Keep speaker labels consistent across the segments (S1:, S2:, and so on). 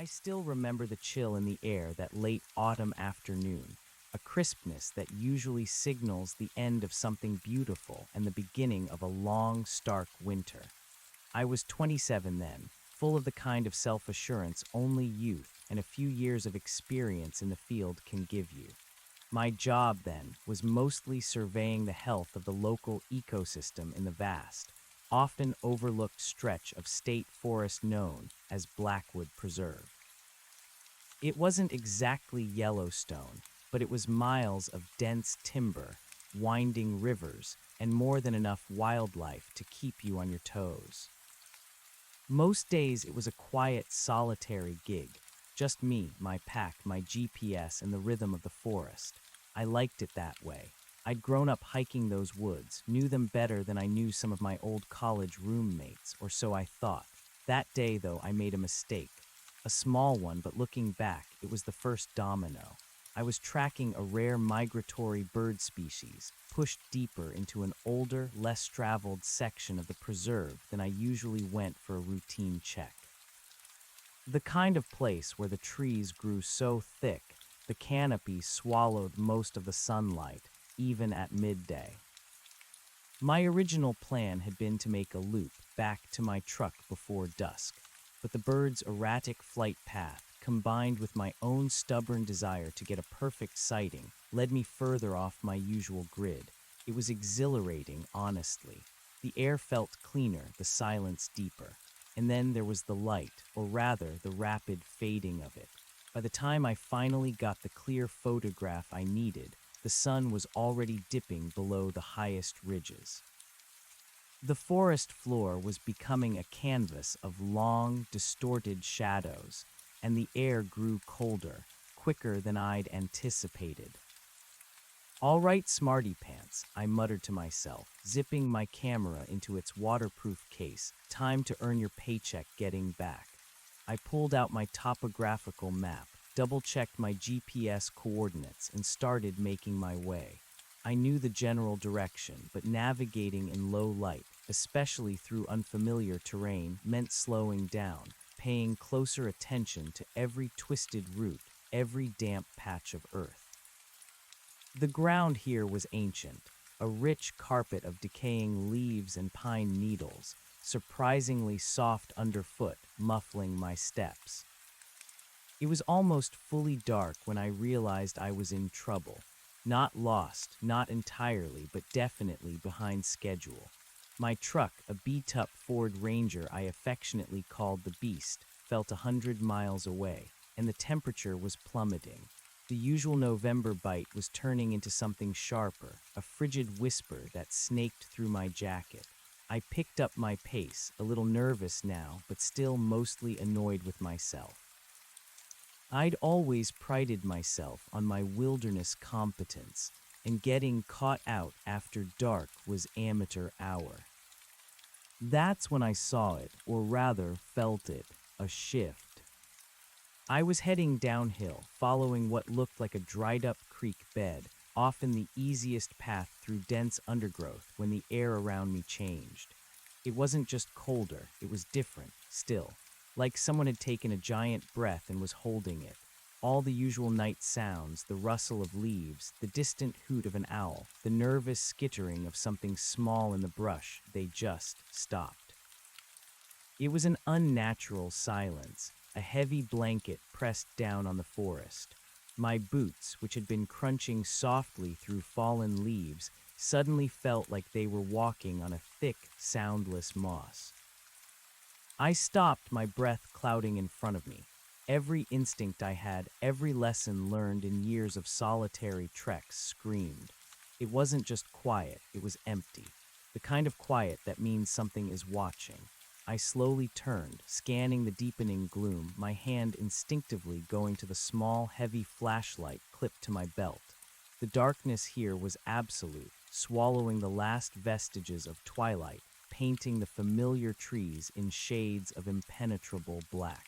S1: I still remember the chill in the air that late autumn afternoon, a crispness that usually signals the end of something beautiful and the beginning of a long, stark winter. I was 27 then, full of the kind of self-assurance only youth and a few years of experience in the field can give you. My job then was mostly surveying the health of the local ecosystem in the vast, often overlooked stretch of state forest known as Blackwood Preserve. It wasn't exactly Yellowstone, but it was miles of dense timber, winding rivers, and more than enough wildlife to keep you on your toes. Most days it was a quiet, solitary gig. Just me, my pack, my GPS, and the rhythm of the forest. I liked it that way. I'd grown up hiking those woods, knew them better than I knew some of my old college roommates, or so I thought. That day, though, I made a mistake. A small one, but looking back, it was the first domino. I was tracking a rare migratory bird species, pushed deeper into an older, less traveled section of the preserve than I usually went for a routine check. The kind of place where the trees grew so thick, the canopy swallowed most of the sunlight, even at midday. My original plan had been to make a loop back to my truck before dusk, but the bird's erratic flight path, combined with my own stubborn desire to get a perfect sighting, led me further off my usual grid. It was exhilarating, honestly. The air felt cleaner, the silence deeper. And then there was the light, or rather, the rapid fading of it. By the time I finally got the clear photograph I needed, the sun was already dipping below the highest ridges. The forest floor was becoming a canvas of long, distorted shadows, and the air grew colder, quicker than I'd anticipated. "All right, smarty pants," I muttered to myself, zipping my camera into its waterproof case. "Time to earn your paycheck getting back." I pulled out my topographical map, double-checked my GPS coordinates, and started making my way. I knew the general direction, but navigating in low light, especially through unfamiliar terrain, meant slowing down, paying closer attention to every twisted root, every damp patch of earth. The ground here was ancient, a rich carpet of decaying leaves and pine needles, surprisingly soft underfoot, muffling my steps. It was almost fully dark when I realized I was in trouble. Not lost, not entirely, but definitely behind schedule. My truck, a beat-up Ford Ranger I affectionately called the Beast, felt 100 miles away, and the temperature was plummeting. The usual November bite was turning into something sharper, a frigid whisper that snaked through my jacket. I picked up my pace, a little nervous now, but still mostly annoyed with myself. I'd always prided myself on my wilderness competence, and getting caught out after dark was amateur hour. That's when I saw it, or rather felt it, a shift. I was heading downhill, following what looked like a dried-up creek bed, often the easiest path through dense undergrowth when the air around me changed. It wasn't just colder, it was different, still. Like someone had taken a giant breath and was holding it. All the usual night sounds, the rustle of leaves, the distant hoot of an owl, the nervous skittering of something small in the brush, they just stopped. It was an unnatural silence, a heavy blanket pressed down on the forest. My boots, which had been crunching softly through fallen leaves, suddenly felt like they were walking on a thick, soundless moss. I stopped, my breath clouding in front of me. Every instinct I had, every lesson learned in years of solitary treks screamed. It wasn't just quiet, it was empty. The kind of quiet that means something is watching. I slowly turned, scanning the deepening gloom, my hand instinctively going to the small, heavy flashlight clipped to my belt. The darkness here was absolute, swallowing the last vestiges of twilight, painting the familiar trees in shades of impenetrable black.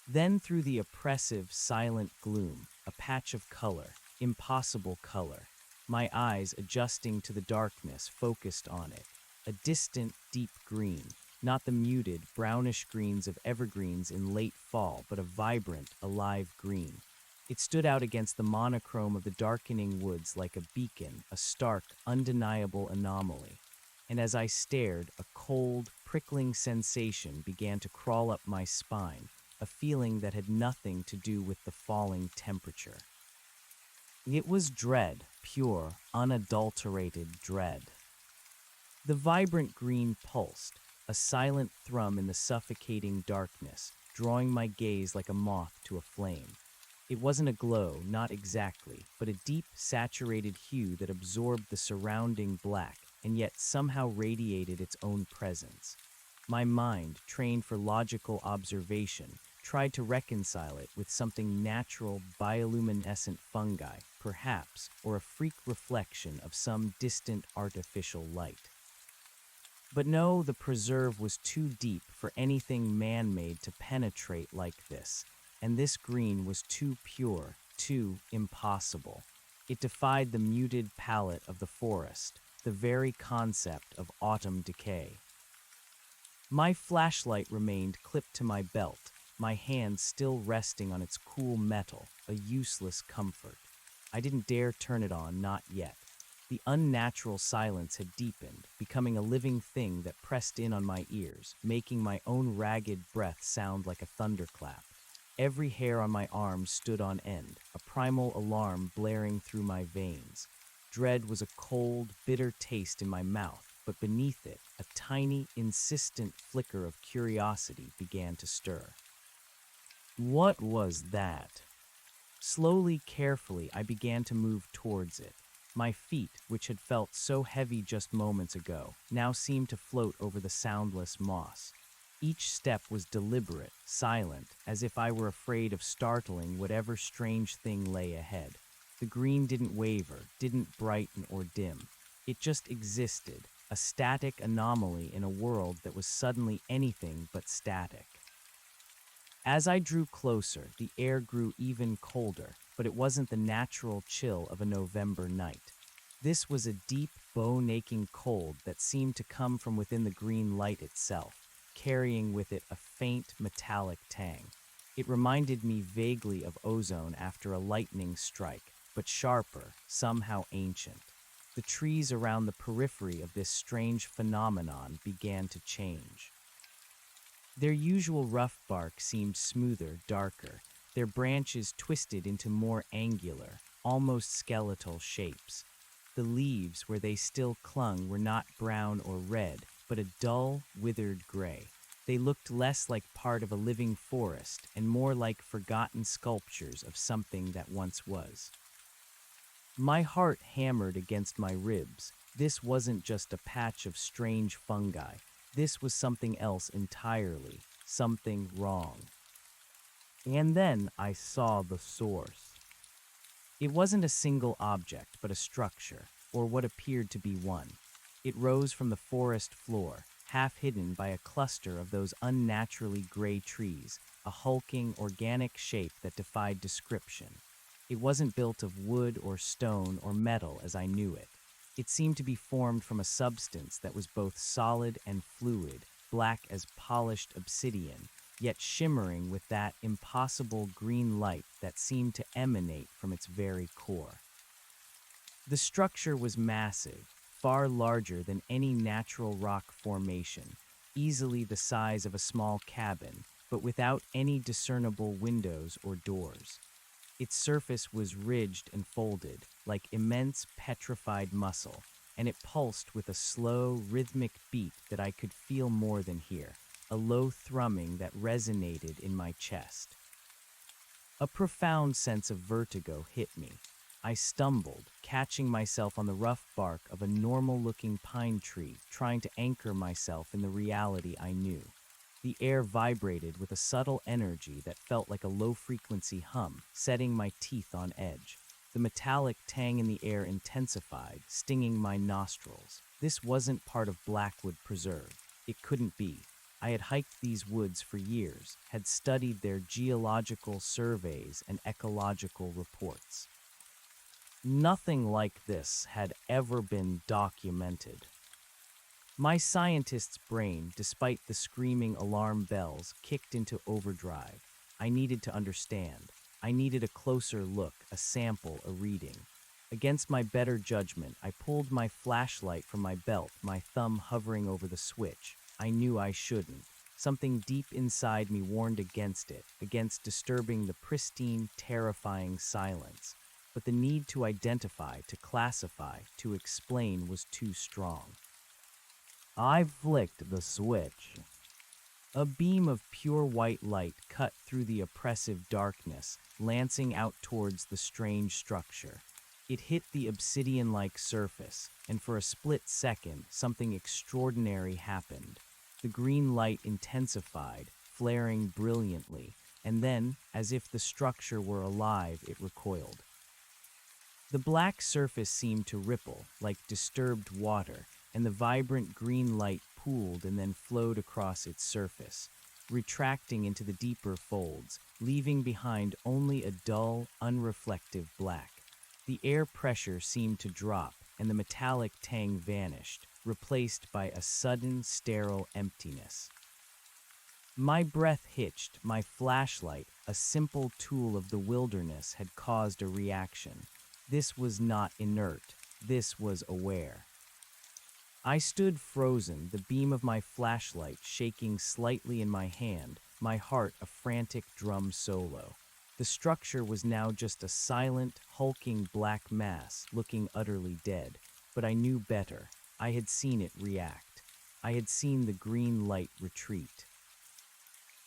S1: Then through the oppressive, silent gloom, a patch of color, impossible color. My eyes, adjusting to the darkness, focused on it. A distant, deep green, not the muted, brownish greens of evergreens in late fall, but a vibrant, alive green. It stood out against the monochrome of the darkening woods like a beacon, a stark, undeniable anomaly. And as I stared, a cold, prickling sensation began to crawl up my spine, a feeling that had nothing to do with the falling temperature. It was dread, pure, unadulterated dread. The vibrant green pulsed, a silent thrum in the suffocating darkness, drawing my gaze like a moth to a flame. It wasn't a glow, not exactly, but a deep, saturated hue that absorbed the surrounding black and yet somehow radiated its own presence. My mind, trained for logical observation, tried to reconcile it with something natural, bioluminescent fungi, perhaps, or a freak reflection of some distant artificial light. But no, the preserve was too deep for anything man-made to penetrate like this, and this green was too pure, too impossible. It defied the muted palette of the forest, the very concept of autumn decay. My flashlight remained clipped to my belt, my hand still resting on its cool metal, a useless comfort. I didn't dare turn it on, not yet. The unnatural silence had deepened, becoming a living thing that pressed in on my ears, making my own ragged breath sound like a thunderclap. Every hair on my arm stood on end, a primal alarm blaring through my veins. Dread was a cold, bitter taste in my mouth, but beneath it, a tiny, insistent flicker of curiosity began to stir. What was that? Slowly, carefully, I began to move towards it. My feet, which had felt so heavy just moments ago, now seemed to float over the soundless moss. Each step was deliberate, silent, as if I were afraid of startling whatever strange thing lay ahead. The green didn't waver, didn't brighten or dim. It just existed, a static anomaly in a world that was suddenly anything but static. As I drew closer, the air grew even colder, but it wasn't the natural chill of a November night. This was a deep, bone-aching cold that seemed to come from within the green light itself, carrying with it a faint, metallic tang. It reminded me vaguely of ozone after a lightning strike, but sharper, somehow ancient. The trees around the periphery of this strange phenomenon began to change. Their usual rough bark seemed smoother, darker, their branches twisted into more angular, almost skeletal shapes. The leaves, where they still clung, were not brown or red, but a dull, withered gray. They looked less like part of a living forest and more like forgotten sculptures of something that once was. My heart hammered against my ribs. This wasn't just a patch of strange fungi. This was something else entirely, something wrong. And then I saw the source. It wasn't a single object, but a structure, or what appeared to be one. It rose from the forest floor, half hidden by a cluster of those unnaturally gray trees, a hulking, organic shape that defied description. It wasn't built of wood or stone or metal as I knew it. It seemed to be formed from a substance that was both solid and fluid, black as polished obsidian, yet shimmering with that impossible green light that seemed to emanate from its very core. The structure was massive, far larger than any natural rock formation, easily the size of a small cabin, but without any discernible windows or doors. Its surface was ridged and folded, like immense petrified muscle, and it pulsed with a slow, rhythmic beat that I could feel more than hear, a low thrumming that resonated in my chest. A profound sense of vertigo hit me. I stumbled, catching myself on the rough bark of a normal-looking pine tree, trying to anchor myself in the reality I knew. The air vibrated with a subtle energy that felt like a low-frequency hum, setting my teeth on edge. The metallic tang in the air intensified, stinging my nostrils. This wasn't part of Blackwood Preserve. It couldn't be. I had hiked these woods for years, had studied their geological surveys and ecological reports. Nothing like this had ever been documented. My scientist's brain, despite the screaming alarm bells, kicked into overdrive. I needed to understand. I needed a closer look, a sample, a reading. Against my better judgment, I pulled my flashlight from my belt, my thumb hovering over the switch. I knew I shouldn't. Something deep inside me warned against it, against disturbing the pristine, terrifying silence. But the need to identify, to classify, to explain was too strong. I flicked the switch. A beam of pure white light cut through the oppressive darkness, lancing out towards the strange structure. It hit the obsidian-like surface, and for a split second, something extraordinary happened. The green light intensified, flaring brilliantly, and then, as if the structure were alive, it recoiled. The black surface seemed to ripple, like disturbed water, and the vibrant green light pooled and then flowed across its surface, retracting into the deeper folds, leaving behind only a dull, unreflective black. The air pressure seemed to drop, and the metallic tang vanished, replaced by a sudden, sterile emptiness. My breath hitched, my flashlight, a simple tool of the wilderness, had caused a reaction. This was not inert, this was aware. I stood frozen, the beam of my flashlight shaking slightly in my hand, my heart a frantic drum solo. The structure was now just a silent, hulking black mass, looking utterly dead. But I knew better. I had seen it react. I had seen the green light retreat.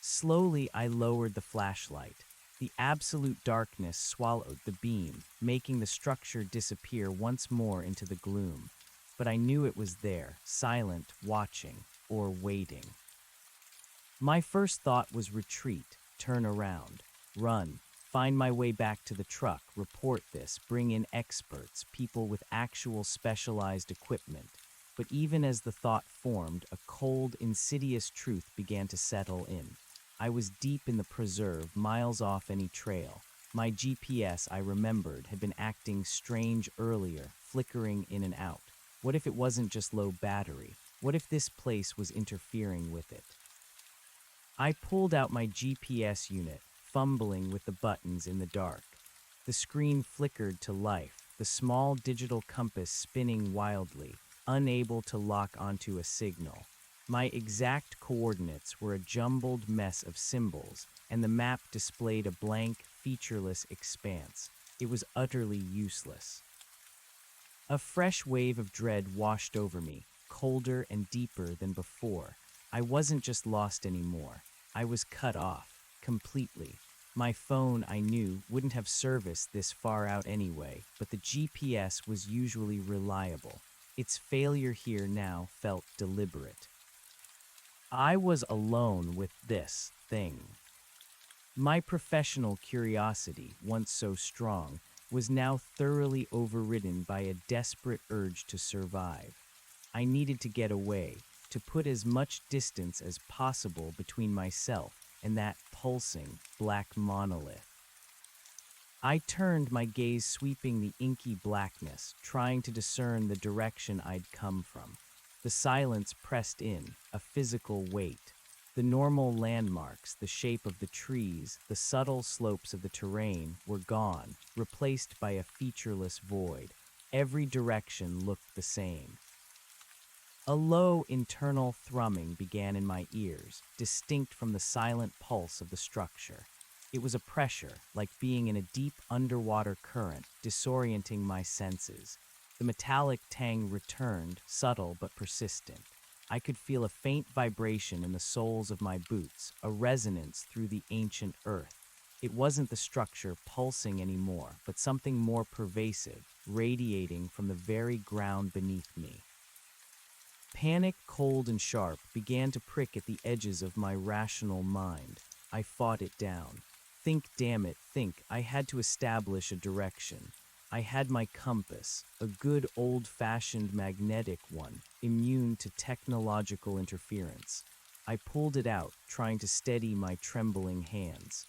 S1: Slowly, I lowered the flashlight. The absolute darkness swallowed the beam, making the structure disappear once more into the gloom. But I knew it was there, silent, watching, or waiting. My first thought was retreat, turn around, run, find my way back to the truck, report this, bring in experts, people with actual specialized equipment. But even as the thought formed, a cold, insidious truth began to settle in. I was deep in the preserve, miles off any trail. My GPS, I remembered, had been acting strange earlier, flickering in and out. What if it wasn't just low battery? What if this place was interfering with it? I pulled out my GPS unit, fumbling with the buttons in the dark. The screen flickered to life, the small digital compass spinning wildly, unable to lock onto a signal. My exact coordinates were a jumbled mess of symbols, and the map displayed a blank, featureless expanse. It was utterly useless. A fresh wave of dread washed over me, colder and deeper than before. I wasn't just lost anymore. I was cut off, completely. My phone, I knew, wouldn't have service this far out anyway, but the GPS was usually reliable. Its failure here now felt deliberate. I was alone with this thing. My professional curiosity, once so strong, was now thoroughly overridden by a desperate urge to survive. I needed to get away, to put as much distance as possible between myself and that pulsing, black monolith. I turned, my gaze sweeping the inky blackness, trying to discern the direction I'd come from. The silence pressed in, a physical weight. The normal landmarks, the shape of the trees, the subtle slopes of the terrain were gone, replaced by a featureless void. Every direction looked the same. A low internal thrumming began in my ears, distinct from the silent pulse of the structure. It was a pressure, like being in a deep underwater current, disorienting my senses. The metallic tang returned, subtle but persistent. I could feel a faint vibration in the soles of my boots, a resonance through the ancient earth. It wasn't the structure pulsing anymore, but something more pervasive, radiating from the very ground beneath me. Panic, cold and sharp, began to prick at the edges of my rational mind. I fought it down. Think, damn it, think. I had to establish a direction. I had my compass, a good old-fashioned magnetic one, immune to technological interference. I pulled it out, trying to steady my trembling hands.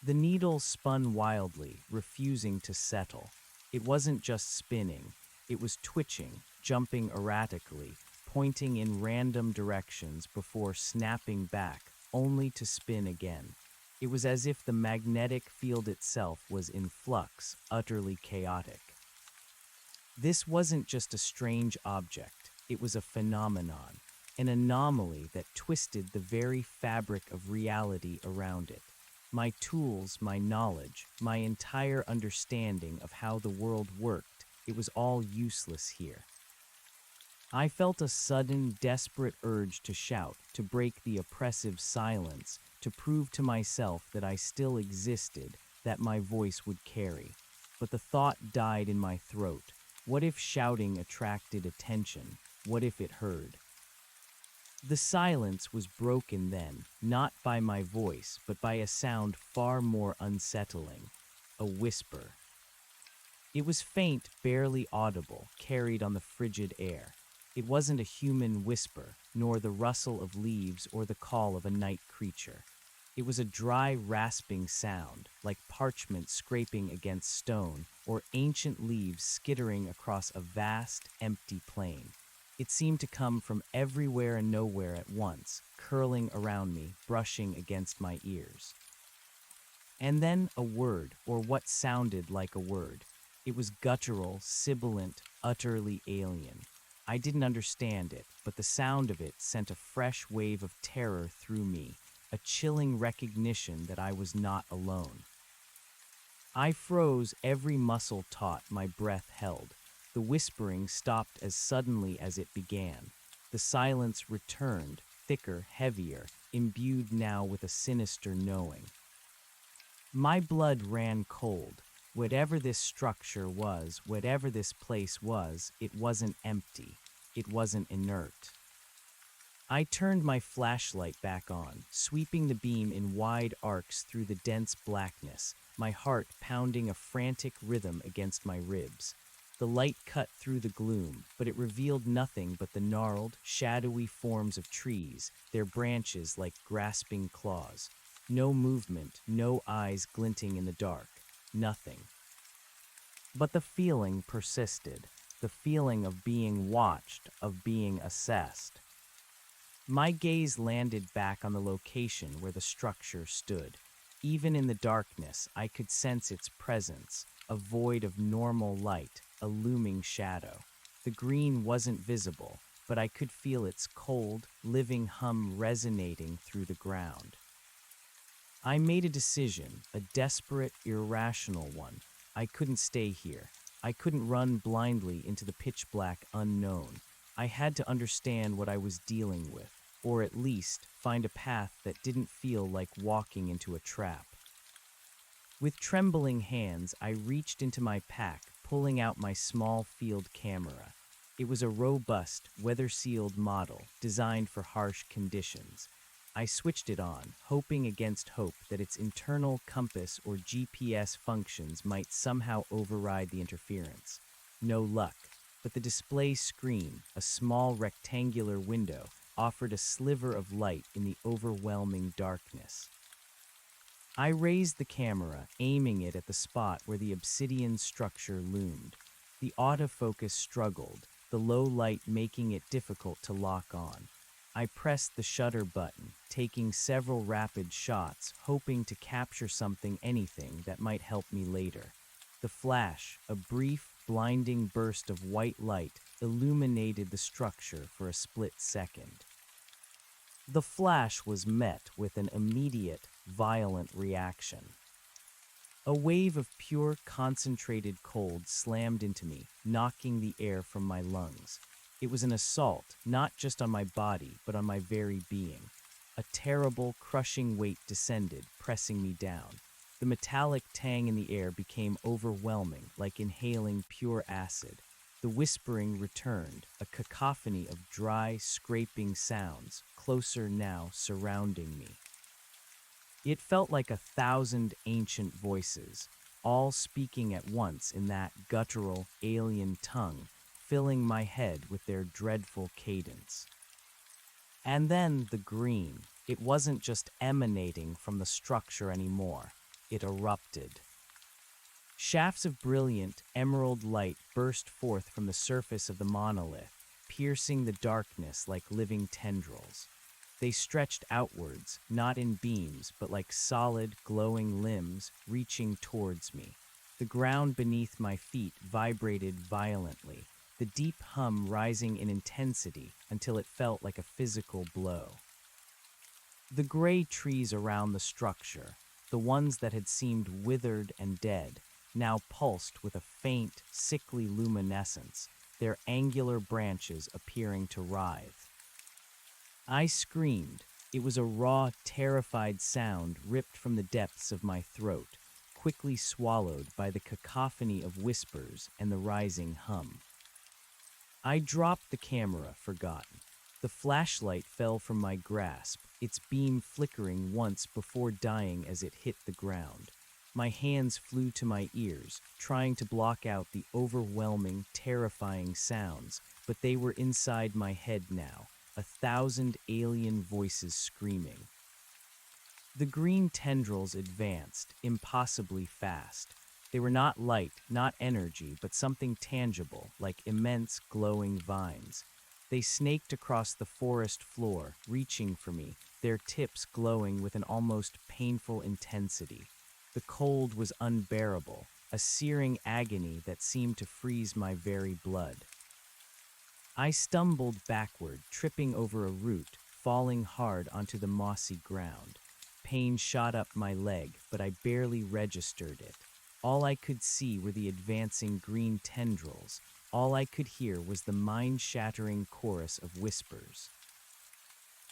S1: The needle spun wildly, refusing to settle. It wasn't just spinning. It was twitching, jumping erratically, pointing in random directions before snapping back, only to spin again. It was as if the magnetic field itself was in flux, utterly chaotic. This wasn't just a strange object, it was a phenomenon, an anomaly that twisted the very fabric of reality around it. My tools, my knowledge, my entire understanding of how the world worked, it was all useless here. I felt a sudden, desperate urge to shout, to break the oppressive silence, to prove to myself that I still existed, that my voice would carry. But the thought died in my throat. What if shouting attracted attention? What if it heard? The silence was broken then, not by my voice, but by a sound far more unsettling, a whisper. It was faint, barely audible, carried on the frigid air. It wasn't a human whisper, nor the rustle of leaves or the call of a night creature. It was a dry, rasping sound, like parchment scraping against stone, or ancient leaves skittering across a vast, empty plain. It seemed to come from everywhere and nowhere at once, curling around me, brushing against my ears. And then a word, or what sounded like a word. It was guttural, sibilant, utterly alien. I didn't understand it, but the sound of it sent a fresh wave of terror through me, a chilling recognition that I was not alone. I froze, every muscle taut, my breath held. The whispering stopped as suddenly as it began. The silence returned, thicker, heavier, imbued now with a sinister knowing. My blood ran cold. Whatever this structure was, whatever this place was, it wasn't empty. It wasn't inert. I turned my flashlight back on, sweeping the beam in wide arcs through the dense blackness, my heart pounding a frantic rhythm against my ribs. The light cut through the gloom, but it revealed nothing but the gnarled, shadowy forms of trees, their branches like grasping claws. No movement, no eyes glinting in the dark. Nothing. But the feeling persisted, the feeling of being watched, of being assessed. My gaze landed back on the location where the structure stood. Even in the darkness, I could sense its presence, a void of normal light, a looming shadow. The green wasn't visible, but I could feel its cold, living hum resonating through the ground. I made a decision, a desperate, irrational one. I couldn't stay here. I couldn't run blindly into the pitch-black unknown. I had to understand what I was dealing with, or at least find a path that didn't feel like walking into a trap. With trembling hands, I reached into my pack, pulling out my small field camera. It was a robust, weather-sealed model designed for harsh conditions. I switched it on, hoping against hope that its internal compass or GPS functions might somehow override the interference. No luck, but the display screen, a small rectangular window, offered a sliver of light in the overwhelming darkness. I raised the camera, aiming it at the spot where the obsidian structure loomed. The autofocus struggled, the low light making it difficult to lock on. I pressed the shutter button, taking several rapid shots, hoping to capture anything that might help me later. The flash, a brief, blinding burst of white light, illuminated the structure for a split second. The flash was met with an immediate, violent reaction. A wave of pure, concentrated cold slammed into me, knocking the air from my lungs. It was an assault, not just on my body, but on my very being. A terrible, crushing weight descended, pressing me down. The metallic tang in the air became overwhelming, like inhaling pure acid. The whispering returned, a cacophony of dry, scraping sounds, closer now, surrounding me. It felt like 1,000 ancient voices, all speaking at once in that guttural, alien tongue, filling my head with their dreadful cadence. And then the green. It wasn't just emanating from the structure anymore. It erupted. Shafts of brilliant, emerald light burst forth from the surface of the monolith, piercing the darkness like living tendrils. They stretched outwards, not in beams, but like solid, glowing limbs reaching towards me. The ground beneath my feet vibrated violently, the deep hum rising in intensity until it felt like a physical blow. The gray trees around the structure, the ones that had seemed withered and dead, now pulsed with a faint, sickly luminescence, their angular branches appearing to writhe. I screamed. It was a raw, terrified sound ripped from the depths of my throat, quickly swallowed by the cacophony of whispers and the rising hum. I dropped the camera, forgotten. The flashlight fell from my grasp, its beam flickering once before dying as it hit the ground. My hands flew to my ears, trying to block out the overwhelming, terrifying sounds, but they were inside my head now, 1,000 alien voices screaming. The green tendrils advanced, impossibly fast. They were not light, not energy, but something tangible, like immense glowing vines. They snaked across the forest floor, reaching for me, their tips glowing with an almost painful intensity. The cold was unbearable, a searing agony that seemed to freeze my very blood. I stumbled backward, tripping over a root, falling hard onto the mossy ground. Pain shot up my leg, but I barely registered it. All I could see were the advancing green tendrils. All I could hear was the mind-shattering chorus of whispers.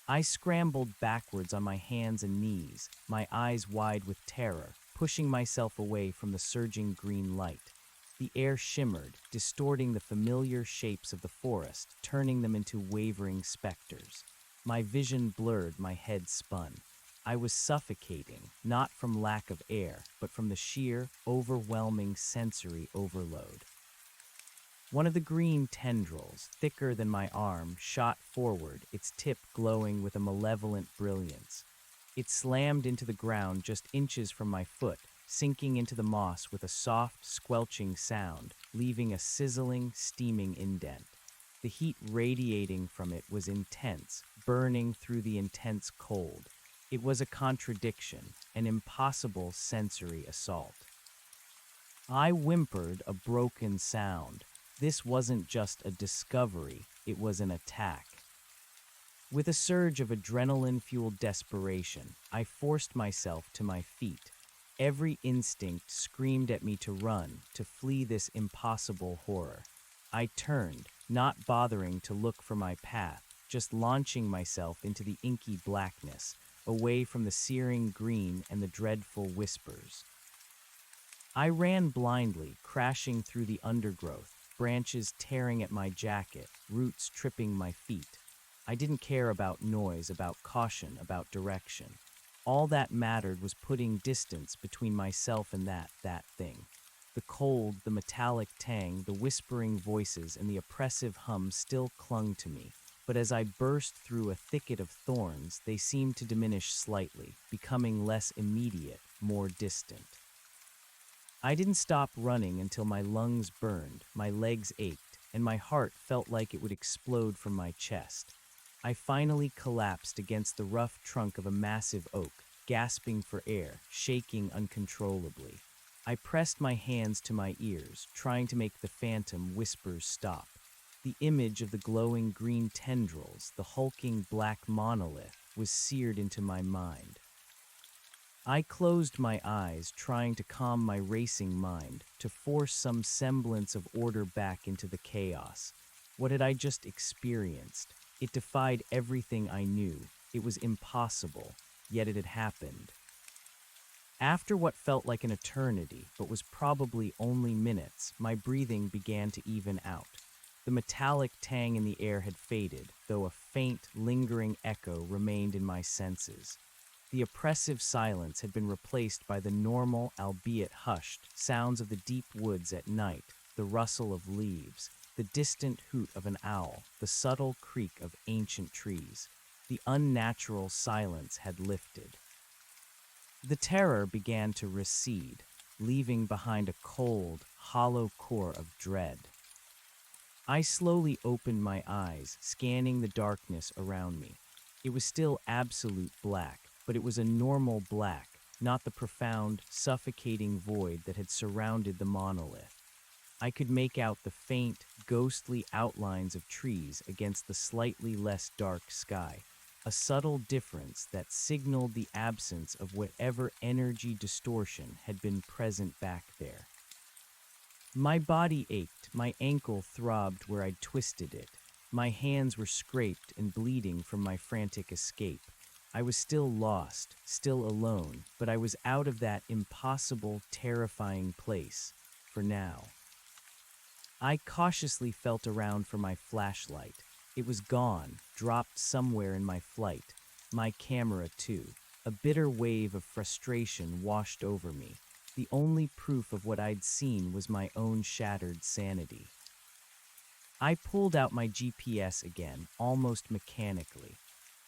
S1: I scrambled backwards on my hands and knees, my eyes wide with terror, pushing myself away from the surging green light. The air shimmered, distorting the familiar shapes of the forest, turning them into wavering specters. My vision blurred, my head spun. I was suffocating, not from lack of air, but from the sheer, overwhelming sensory overload. One of the green tendrils, thicker than my arm, shot forward, its tip glowing with a malevolent brilliance. It slammed into the ground just inches from my foot, sinking into the moss with a soft, squelching sound, leaving a sizzling, steaming indent. The heat radiating from it was intense, burning through the intense cold. It was a contradiction, an impossible sensory assault. I whimpered a broken sound. This wasn't just a discovery, it was an attack. With a surge of adrenaline-fueled desperation, I forced myself to my feet. Every instinct screamed at me to run, to flee this impossible horror. I turned, not bothering to look for my path, just launching myself into the inky blackness, away from the searing green and the dreadful whispers. I ran blindly, crashing through the undergrowth, branches tearing at my jacket, roots tripping my feet. I didn't care about noise, about caution, about direction. All that mattered was putting distance between myself and that thing. The cold, the metallic tang, the whispering voices, and the oppressive hum still clung to me, but as I burst through a thicket of thorns, they seemed to diminish slightly, becoming less immediate, more distant. I didn't stop running until my lungs burned, my legs ached, and my heart felt like it would explode from my chest. I finally collapsed against the rough trunk of a massive oak, gasping for air, shaking uncontrollably. I pressed my hands to my ears, trying to make the phantom whispers stop. The image of the glowing green tendrils, the hulking black monolith, was seared into my mind. I closed my eyes, trying to calm my racing mind, to force some semblance of order back into the chaos. What had I just experienced? It defied everything I knew. It was impossible, yet it had happened. After what felt like an eternity, but was probably only minutes, my breathing began to even out. The metallic tang in the air had faded, though a faint, lingering echo remained in my senses. The oppressive silence had been replaced by the normal, albeit hushed, sounds of the deep woods at night, the rustle of leaves, the distant hoot of an owl, the subtle creak of ancient trees. The unnatural silence had lifted. The terror began to recede, leaving behind a cold, hollow core of dread. I slowly opened my eyes, scanning the darkness around me. It was still absolute black, but it was a normal black, not the profound, suffocating void that had surrounded the monolith. I could make out the faint, ghostly outlines of trees against the slightly less dark sky, a subtle difference that signaled the absence of whatever energy distortion had been present back there. My body ached, my ankle throbbed where I'd twisted it. My hands were scraped and bleeding from my frantic escape. I was still lost, still alone, but I was out of that impossible, terrifying place, for now. I cautiously felt around for my flashlight. It was gone, dropped somewhere in my flight. My camera, too. A bitter wave of frustration washed over me. The only proof of what I'd seen was my own shattered sanity. I pulled out my GPS again, almost mechanically.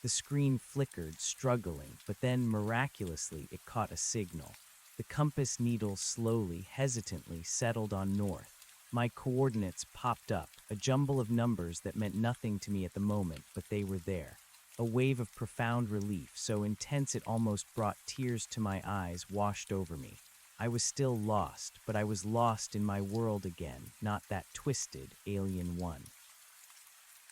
S1: The screen flickered, struggling, but then miraculously it caught a signal. The compass needle slowly, hesitantly settled on north. My coordinates popped up, a jumble of numbers that meant nothing to me at the moment, but they were there. A wave of profound relief, so intense it almost brought tears to my eyes, washed over me. I was still lost, but I was lost in my world again, not that twisted, alien one.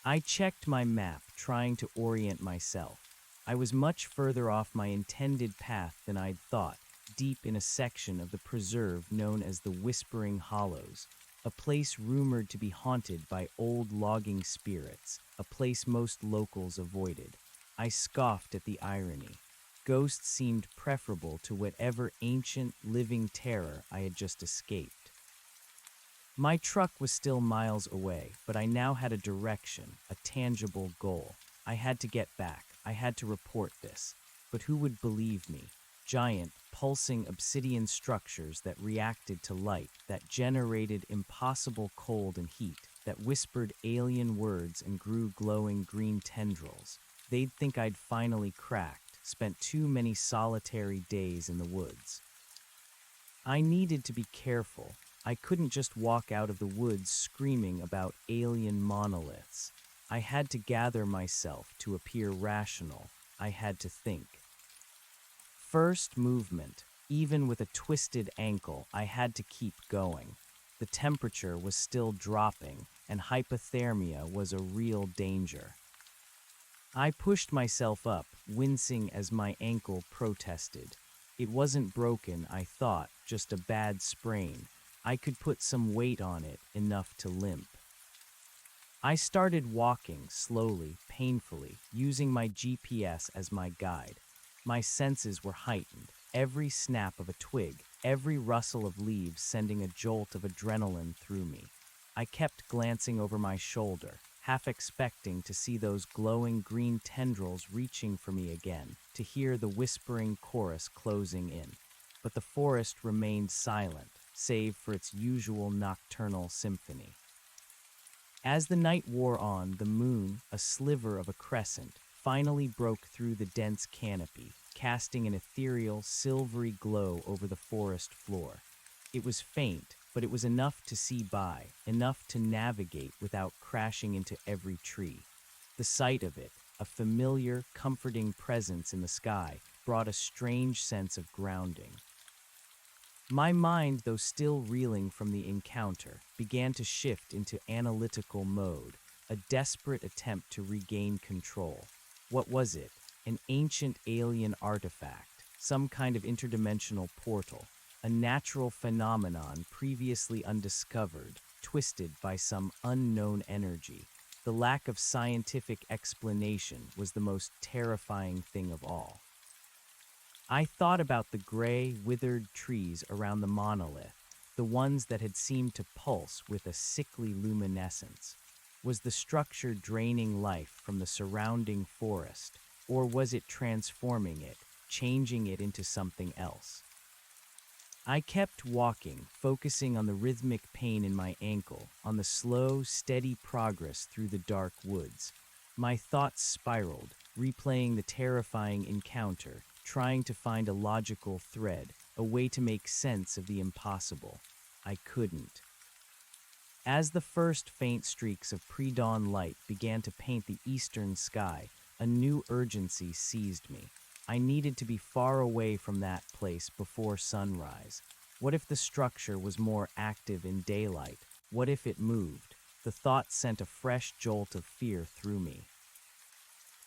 S1: I checked my map, trying to orient myself. I was much further off my intended path than I'd thought, deep in a section of the preserve known as the Whispering Hollows, a place rumored to be haunted by old logging spirits, a place most locals avoided. I scoffed at the irony. Ghosts seemed preferable to whatever ancient, living terror I had just escaped. My truck was still miles away, but I now had a direction, a tangible goal. I had to get back. I had to report this. But who would believe me? Giant, pulsing obsidian structures that reacted to light, that generated impossible cold and heat, that whispered alien words and grew glowing green tendrils. They'd think I'd finally cracked, spent too many solitary days in the woods. I needed to be careful. I couldn't just walk out of the woods screaming about alien monoliths. I had to gather myself to appear rational. I had to think. First movement. Even with a twisted ankle, I had to keep going. The temperature was still dropping, and hypothermia was a real danger. I pushed myself up, wincing as my ankle protested. It wasn't broken, I thought, just a bad sprain. I could put some weight on it, enough to limp. I started walking, slowly, painfully, using my GPS as my guide. My senses were heightened, every snap of a twig, every rustle of leaves sending a jolt of adrenaline through me. I kept glancing over my shoulder, half expecting to see those glowing green tendrils reaching for me again, to hear the whispering chorus closing in. But the forest remained silent, save for its usual nocturnal symphony. As the night wore on, the moon, a sliver of a crescent, finally broke through the dense canopy, casting an ethereal, silvery glow over the forest floor. It was faint, but it was enough to see by, enough to navigate without crashing into every tree. The sight of it, a familiar, comforting presence in the sky, brought a strange sense of grounding. My mind, though still reeling from the encounter, began to shift into analytical mode, a desperate attempt to regain control. What was it? An ancient alien artifact, some kind of interdimensional portal, a natural phenomenon previously undiscovered, twisted by some unknown energy. The lack of scientific explanation was the most terrifying thing of all. I thought about the gray, withered trees around the monolith, the ones that had seemed to pulse with a sickly luminescence. Was the structure draining life from the surrounding forest, or was it transforming it, changing it into something else? I kept walking, focusing on the rhythmic pain in my ankle, on the slow, steady progress through the dark woods. My thoughts spiraled, replaying the terrifying encounter, trying to find a logical thread, a way to make sense of the impossible. I couldn't. As the first faint streaks of pre-dawn light began to paint the eastern sky, a new urgency seized me. I needed to be far away from that place before sunrise. What if the structure was more active in daylight? What if it moved? The thought sent a fresh jolt of fear through me.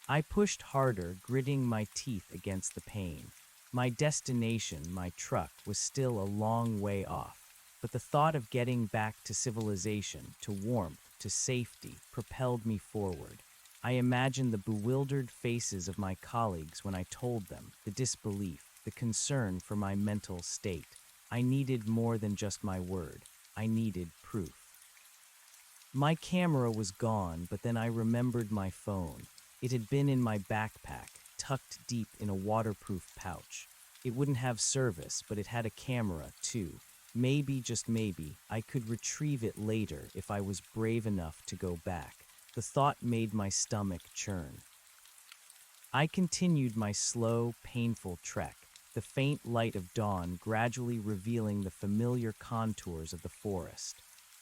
S1: I pushed harder, gritting my teeth against the pain. My destination, my truck, was still a long way off, but the thought of getting back to civilization, to warmth, to safety, propelled me forward. I imagined the bewildered faces of my colleagues when I told them, the disbelief, the concern for my mental state. I needed more than just my word. I needed proof. My camera was gone, but then I remembered my phone. It had been in my backpack, tucked deep in a waterproof pouch. It wouldn't have service, but it had a camera, too. Maybe, just maybe, I could retrieve it later if I was brave enough to go back. The thought made my stomach churn. I continued my slow, painful trek, the faint light of dawn gradually revealing the familiar contours of the forest.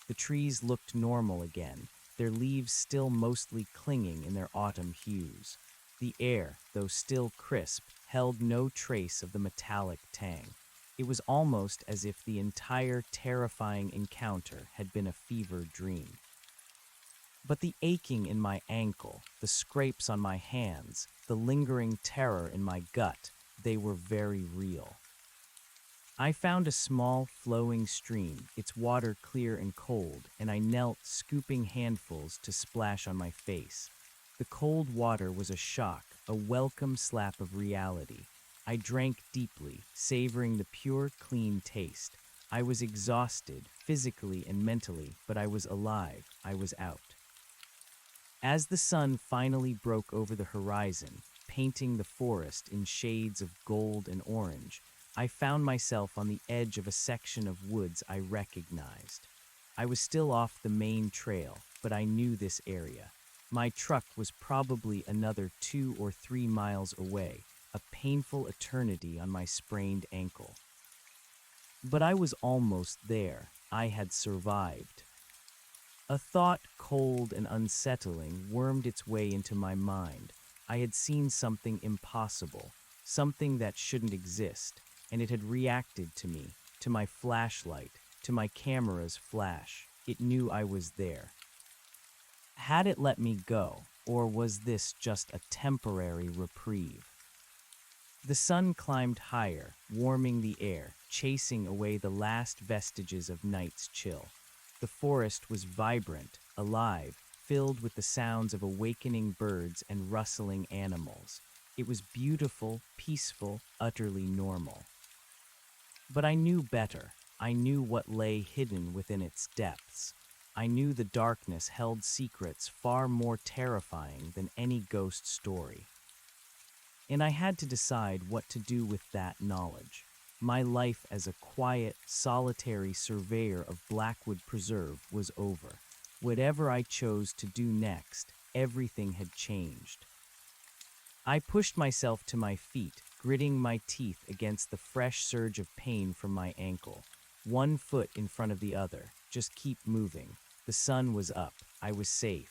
S1: The trees looked normal again, their leaves still mostly clinging in their autumn hues. The air, though still crisp, held no trace of the metallic tang. It was almost as if the entire terrifying encounter had been a fever dream. But the aching in my ankle, the scrapes on my hands, the lingering terror in my gut, they were very real. I found a small, flowing stream, its water clear and cold, and I knelt, scooping handfuls to splash on my face. The cold water was a shock, a welcome slap of reality. I drank deeply, savoring the pure, clean taste. I was exhausted, physically and mentally, but I was alive. I was out. As the sun finally broke over the horizon, painting the forest in shades of gold and orange, I found myself on the edge of a section of woods I recognized. I was still off the main trail, but I knew this area. My truck was probably another 2 or 3 miles away, a painful eternity on my sprained ankle. But I was almost there. I had survived. A thought, cold and unsettling, wormed its way into my mind. I had seen something impossible, something that shouldn't exist, and it had reacted to me, to my flashlight, to my camera's flash. It knew I was there. Had it let me go, or was this just a temporary reprieve? The sun climbed higher, warming the air, chasing away the last vestiges of night's chill. The forest was vibrant, alive, filled with the sounds of awakening birds and rustling animals. It was beautiful, peaceful, utterly normal. But I knew better. I knew what lay hidden within its depths. I knew the darkness held secrets far more terrifying than any ghost story. And I had to decide what to do with that knowledge. My life as a quiet, solitary surveyor of Blackwood Preserve was over. Whatever I chose to do next, everything had changed. I pushed myself to my feet, gritting my teeth against the fresh surge of pain from my ankle. One foot in front of the other. Just keep moving. The sun was up. I was safe.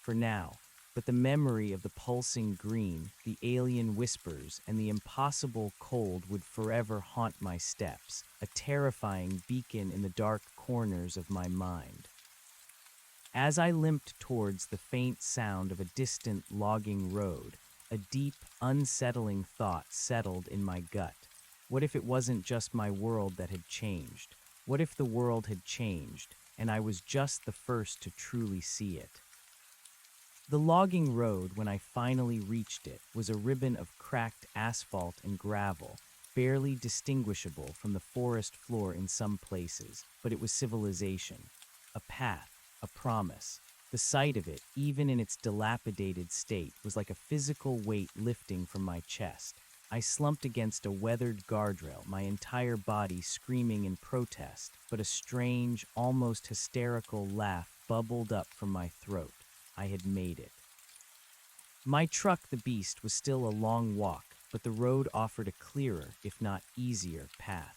S1: For now. But the memory of the pulsing green, the alien whispers, and the impossible cold would forever haunt my steps, a terrifying beacon in the dark corners of my mind. As I limped towards the faint sound of a distant logging road, a deep, unsettling thought settled in my gut. What if it wasn't just my world that had changed? What if the world had changed, and I was just the first to truly see it? The logging road, when I finally reached it, was a ribbon of cracked asphalt and gravel, barely distinguishable from the forest floor in some places, but it was civilization. A path, a promise. The sight of it, even in its dilapidated state, was like a physical weight lifting from my chest. I slumped against a weathered guardrail, my entire body screaming in protest, but a strange, almost hysterical laugh bubbled up from my throat. I had made it. My truck, the beast, was still a long walk, but the road offered a clearer, if not easier, path.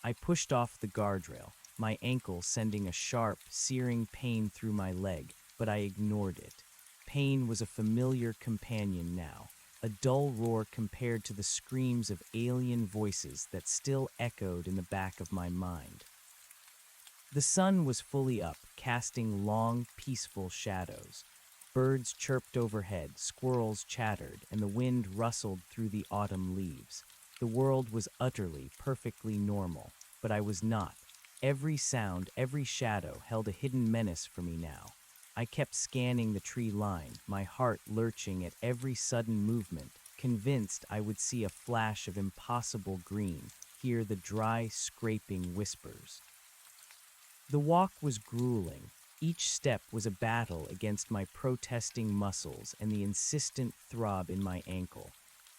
S1: I pushed off the guardrail, my ankle sending a sharp, searing pain through my leg, but I ignored it. Pain was a familiar companion now, a dull roar compared to the screams of alien voices that still echoed in the back of my mind. The sun was fully up, casting long, peaceful shadows. Birds chirped overhead, squirrels chattered, and the wind rustled through the autumn leaves. The world was utterly, perfectly normal, but I was not. Every sound, every shadow held a hidden menace for me now. I kept scanning the tree line, my heart lurching at every sudden movement, convinced I would see a flash of impossible green, hear the dry, scraping whispers. The walk was grueling. Each step was a battle against my protesting muscles and the insistent throb in my ankle.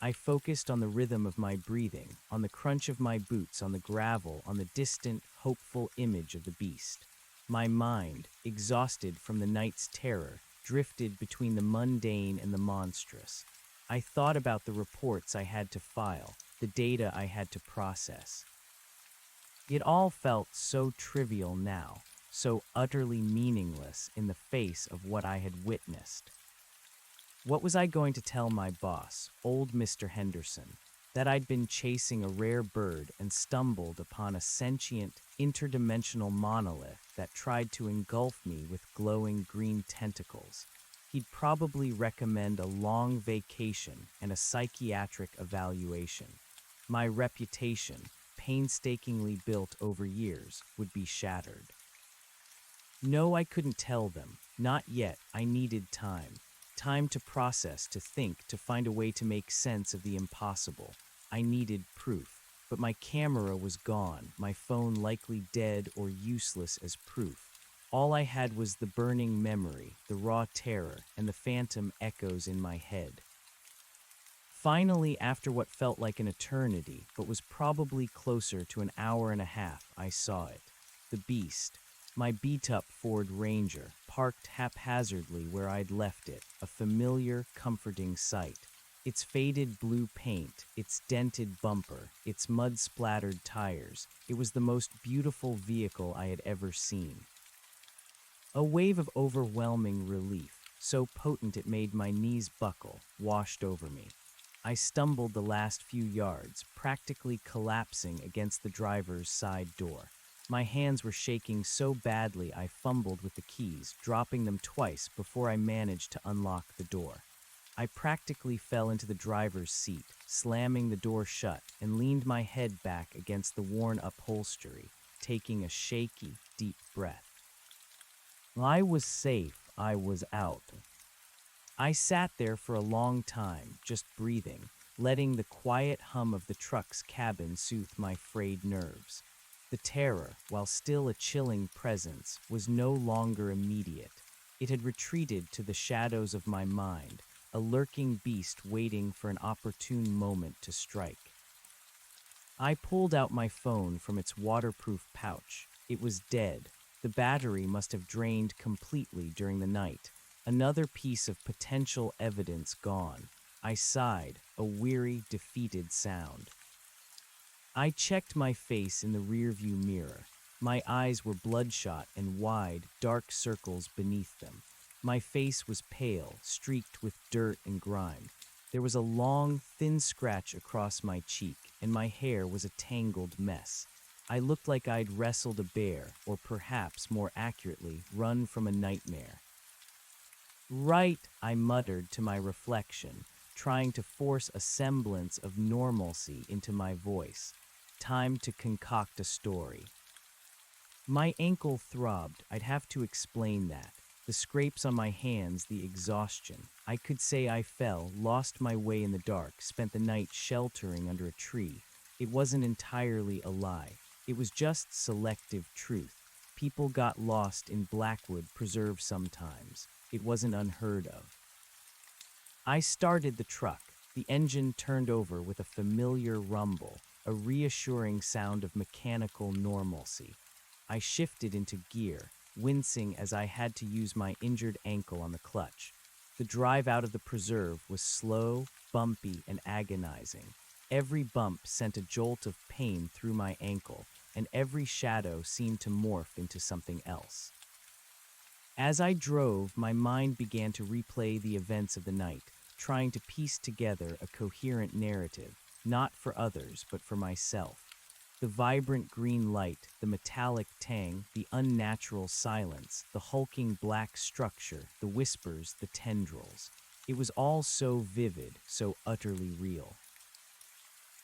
S1: I focused on the rhythm of my breathing, on the crunch of my boots on the gravel, on the distant, hopeful image of the beast. My mind, exhausted from the night's terror, drifted between the mundane and the monstrous. I thought about the reports I had to file, the data I had to process. It all felt so trivial now, so utterly meaningless in the face of what I had witnessed. What was I going to tell my boss, old Mr. Henderson, that I'd been chasing a rare bird and stumbled upon a sentient, interdimensional monolith that tried to engulf me with glowing green tentacles? He'd probably recommend a long vacation and a psychiatric evaluation. My reputation, painstakingly built over years, would be shattered. No, I couldn't tell them. Not yet. I needed time. Time to process, to think, to find a way to make sense of the impossible. I needed proof. But my camera was gone, my phone likely dead or useless as proof. All I had was the burning memory, the raw terror, and the phantom echoes in my head. Finally, after what felt like an eternity, but was probably closer to an hour and a half, I saw it. The beast. My beat-up Ford Ranger, parked haphazardly where I'd left it, a familiar, comforting sight. Its faded blue paint, its dented bumper, its mud-splattered tires. It was the most beautiful vehicle I had ever seen. A wave of overwhelming relief, so potent it made my knees buckle, washed over me. I stumbled the last few yards, practically collapsing against the driver's side door. My hands were shaking so badly I fumbled with the keys, dropping them twice before I managed to unlock the door. I practically fell into the driver's seat, slamming the door shut, and leaned my head back against the worn upholstery, taking a shaky, deep breath. I was safe. I was out. I sat there for a long time, just breathing, letting the quiet hum of the truck's cabin soothe my frayed nerves. The terror, while still a chilling presence, was no longer immediate. It had retreated to the shadows of my mind, a lurking beast waiting for an opportune moment to strike. I pulled out my phone from its waterproof pouch. It was dead. The battery must have drained completely during the night. Another piece of potential evidence gone. I sighed, a weary, defeated sound. I checked my face in the rearview mirror. My eyes were bloodshot and wide, dark circles beneath them. My face was pale, streaked with dirt and grime. There was a long, thin scratch across my cheek, and my hair was a tangled mess. I looked like I'd wrestled a bear, or perhaps, more accurately, run from a nightmare. Right, I muttered to my reflection, trying to force a semblance of normalcy into my voice. Time to concoct a story. My ankle throbbed. I'd have to explain that. The scrapes on my hands, the exhaustion. I could say I fell, lost my way in the dark, spent the night sheltering under a tree. It wasn't entirely a lie. It was just selective truth. People got lost in Blackwood Preserve sometimes. It wasn't unheard of. I started the truck. The engine turned over with a familiar rumble, a reassuring sound of mechanical normalcy. I shifted into gear, wincing as I had to use my injured ankle on the clutch. The drive out of the preserve was slow, bumpy, and agonizing. Every bump sent a jolt of pain through my ankle, and every shadow seemed to morph into something else. As I drove, my mind began to replay the events of the night, trying to piece together a coherent narrative, not for others, but for myself. The vibrant green light, the metallic tang, the unnatural silence, the hulking black structure, the whispers, the tendrils. It was all so vivid, so utterly real.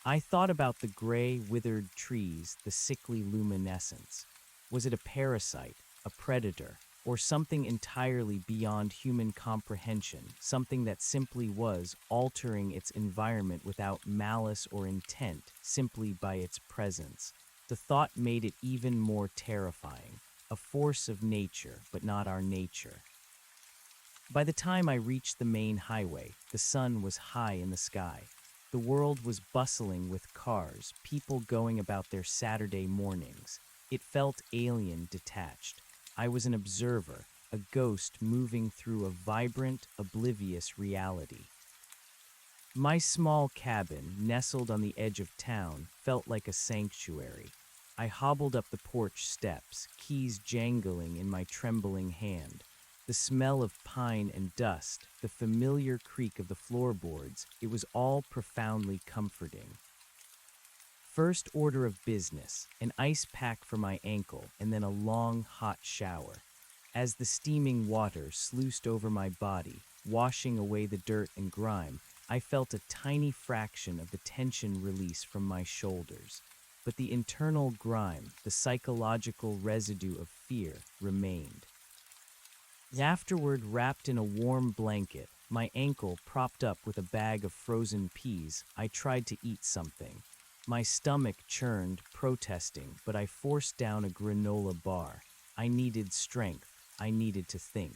S1: I thought about the gray, withered trees, the sickly luminescence. Was it a parasite, a predator, or something entirely beyond human comprehension, something that simply was altering its environment without malice or intent, simply by its presence? The thought made it even more terrifying, a force of nature, but not our nature. By the time I reached the main highway, the sun was high in the sky. The world was bustling with cars, people going about their Saturday mornings. It felt alien, detached. I was an observer, a ghost moving through a vibrant, oblivious reality. My small cabin, nestled on the edge of town, felt like a sanctuary. I hobbled up the porch steps, keys jangling in my trembling hand. The smell of pine and dust, the familiar creak of the floorboards, it was all profoundly comforting. First order of business, an ice pack for my ankle, and then a long, hot shower. As the steaming water sluiced over my body, washing away the dirt and grime, I felt a tiny fraction of the tension release from my shoulders. But the internal grime, the psychological residue of fear, remained. Afterward, wrapped in a warm blanket, my ankle propped up with a bag of frozen peas, I tried to eat something. My stomach churned, protesting, but I forced down a granola bar. I needed strength. I needed to think.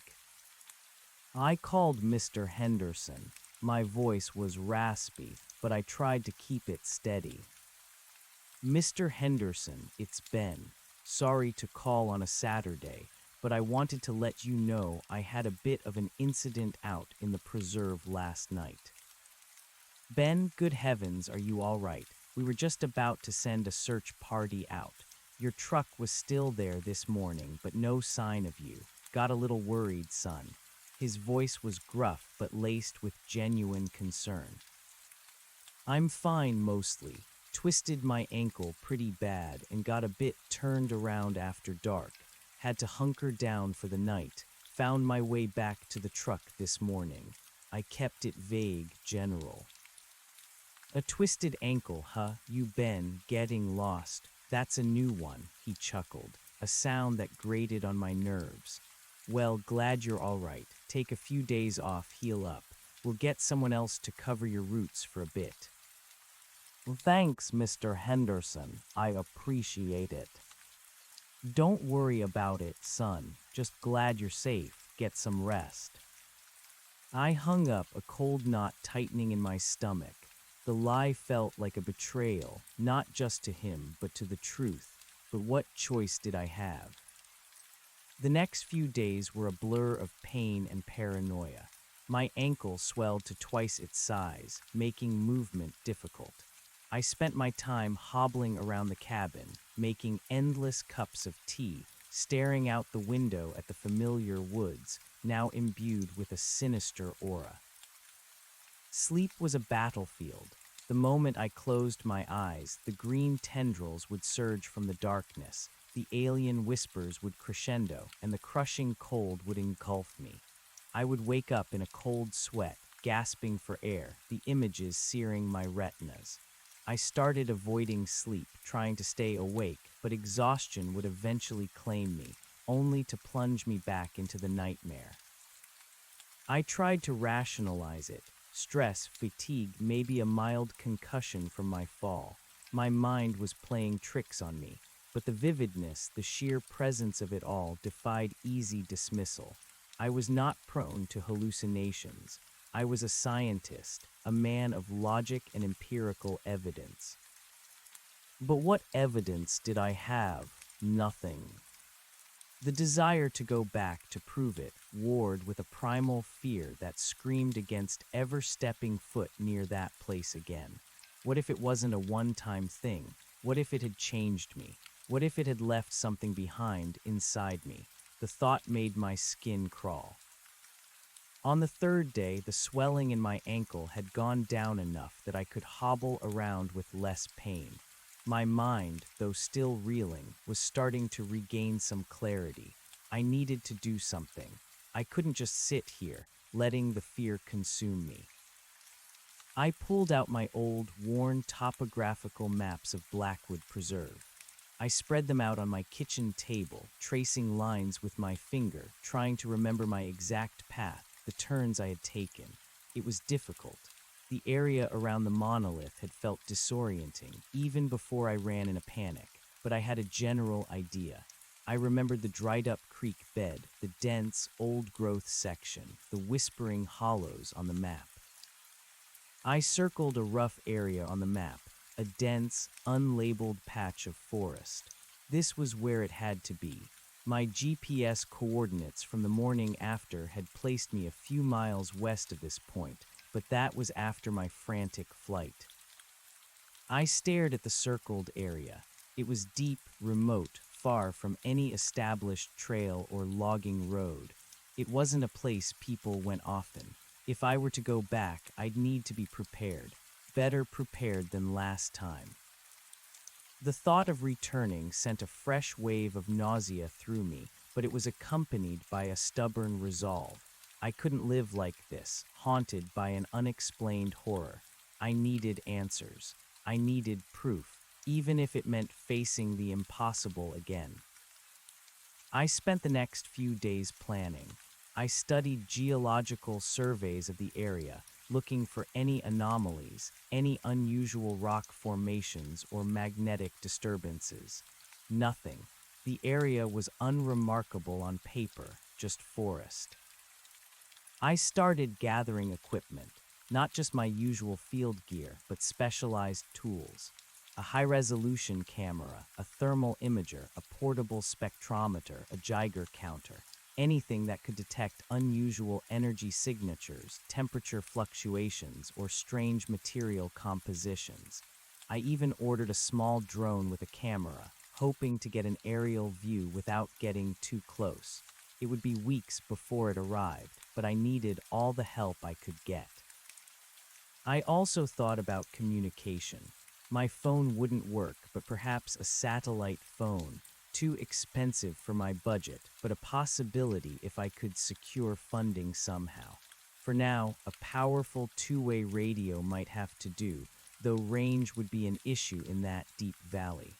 S1: I called Mr. Henderson. My voice was raspy, but I tried to keep it steady. Mr. Henderson, it's Ben. Sorry to call on a Saturday, but I wanted to let you know I had a bit of an incident out in the preserve last night. Ben, good heavens, are you all right? We were just about to send a search party out. Your truck was still there this morning, but no sign of you. Got a little worried, son. His voice was gruff, but laced with genuine concern. I'm fine, mostly. Twisted my ankle pretty bad and got a bit turned around after dark. Had to hunker down for the night. Found my way back to the truck this morning. I kept it vague, general. A twisted ankle, huh? You been getting lost. That's a new one, he chuckled, a sound that grated on my nerves. Well, glad you're all right. Take a few days off, heal up. We'll get someone else to cover your roots for a bit. Thanks, Mr. Henderson. I appreciate it. Don't worry about it, son. Just glad you're safe. Get some rest. I hung up, a cold knot tightening in my stomach. The lie felt like a betrayal, not just to him, but to the truth. But what choice did I have? The next few days were a blur of pain and paranoia. My ankle swelled to twice its size, making movement difficult. I spent my time hobbling around the cabin, making endless cups of tea, staring out the window at the familiar woods, now imbued with a sinister aura. Sleep was a battlefield. The moment I closed my eyes, the green tendrils would surge from the darkness, the alien whispers would crescendo, and the crushing cold would engulf me. I would wake up in a cold sweat, gasping for air, the images searing my retinas. I started avoiding sleep, trying to stay awake, but exhaustion would eventually claim me, only to plunge me back into the nightmare. I tried to rationalize it. Stress, fatigue, maybe a mild concussion from my fall. My mind was playing tricks on me, but the vividness, the sheer presence of it all defied easy dismissal. I was not prone to hallucinations. I was a scientist, a man of logic and empirical evidence. But what evidence did I have? Nothing. The desire to go back to prove it warred with a primal fear that screamed against ever stepping foot near that place again. What if it wasn't a one-time thing? What if it had changed me? What if it had left something behind inside me? The thought made my skin crawl. On the third day, the swelling in my ankle had gone down enough that I could hobble around with less pain. My mind, though still reeling, was starting to regain some clarity. I needed to do something. I couldn't just sit here, letting the fear consume me. I pulled out my old, worn topographical maps of Blackwood Preserve. I spread them out on my kitchen table, tracing lines with my finger, trying to remember my exact path, the turns I had taken. It was difficult. The area around the monolith had felt disorienting, even before I ran in a panic, but I had a general idea. I remembered the dried-up creek bed, the dense, old-growth section, the whispering hollows on the map. I circled a rough area on the map, a dense, unlabeled patch of forest. This was where it had to be. My GPS coordinates from the morning after had placed me a few miles west of this point, but that was after my frantic flight. I stared at the circled area. It was deep, remote, far from any established trail or logging road. It wasn't a place people went often. If I were to go back, I'd need to be prepared, better prepared than last time. The thought of returning sent a fresh wave of nausea through me, but it was accompanied by a stubborn resolve. I couldn't live like this, haunted by an unexplained horror. I needed answers. I needed proof, even if it meant facing the impossible again. I spent the next few days planning. I studied geological surveys of the area, looking for any anomalies, any unusual rock formations or magnetic disturbances. Nothing. The area was unremarkable on paper, just forest. I started gathering equipment, not just my usual field gear, but specialized tools. A high-resolution camera, a thermal imager, a portable spectrometer, a Geiger counter, anything that could detect unusual energy signatures, temperature fluctuations, or strange material compositions. I even ordered a small drone with a camera, hoping to get an aerial view without getting too close. It would be weeks before it arrived, but I needed all the help I could get. I also thought about communication. My phone wouldn't work, but perhaps a satellite phone. Too expensive for my budget, but a possibility if I could secure funding somehow. For now, a powerful two-way radio might have to do, though range would be an issue in that deep valley.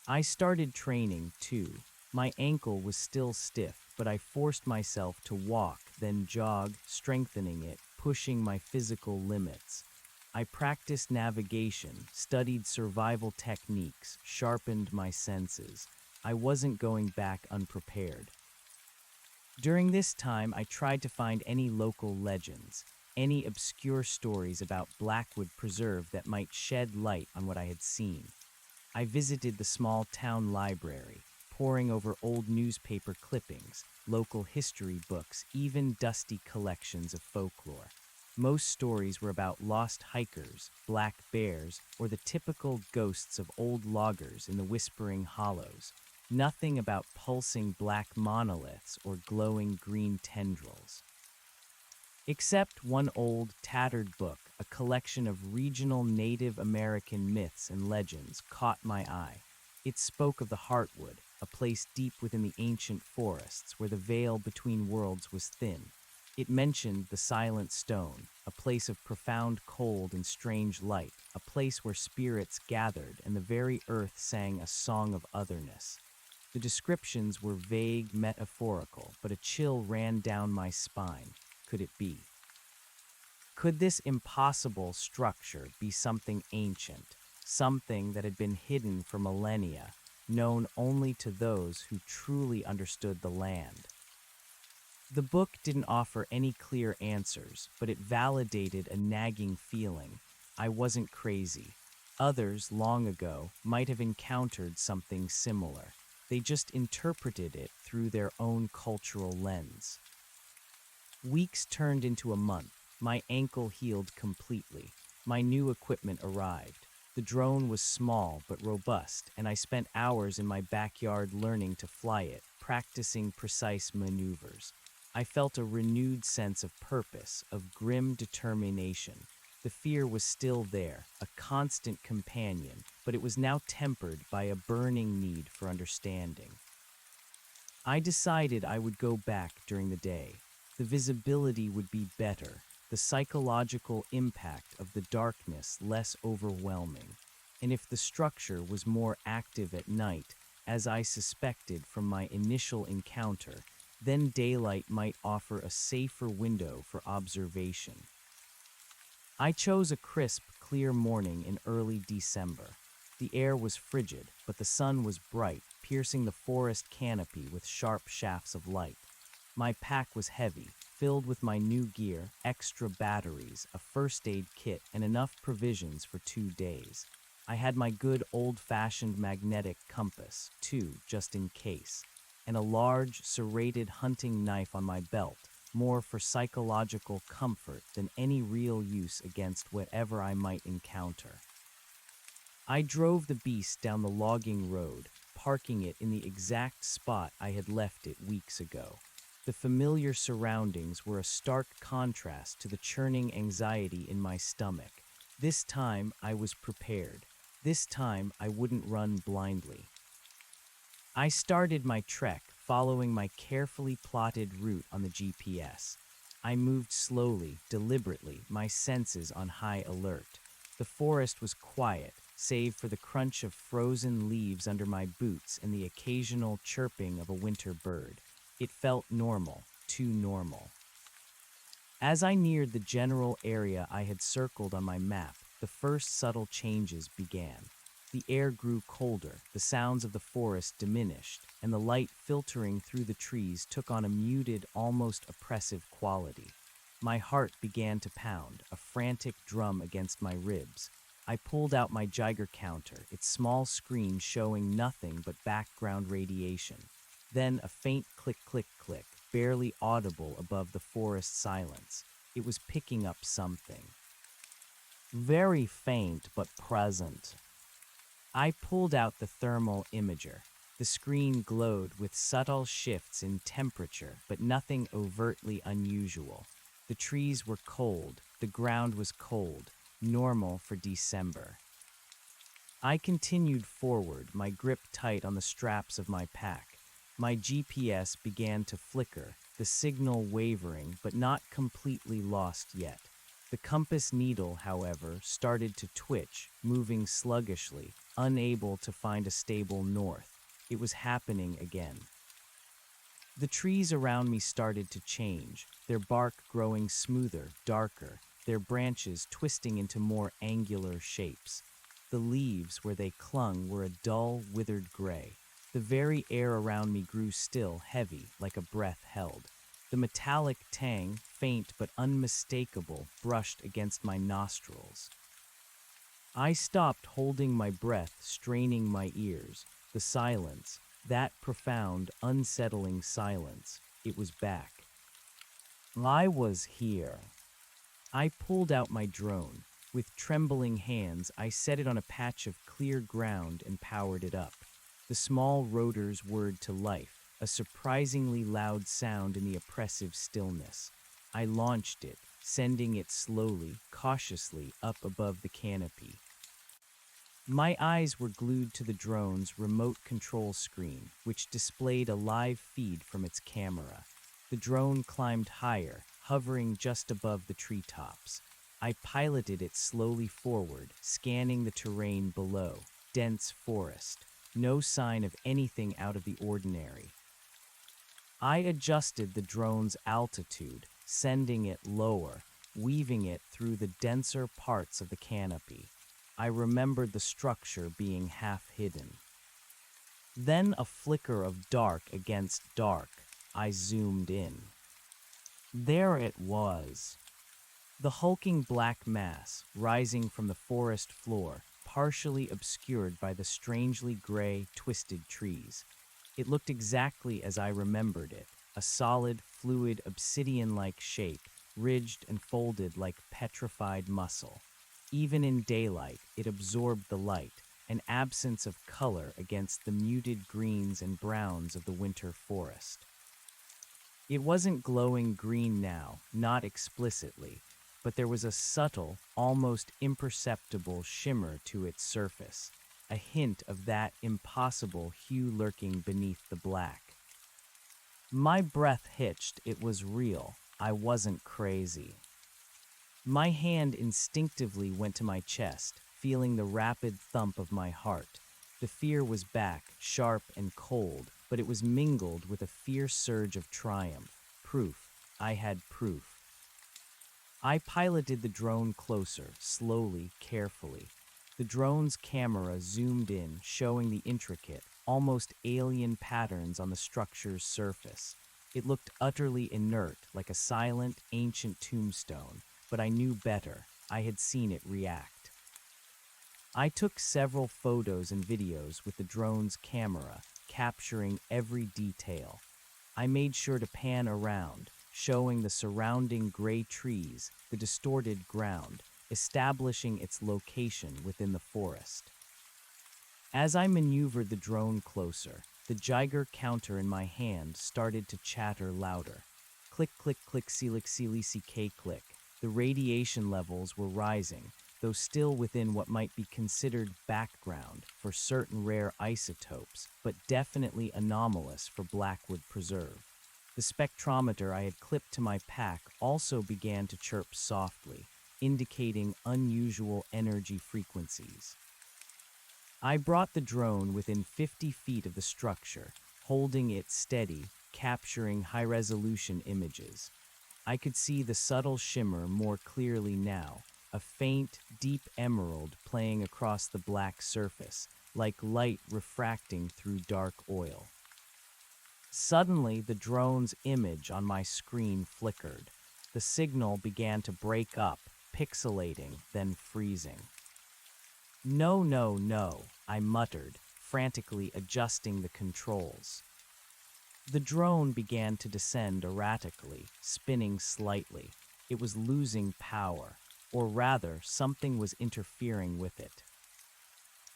S1: I started training, too. My ankle was still stiff, but I forced myself to walk, then jog, strengthening it, pushing my physical limits. I practiced navigation, studied survival techniques, sharpened my senses. I wasn't going back unprepared. During this time, I tried to find any local legends, any obscure stories about Blackwood Preserve that might shed light on what I had seen. I visited the small town library, poring over old newspaper clippings, local history books, even dusty collections of folklore. Most stories were about lost hikers, black bears, or the typical ghosts of old loggers in the whispering hollows. Nothing about pulsing black monoliths or glowing green tendrils. Except one old, tattered book, a collection of regional Native American myths and legends, caught my eye. It spoke of the Heartwood, a place deep within the ancient forests where the veil between worlds was thin. It mentioned the Silent Stone, a place of profound cold and strange light, a place where spirits gathered and the very earth sang a song of otherness. The descriptions were vague, metaphorical, but a chill ran down my spine. Could it be? Could this impossible structure be something ancient, something that had been hidden for millennia, known only to those who truly understood the land? The book didn't offer any clear answers, but it validated a nagging feeling. I wasn't crazy. Others, long ago, might have encountered something similar. They just interpreted it through their own cultural lens. Weeks turned into a month. My ankle healed completely. My new equipment arrived. The The drone was small but robust, and I spent hours in my backyard learning to fly it, practicing precise maneuvers. I felt a renewed sense of purpose, of grim determination. The fear was still there, a constant companion, but it was now tempered by a burning need for understanding. I decided I would go back during the day. The visibility would be better, the psychological impact of the darkness less overwhelming, and if the structure was more active at night, as I suspected from my initial encounter, then daylight might offer a safer window for observation. I chose a crisp, clear morning in early December. The air was frigid, but the sun was bright, piercing the forest canopy with sharp shafts of light. My pack was heavy, filled with my new gear, extra batteries, a first aid kit, and enough provisions for 2 days. I had my good old-fashioned magnetic compass, too, just in case, and a large, serrated hunting knife on my belt, more for psychological comfort than any real use against whatever I might encounter. I drove the beast down the logging road, parking it in the exact spot I had left it weeks ago. The familiar surroundings were a stark contrast to the churning anxiety in my stomach. This time I was prepared. This time I wouldn't run blindly. I started my trek, following my carefully plotted route on the GPS. I moved slowly, deliberately, my senses on high alert. The forest was quiet, save for the crunch of frozen leaves under my boots and the occasional chirping of a winter bird. It felt normal, too normal. As I neared the general area I had circled on my map, the first subtle changes began. The air grew colder, the sounds of the forest diminished, and the light filtering through the trees took on a muted, almost oppressive quality. My heart began to pound, a frantic drum against my ribs. I pulled out my Geiger counter, its small screen showing nothing but background radiation. Then a faint click-click-click, barely audible above the forest silence. It was picking up something. Very faint but present. I pulled out the thermal imager. The screen glowed with subtle shifts in temperature, but nothing overtly unusual. The trees were cold, the ground was cold, normal for December. I continued forward, my grip tight on the straps of my pack. My GPS began to flicker, the signal wavering, but not completely lost yet. The compass needle, however, started to twitch, moving sluggishly, unable to find a stable north. It was happening again. The trees around me started to change, their bark growing smoother, darker, their branches twisting into more angular shapes. The leaves, where they clung, were a dull, withered gray. The very air around me grew still, heavy, like a breath held. The metallic tang, faint but unmistakable, brushed against my nostrils. I stopped holding my breath, straining my ears. The silence, that profound, unsettling silence, it was back. I was here. I pulled out my drone. With trembling hands, I set it on a patch of clear ground and powered it up. The small rotors whirred to life, a surprisingly loud sound in the oppressive stillness. I launched it, sending it slowly, cautiously up above the canopy. My eyes were glued to the drone's remote control screen, which displayed a live feed from its camera. The drone climbed higher, hovering just above the treetops. I piloted it slowly forward, scanning the terrain below. Dense forest. No sign of anything out of the ordinary. I adjusted the drone's altitude, sending it lower, weaving it through the denser parts of the canopy. I remembered the structure being half hidden. Then a flicker of dark against dark. I zoomed in. There it was. The hulking black mass, rising from the forest floor, partially obscured by the strangely gray, twisted trees. It looked exactly as I remembered it, a solid, fluid, obsidian-like shape, ridged and folded like petrified muscle. Even in daylight, it absorbed the light, an absence of color against the muted greens and browns of the winter forest. It wasn't glowing green now, not explicitly, but there was a subtle, almost imperceptible shimmer to its surface, a hint of that impossible hue lurking beneath the black. My breath hitched. It was real. I wasn't crazy. My hand instinctively went to my chest, feeling the rapid thump of my heart. The fear was back, sharp and cold, but it was mingled with a fierce surge of triumph. Proof. I had proof. I piloted the drone closer, slowly, carefully. The drone's camera zoomed in, showing the intricate, almost alien patterns on the structure's surface. It looked utterly inert, like a silent, ancient tombstone, but I knew better. I had seen it react. I took several photos and videos with the drone's camera, capturing every detail. I made sure to pan around, showing the surrounding gray trees, the distorted ground, establishing its location within the forest. As I maneuvered the drone closer, the Geiger counter in my hand started to chatter louder. Click, click, click, click, click. The radiation levels were rising, though still within what might be considered background for certain rare isotopes, but definitely anomalous for Blackwood Preserve. The spectrometer I had clipped to my pack also began to chirp softly, indicating unusual energy frequencies. I brought the drone within 50 feet of the structure, holding it steady, capturing high-resolution images. I could see the subtle shimmer more clearly now, a faint, deep emerald playing across the black surface, like light refracting through dark oil. Suddenly, the drone's image on my screen flickered. The signal began to break up, pixelating, then freezing. No, no, no, I muttered, frantically adjusting the controls. The drone began to descend erratically, spinning slightly. It was losing power, or rather, something was interfering with it.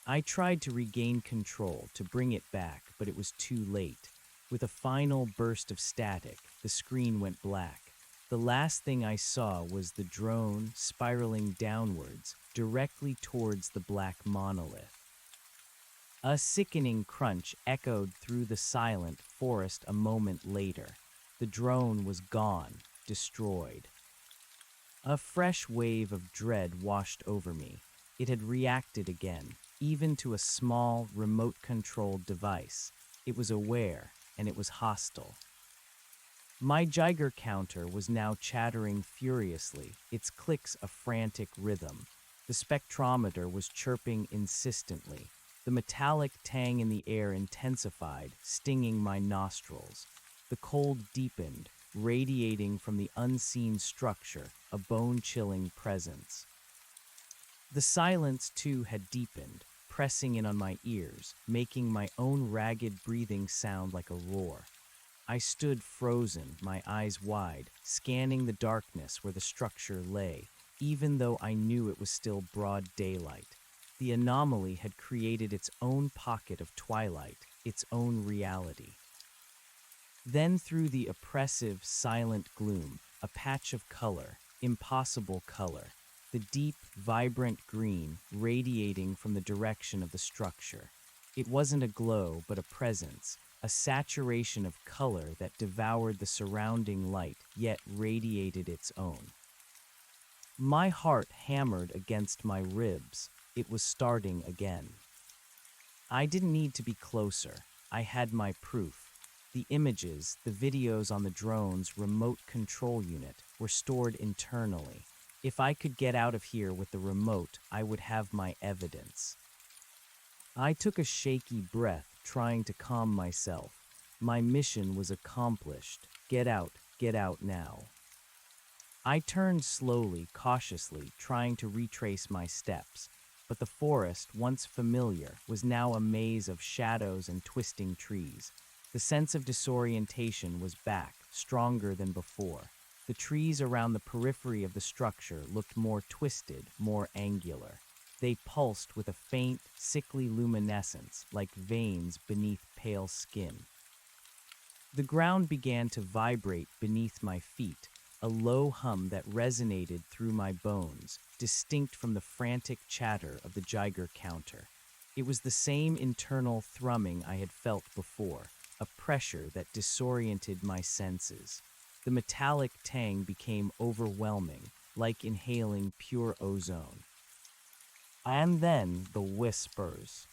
S1: I tried to regain control, to bring it back, but it was too late. With a final burst of static, the screen went black. The last thing I saw was the drone spiraling downwards, directly towards the black monolith. A sickening crunch echoed through the silent forest a moment later. The drone was gone, destroyed. A fresh wave of dread washed over me. It had reacted again, even to a small, remote-controlled device. It was aware, and it was hostile. My Geiger counter was now chattering furiously, its clicks a frantic rhythm. The spectrometer was chirping insistently. The metallic tang in the air intensified, stinging my nostrils. The cold deepened, radiating from the unseen structure, a bone-chilling presence. The silence, too, had deepened, pressing in on my ears, making my own ragged breathing sound like a roar. I stood frozen, my eyes wide, scanning the darkness where the structure lay, even though I knew it was still broad daylight. The anomaly had created its own pocket of twilight, its own reality. Then through the oppressive, silent gloom, a patch of color, impossible color, the deep, vibrant green radiating from the direction of the structure. It wasn't a glow, but a presence, a saturation of color that devoured the surrounding light, yet radiated its own. My heart hammered against my ribs. It was starting again. I didn't need to be closer. I had my proof. The images, the videos on the drone's remote control unit were stored internally. If I could get out of here with the remote, I would have my evidence. I took a shaky breath, trying to calm myself. My mission was accomplished. Get out now. I turned slowly, cautiously, trying to retrace my steps. But the forest, once familiar, was now a maze of shadows and twisting trees. The sense of disorientation was back, stronger than before. The trees around the periphery of the structure looked more twisted, more angular. They pulsed with a faint, sickly luminescence, like veins beneath pale skin. The ground began to vibrate beneath my feet, a low hum that resonated through my bones, distinct from the frantic chatter of the Geiger counter. It was the same internal thrumming I had felt before, a pressure that disoriented my senses. The metallic tang became overwhelming, like inhaling pure ozone. And then the whispers.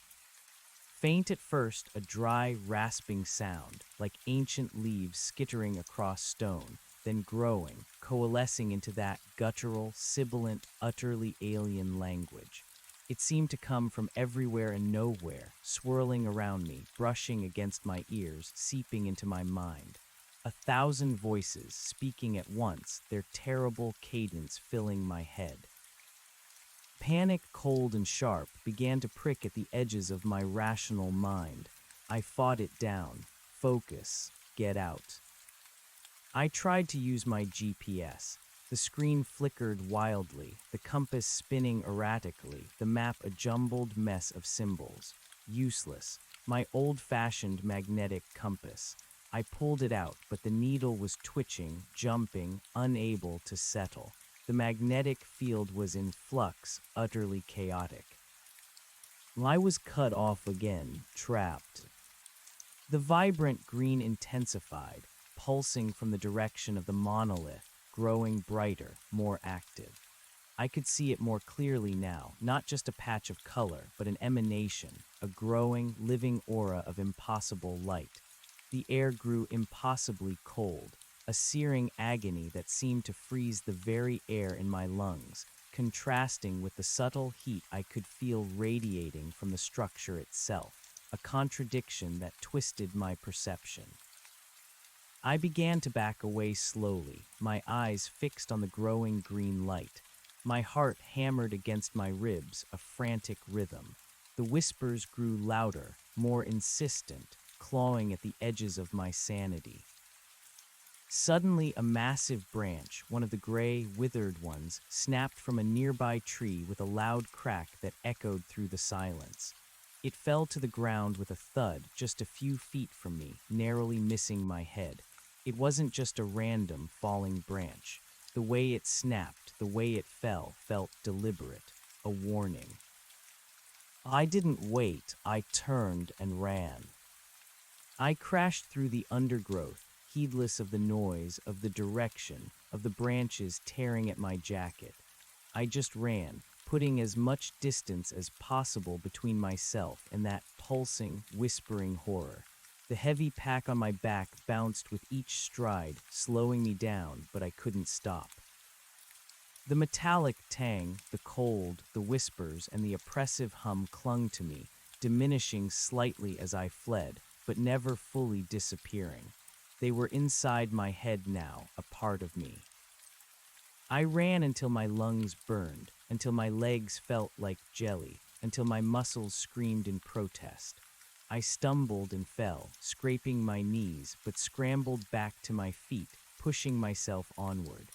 S1: Faint at first, a dry, rasping sound, like ancient leaves skittering across stone, then growing, coalescing into that guttural, sibilant, utterly alien language. It seemed to come from everywhere and nowhere, swirling around me, brushing against my ears, seeping into my mind. 1,000 voices speaking at once, their terrible cadence filling my head. Panic, cold and sharp, began to prick at the edges of my rational mind. I fought it down. Focus. Get out. I tried to use my GPS. The screen flickered wildly, the compass spinning erratically, the map a jumbled mess of symbols. Useless. My old-fashioned magnetic compass. I pulled it out, but the needle was twitching, jumping, unable to settle. The magnetic field was in flux, utterly chaotic. I was cut off again, trapped. The vibrant green intensified, pulsing from the direction of the monolith, growing brighter, more active. I could see it more clearly now, not just a patch of color, but an emanation, a growing, living aura of impossible light. The air grew impossibly cold, a searing agony that seemed to freeze the very air in my lungs, contrasting with the subtle heat I could feel radiating from the structure itself, a contradiction that twisted my perception. I began to back away slowly, my eyes fixed on the growing green light. My heart hammered against my ribs, a frantic rhythm. The whispers grew louder, more insistent, clawing at the edges of my sanity. Suddenly, a massive branch, one of the gray, withered ones, snapped from a nearby tree with a loud crack that echoed through the silence. It fell to the ground with a thud just a few feet from me, narrowly missing my head. It wasn't just a random falling branch. The way it snapped, the way it fell, felt deliberate, a warning. I didn't wait, I turned and ran. I crashed through the undergrowth, heedless of the noise, of the direction, of the branches tearing at my jacket. I just ran, putting as much distance as possible between myself and that pulsing, whispering horror. The heavy pack on my back bounced with each stride, slowing me down, but I couldn't stop. The metallic tang, the cold, the whispers, and the oppressive hum clung to me, diminishing slightly as I fled, but never fully disappearing. They were inside my head now, a part of me. I ran until my lungs burned, until my legs felt like jelly, until my muscles screamed in protest. I stumbled and fell, scraping my knees, but scrambled back to my feet, pushing myself onward.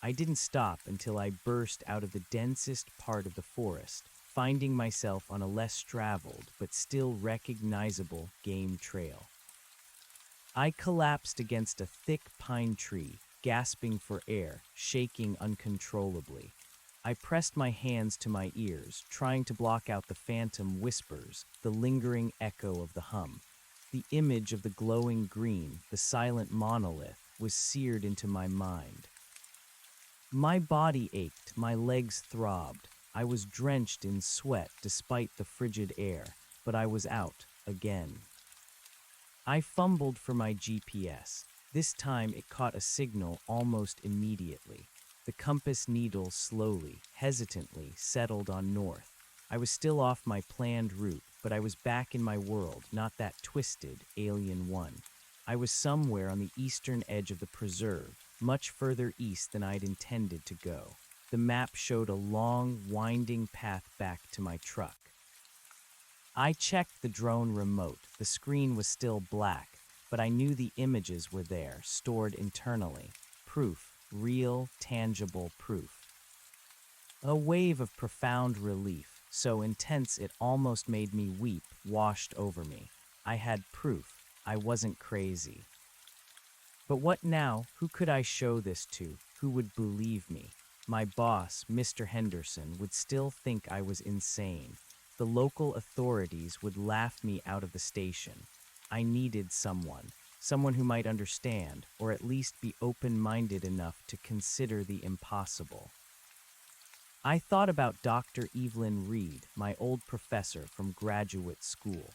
S1: I didn't stop until I burst out of the densest part of the forest, finding myself on a less traveled but still recognizable game trail. I collapsed against a thick pine tree, gasping for air, shaking uncontrollably. I pressed my hands to my ears, trying to block out the phantom whispers, the lingering echo of the hum. The image of the glowing green, the silent monolith, was seared into my mind. My body ached, my legs throbbed. I was drenched in sweat despite the frigid air, but I was out again. I fumbled for my GPS. This time it caught a signal almost immediately. The compass needle slowly, hesitantly, settled on north. I was still off my planned route, but I was back in my world, not that twisted, alien one. I was somewhere on the eastern edge of the preserve, much further east than I'd intended to go. The map showed a long, winding path back to my truck. I checked the drone remote. The screen was still black, but I knew the images were there, stored internally. Proof real, tangible proof. A wave of profound relief, so intense it almost made me weep, washed over me. I had proof. I wasn't crazy. But what now? Who could I show this to? Who would believe me? My boss, Mr. Henderson, would still think I was insane. The local authorities would laugh me out of the station. I needed someone who might understand, or at least be open-minded enough to consider the impossible. I thought about Dr. Evelyn Reed, my old professor from graduate school.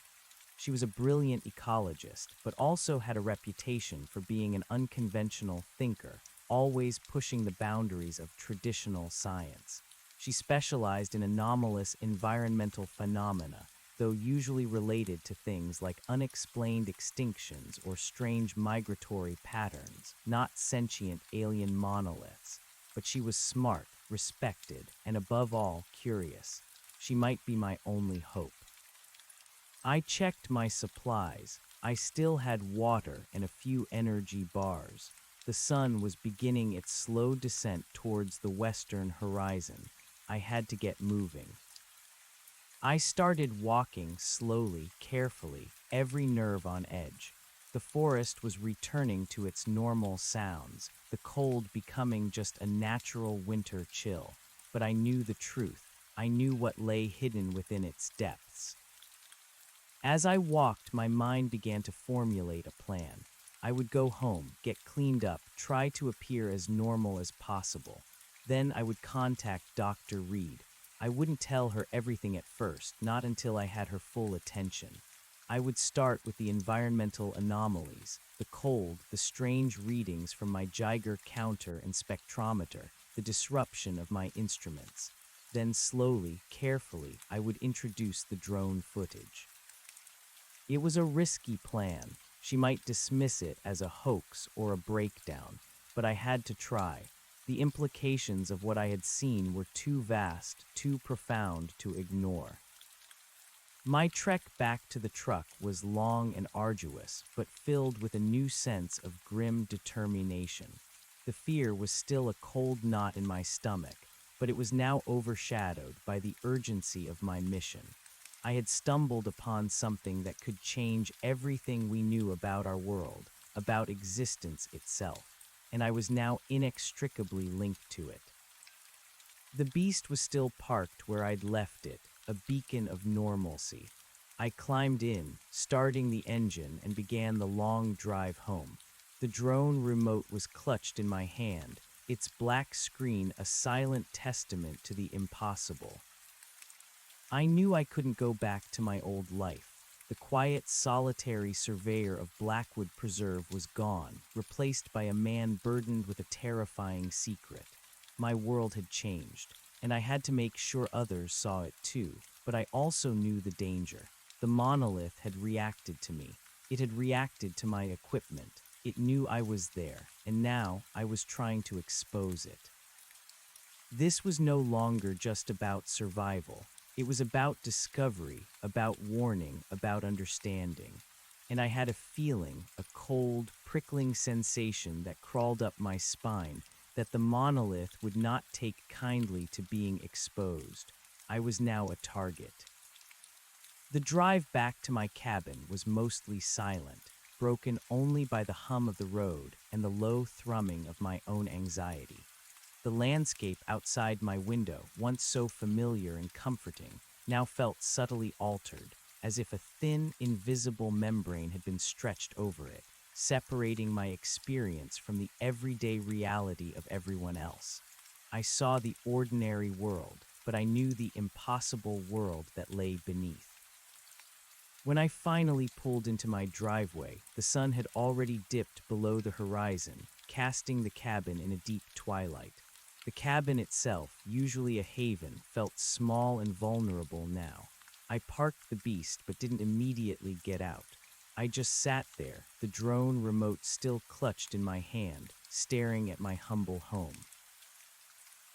S1: She was a brilliant ecologist, but also had a reputation for being an unconventional thinker, always pushing the boundaries of traditional science. She specialized in anomalous environmental phenomena, though usually related to things like unexplained extinctions or strange migratory patterns, not sentient alien monoliths. But she was smart, respected, and above all, curious. She might be my only hope. I checked my supplies. I still had water and a few energy bars. The sun was beginning its slow descent towards the western horizon. I had to get moving. I started walking slowly, carefully, every nerve on edge. The forest was returning to its normal sounds, the cold becoming just a natural winter chill. But I knew the truth. I knew what lay hidden within its depths. As I walked, my mind began to formulate a plan. I would go home, get cleaned up, try to appear as normal as possible. Then I would contact Dr. Reed. I wouldn't tell her everything at first, not until I had her full attention. I would start with the environmental anomalies, the cold, the strange readings from my Geiger counter and spectrometer, the disruption of my instruments. Then slowly, carefully, I would introduce the drone footage. It was a risky plan. She might dismiss it as a hoax or a breakdown, but I had to try. The implications of what I had seen were too vast, too profound to ignore. My trek back to the truck was long and arduous, but filled with a new sense of grim determination. The fear was still a cold knot in my stomach, but it was now overshadowed by the urgency of my mission. I had stumbled upon something that could change everything we knew about our world, about existence itself, and I was now inextricably linked to it. The beast was still parked where I'd left it, a beacon of normalcy. I climbed in, starting the engine, and began the long drive home. The drone remote was clutched in my hand, its black screen a silent testament to the impossible. I knew I couldn't go back to my old life. The quiet, solitary surveyor of Blackwood Preserve was gone, replaced by a man burdened with a terrifying secret. My world had changed, and I had to make sure others saw it too. But I also knew the danger. The monolith had reacted to me. It had reacted to my equipment. It knew I was there, and now I was trying to expose it. This was no longer just about survival. It was about discovery, about warning, about understanding. And I had a feeling, a cold, prickling sensation that crawled up my spine, that the monolith would not take kindly to being exposed. I was now a target. The drive back to my cabin was mostly silent, broken only by the hum of the road and the low thrumming of my own anxiety. The landscape outside my window, once so familiar and comforting, now felt subtly altered, as if a thin, invisible membrane had been stretched over it, separating my experience from the everyday reality of everyone else. I saw the ordinary world, but I knew the impossible world that lay beneath. When I finally pulled into my driveway, the sun had already dipped below the horizon, casting the cabin in a deep twilight. The cabin itself, usually a haven, felt small and vulnerable now. I parked the beast but didn't immediately get out. I just sat there, the drone remote still clutched in my hand, staring at my humble home.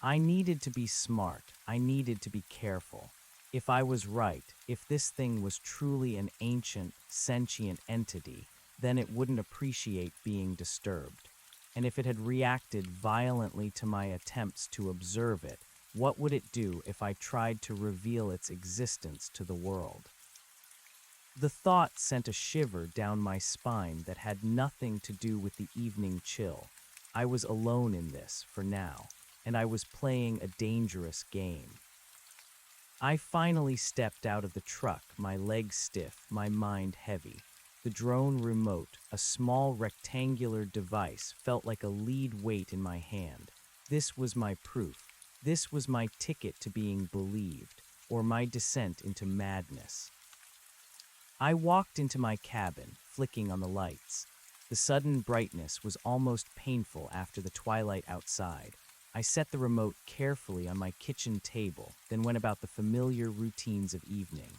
S1: I needed to be smart. I needed to be careful. If I was right, if this thing was truly an ancient, sentient entity, then it wouldn't appreciate being disturbed. And if it had reacted violently to my attempts to observe it, what would it do if I tried to reveal its existence to the world? The thought sent a shiver down my spine that had nothing to do with the evening chill. I was alone in this, for now, and I was playing a dangerous game. I finally stepped out of the truck, my legs stiff, my mind heavy. The drone remote, a small rectangular device, felt like a lead weight in my hand. This was my proof. This was my ticket to being believed, or my descent into madness. I walked into my cabin, flicking on the lights. The sudden brightness was almost painful after the twilight outside. I set the remote carefully on my kitchen table, then went about the familiar routines of evening.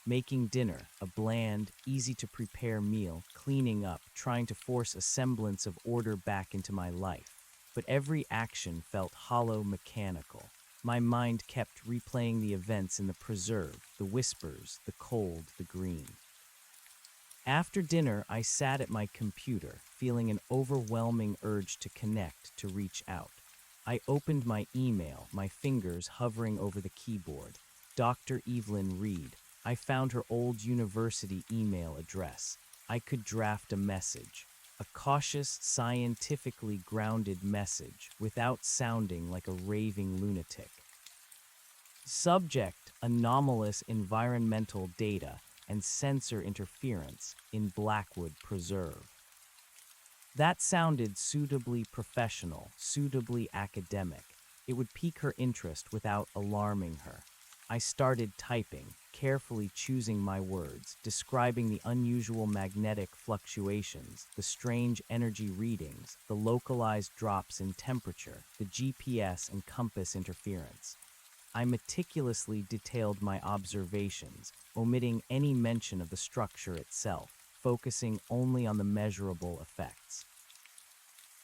S1: Making dinner, a bland, easy-to-prepare meal, cleaning up, trying to force a semblance of order back into my life. But every action felt hollow, mechanical. My mind kept replaying the events in the preserve, the whispers, the cold, the green. After dinner, I sat at my computer, feeling an overwhelming urge to connect, to reach out. I opened my email, my fingers hovering over the keyboard. Dr. Evelyn Reed. I found her old university email address. I could draft a message. A cautious, scientifically grounded message, without sounding like a raving lunatic. Subject: anomalous environmental data and sensor interference in Blackwood Preserve. That sounded suitably professional, suitably academic. It would pique her interest without alarming her. I started typing, carefully choosing my words, describing the unusual magnetic fluctuations, the strange energy readings, the localized drops in temperature, the GPS and compass interference. I meticulously detailed my observations, omitting any mention of the structure itself, focusing only on the measurable effects.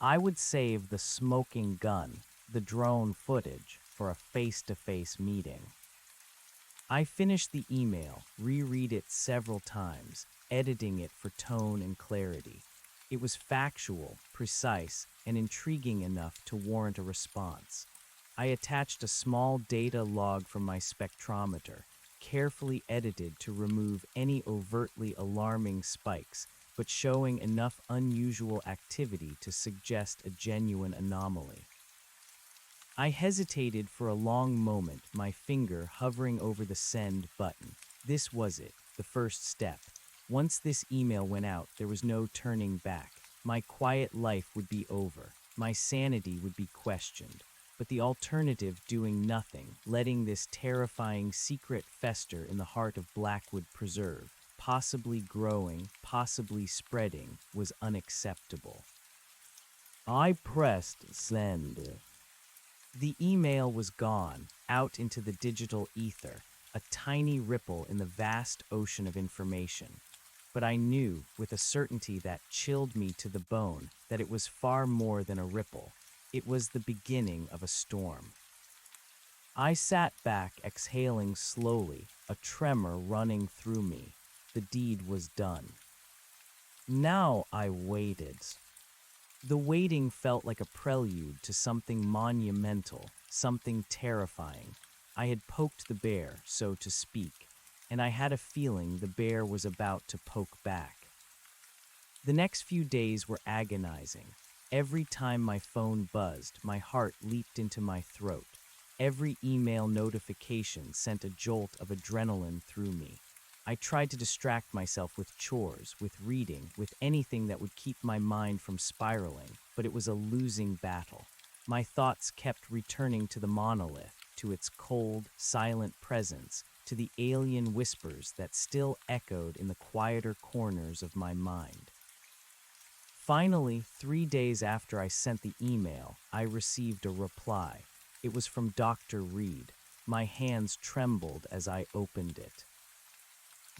S1: I would save the smoking gun, the drone footage, for a face-to-face meeting. I finished the email, reread it several times, editing it for tone and clarity. It was factual, precise, and intriguing enough to warrant a response. I attached a small data log from my spectrometer, carefully edited to remove any overtly alarming spikes, but showing enough unusual activity to suggest a genuine anomaly. I hesitated for a long moment, my finger hovering over the send button. This was it, the first step. Once this email went out, there was no turning back. My quiet life would be over. My sanity would be questioned. But the alternative, doing nothing, letting this terrifying secret fester in the heart of Blackwood Preserve, possibly growing, possibly spreading, was unacceptable. I pressed send. The email was gone, out into the digital ether, a tiny ripple in the vast ocean of information. But I knew, with a certainty that chilled me to the bone, that it was far more than a ripple. It was the beginning of a storm. I sat back, exhaling slowly, a tremor running through me. The deed was done. Now I waited. The waiting felt like a prelude to something monumental, something terrifying. I had poked the bear, so to speak, and I had a feeling the bear was about to poke back. The next few days were agonizing. Every time my phone buzzed, my heart leaped into my throat. Every email notification sent a jolt of adrenaline through me. I tried to distract myself with chores, with reading, with anything that would keep my mind from spiraling, but it was a losing battle. My thoughts kept returning to the monolith, to its cold, silent presence, to the alien whispers that still echoed in the quieter corners of my mind. Finally, 3 days after I sent the email, I received a reply. It was from Dr. Reed. My hands trembled as I opened it.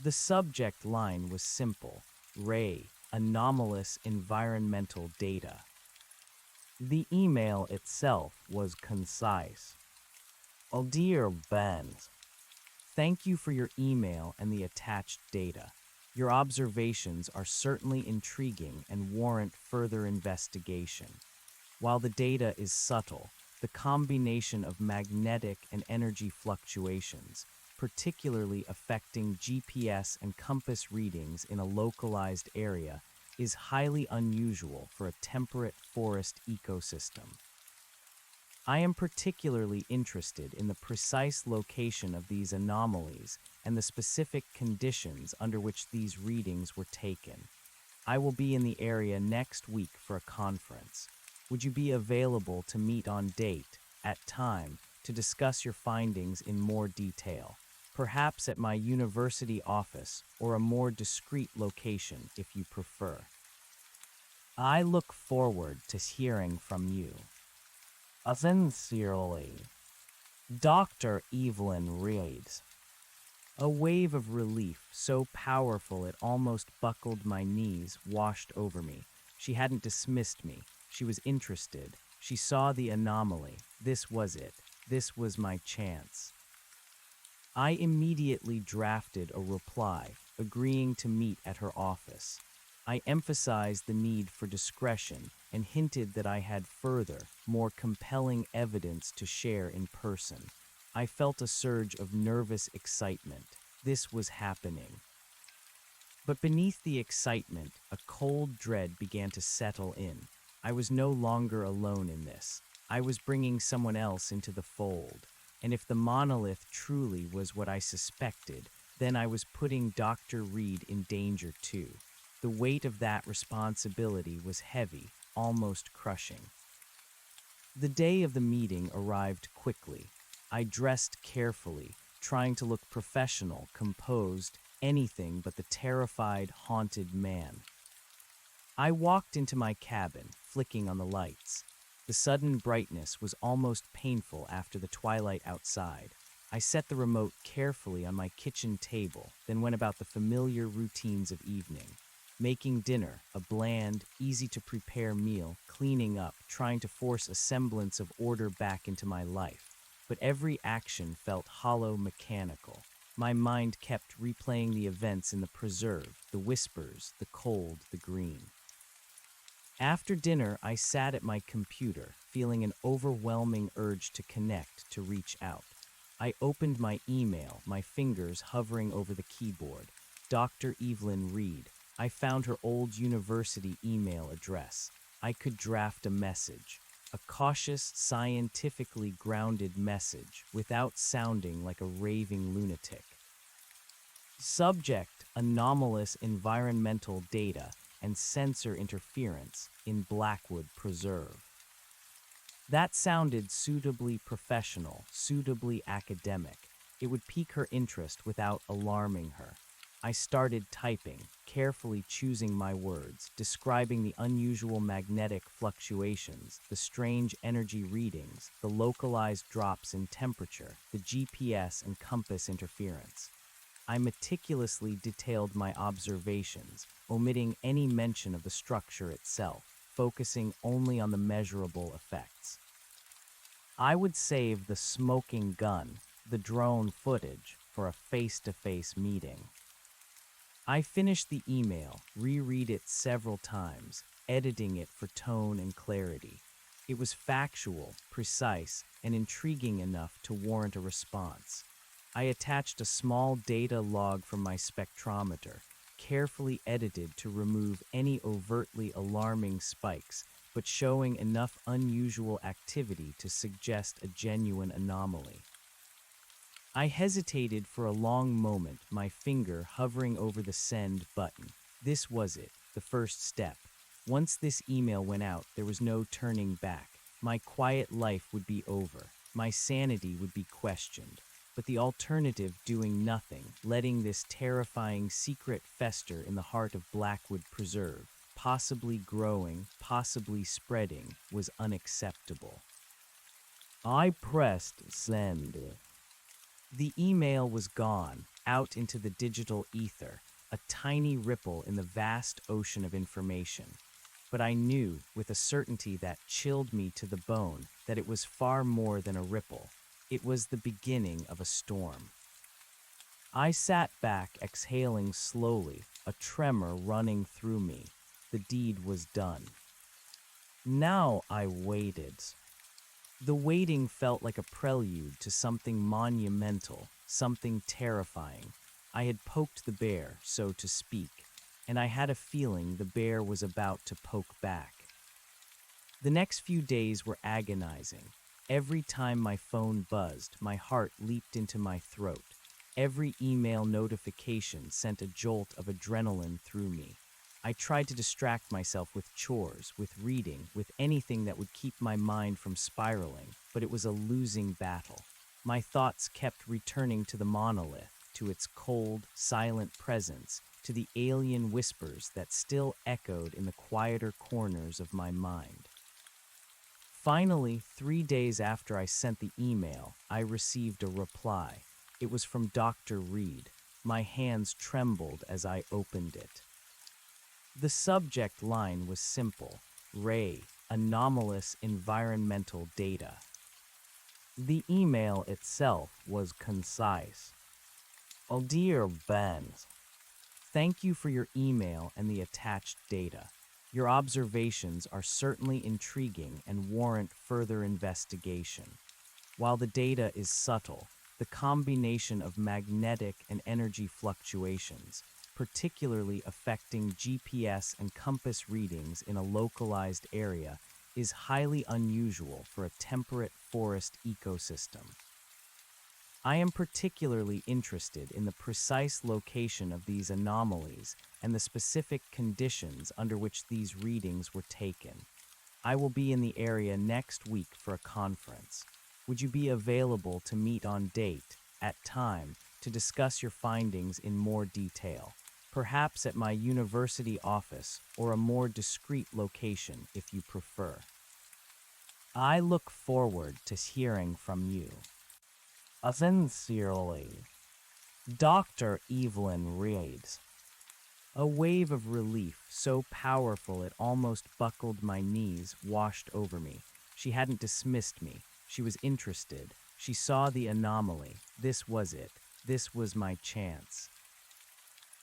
S1: The subject line was simple: Ray, anomalous environmental data. The email itself was concise. Oh dear Ben, thank you for your email and the attached data. Your observations are certainly intriguing and warrant further investigation. While the data is subtle, the combination of magnetic and energy fluctuations, particularly affecting GPS and compass readings in a localized area, is highly unusual for a temperate forest ecosystem. I am particularly interested in the precise location of these anomalies and the specific conditions under which these readings were taken. I will be in the area next week for a conference. Would you be available to meet on date, at time, to discuss your findings in more detail? Perhaps at my university office or a more discreet location if you prefer. I look forward to hearing from you. Sincerely, Dr. Evelyn Reeds. A wave of relief, so powerful it almost buckled my knees, washed over me. She hadn't dismissed me. She was interested. She saw the anomaly. This was it. This was my chance. I immediately drafted a reply, agreeing to meet at her office. I emphasized the need for discretion and hinted that I had further, more compelling evidence to share in person. I felt a surge of nervous excitement. This was happening. But beneath the excitement, a cold dread began to settle in. I was no longer alone in this. I was bringing someone else into the fold. And if the monolith truly was what I suspected, then I was putting Dr. Reed in danger too. The weight of that responsibility was heavy, almost crushing. The day of the meeting arrived quickly. I dressed carefully, trying to look professional, composed, anything but the terrified, haunted man. I walked into my cabin, flicking on the lights. The sudden brightness was almost painful after the twilight outside. I set the remote carefully on my kitchen table, then went about the familiar routines of evening. Making dinner, a bland, easy-to-prepare meal, cleaning up, trying to force a semblance of order back into my life. But every action felt hollow, mechanical. My mind kept replaying the events in the preserve, the whispers, the cold, the green. After dinner, I sat at my computer, feeling an overwhelming urge to connect, to reach out. I opened my email, my fingers hovering over the keyboard. Dr. Evelyn Reed. I found her old university email address. I could draft a message. A cautious, scientifically grounded message, without sounding like a raving lunatic. Subject: anomalous environmental data and sensor interference in Blackwood Preserve. That sounded suitably professional, suitably academic. It would pique her interest without alarming her. I started typing, carefully choosing my words, describing the unusual magnetic fluctuations, the strange energy readings, the localized drops in temperature, the GPS and compass interference. I meticulously detailed my observations, omitting any mention of the structure itself, focusing only on the measurable effects. I would save the smoking gun, the drone footage, for a face-to-face meeting. I finished the email, reread it several times, editing it for tone and clarity. It was factual, precise, and intriguing enough to warrant a response. I attached a small data log from my spectrometer, carefully edited to remove any overtly alarming spikes, but showing enough unusual activity to suggest a genuine anomaly. I hesitated for a long moment, my finger hovering over the send button. This was it, the first step. Once this email went out, there was no turning back. My quiet life would be over. My sanity would be questioned. But the alternative, doing nothing, letting this terrifying secret fester in the heart of Blackwood Preserve, possibly growing, possibly spreading, was unacceptable. I pressed send. The email was gone, out into the digital ether, a tiny ripple in the vast ocean of information. But I knew, with a certainty that chilled me to the bone, that it was far more than a ripple. It was the beginning of a storm. I sat back, exhaling slowly, a tremor running through me. The deed was done. Now I waited. The waiting felt like a prelude to something monumental, something terrifying. I had poked the bear, so to speak, and I had a feeling the bear was about to poke back. The next few days were agonizing. Every time my phone buzzed, my heart leaped into my throat. Every email notification sent a jolt of adrenaline through me. I tried to distract myself with chores, with reading, with anything that would keep my mind from spiraling, but it was a losing battle. My thoughts kept returning to the monolith, to its cold, silent presence, to the alien whispers that still echoed in the quieter corners of my mind. Finally, 3 days after I sent the email, I received a reply. It was from Dr. Reed. My hands trembled as I opened it. The subject line was simple: Ray, anomalous environmental data. The email itself was concise. Oh dear Ben, thank you for your email and the attached data. Your observations are certainly intriguing and warrant further investigation. While the data is subtle, the combination of magnetic and energy fluctuations, particularly affecting GPS and compass readings in a localized area, is highly unusual for a temperate forest ecosystem. I am particularly interested in the precise location of these anomalies and the specific conditions under which these readings were taken. I will be in the area next week for a conference. Would you be available to meet on date, at time, to discuss your findings in more detail? Perhaps at my university office or a more discreet location if you prefer. I look forward to hearing from you. Sincerely, Dr. Evelyn Reed. A wave of relief, so powerful it almost buckled my knees, washed over me. She hadn't dismissed me. She was interested. She saw the anomaly. This was it. This was my chance.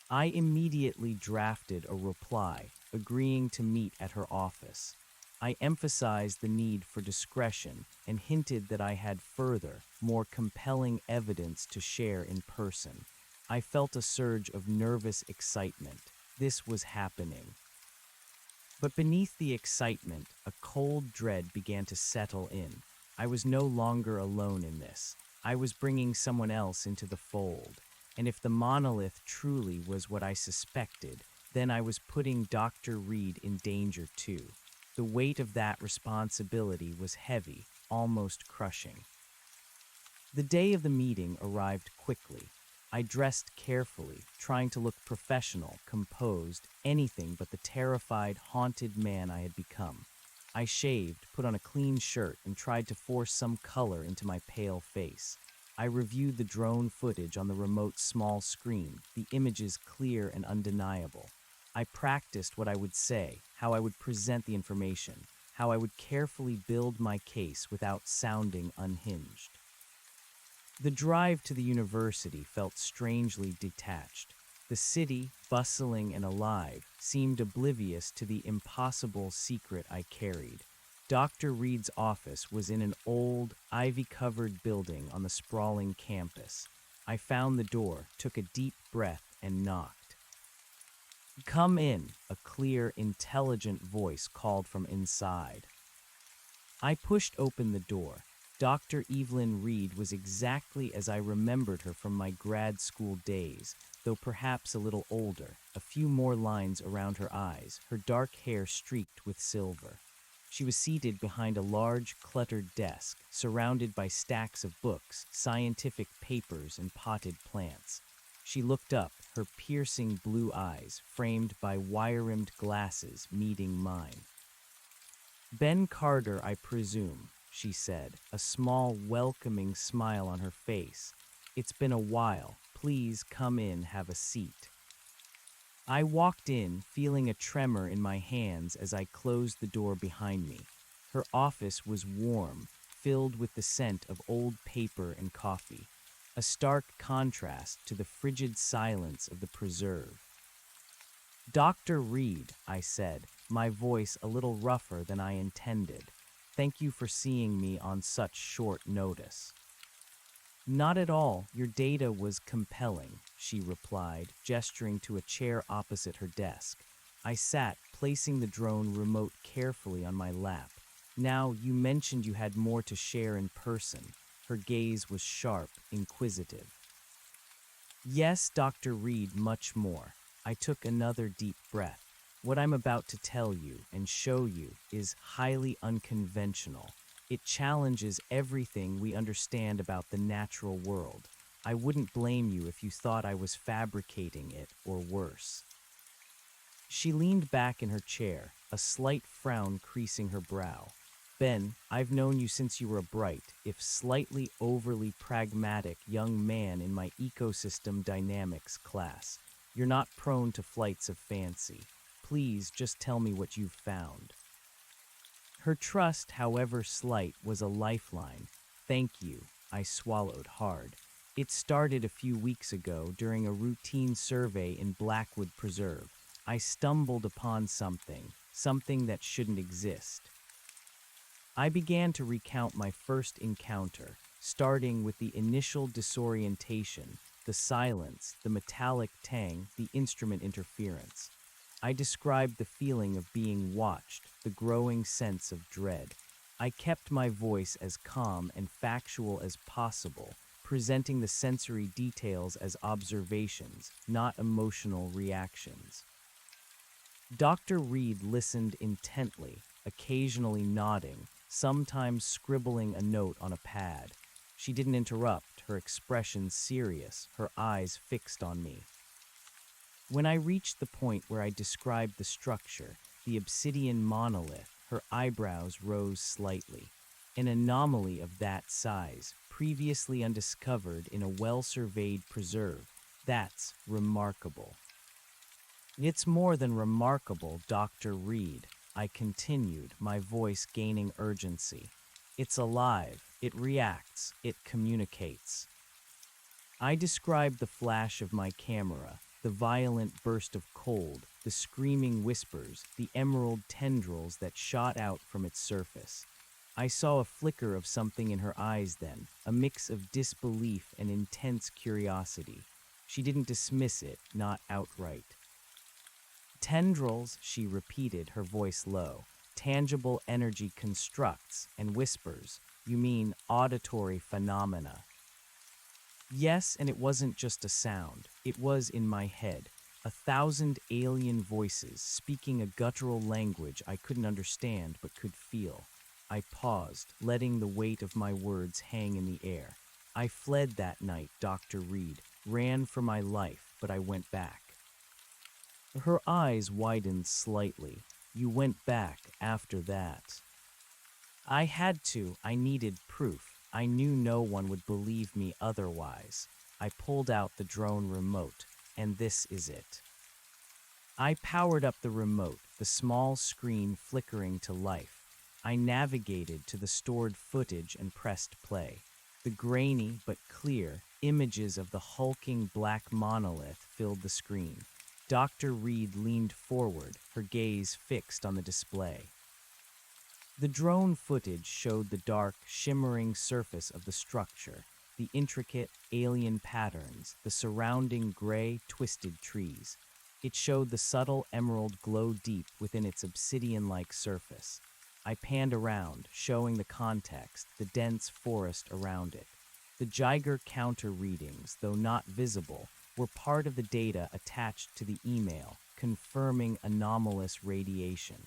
S1: I immediately drafted a reply, agreeing to meet at her office. I emphasized the need for discretion and hinted that I had further, more compelling evidence to share in person. I felt a surge of nervous excitement. This was happening. But beneath the excitement, a cold dread began to settle in. I was no longer alone in this. I was bringing someone else into the fold. And if the monolith truly was what I suspected, then I was putting Dr. Reed in danger too. The weight of that responsibility was heavy, almost crushing. The day of the meeting arrived quickly. I dressed carefully, trying to look professional, composed, anything but the terrified, haunted man I had become. I shaved, put on a clean shirt, and tried to force some color into my pale face. I reviewed the drone footage on the remote small screen, the images clear and undeniable. I practiced what I would say, how I would present the information, how I would carefully build my case without sounding unhinged. The drive to the university felt strangely detached. The city, bustling and alive, seemed oblivious to the impossible secret I carried. Dr. Reed's office was in an old, ivy-covered building on the sprawling campus. I found the door, took a deep breath, and knocked. "Come in," a clear, intelligent voice called from inside. I pushed open the door. Dr. Evelyn Reed was exactly as I remembered her from my grad school days, though perhaps a little older, a few more lines around her eyes, her dark hair streaked with silver. She was seated behind a large, cluttered desk, surrounded by stacks of books, scientific papers, and potted plants. She looked up, her piercing blue eyes, framed by wire-rimmed glasses, meeting mine. "Ben Carter, I presume," she said, a small, welcoming smile on her face. "It's been a while. Please come in, have a seat." I walked in, feeling a tremor in my hands as I closed the door behind me. Her office was warm, filled with the scent of old paper and coffee, a stark contrast to the frigid silence of the preserve. "Dr. Reed," I said, my voice a little rougher than I intended. Thank you for seeing me on such short notice. Not at all. Your data was compelling, she replied, gesturing to a chair opposite her desk. I sat, placing the drone remote carefully on my lap. Now, you mentioned you had more to share in person. Her gaze was sharp, inquisitive. Yes, Dr. Reed, much more. I took another deep breath. What I'm about to tell you and show you is highly unconventional. It challenges everything we understand about the natural world. I wouldn't blame you if you thought I was fabricating it, or worse. She leaned back in her chair, a slight frown creasing her brow. Ben, I've known you since you were a bright, if slightly overly pragmatic young man in my ecosystem dynamics class. You're not prone to flights of fancy. Please just tell me what you've found. Her trust, however slight, was a lifeline. Thank you, I swallowed hard. It started a few weeks ago during a routine survey in Blackwood Preserve. I stumbled upon something that shouldn't exist. I began to recount my first encounter, starting with the initial disorientation, the silence, the metallic tang, the instrument interference. I described the feeling of being watched, the growing sense of dread. I kept my voice as calm and factual as possible, presenting the sensory details as observations, not emotional reactions. Dr. Reed listened intently, occasionally nodding, sometimes scribbling a note on a pad. She didn't interrupt, her expression serious, her eyes fixed on me. When I reached the point where I described the structure, the obsidian monolith, her eyebrows rose slightly. An anomaly of that size, previously undiscovered in a well-surveyed preserve. That's remarkable. It's more than remarkable, Dr. Reed, I continued, my voice gaining urgency. It's alive, it reacts, it communicates. I described the flash of my camera, the violent burst of cold, the screaming whispers, the emerald tendrils that shot out from its surface. I saw a flicker of something in her eyes then, a mix of disbelief and intense curiosity. She didn't dismiss it, not outright. Tendrils, she repeated, her voice low. Tangible energy constructs, and whispers. You mean auditory phenomena. Yes, and it wasn't just a sound. It was in my head. 1,000 alien voices speaking a guttural language I couldn't understand but could feel. I paused, letting the weight of my words hang in the air. I fled that night, Dr. Reed, ran for my life, but I went back. Her eyes widened slightly. You went back after that. I had to. I needed proof. I knew no one would believe me otherwise. I pulled out the drone remote, and this is it. I powered up the remote, the small screen flickering to life. I navigated to the stored footage and pressed play. The grainy but clear images of the hulking black monolith filled the screen. Dr. Reed leaned forward, her gaze fixed on the display. The drone footage showed the dark, shimmering surface of the structure, the intricate, alien patterns, the surrounding gray, twisted trees. It showed the subtle emerald glow deep within its obsidian-like surface. I panned around, showing the context, the dense forest around it. The Geiger counter readings, though not visible, were part of the data attached to the email, confirming anomalous radiation.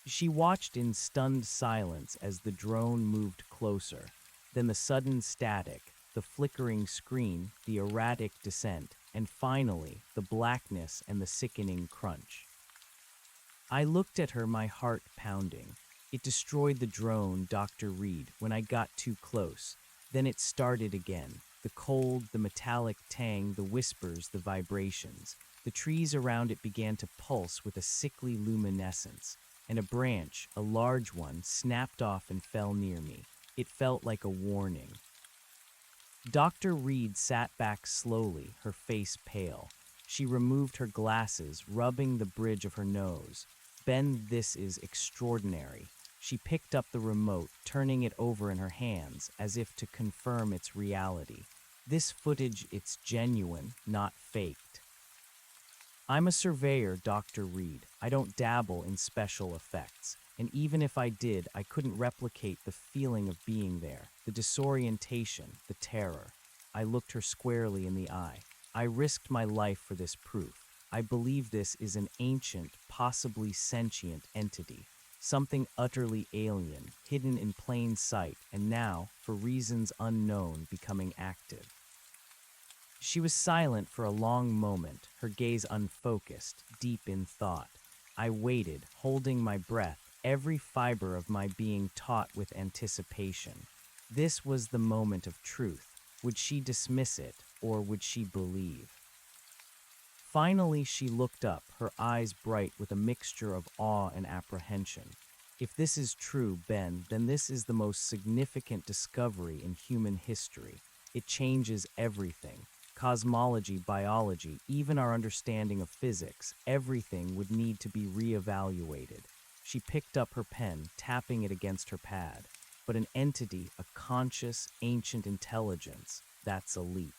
S1: She watched in stunned silence as the drone moved closer, then the sudden static, the flickering screen, the erratic descent, and finally, the blackness and the sickening crunch. I looked at her, my heart pounding. It destroyed the drone, Dr. Reed, when I got too close. Then it started again. The cold, the metallic tang, the whispers, the vibrations. The trees around it began to pulse with a sickly luminescence, and a branch, a large one, snapped off and fell near me. It felt like a warning. Dr. Reed sat back slowly, her face pale. She removed her glasses, rubbing the bridge of her nose. Ben, this is extraordinary. She picked up the remote, turning it over in her hands, as if to confirm its reality. This footage, it's genuine, not faked. I'm a surveyor, Dr. Reed. I don't dabble in special effects. And even if I did, I couldn't replicate the feeling of being there, the disorientation, the terror. I looked her squarely in the eye. I risked my life for this proof. I believe this is an ancient, possibly sentient entity, something utterly alien, hidden in plain sight, and now, for reasons unknown, becoming active. She was silent for a long moment, her gaze unfocused, deep in thought. I waited, holding my breath, every fiber of my being taut with anticipation. This was the moment of truth. Would she dismiss it, or would she believe? Finally, she looked up, her eyes bright with a mixture of awe and apprehension. If this is true, Ben, then this is the most significant discovery in human history. It changes everything. Cosmology, biology, even our understanding of physics, everything would need to be reevaluated. She picked up her pen, tapping it against her pad. But an entity, a conscious, ancient intelligence, that's a leap.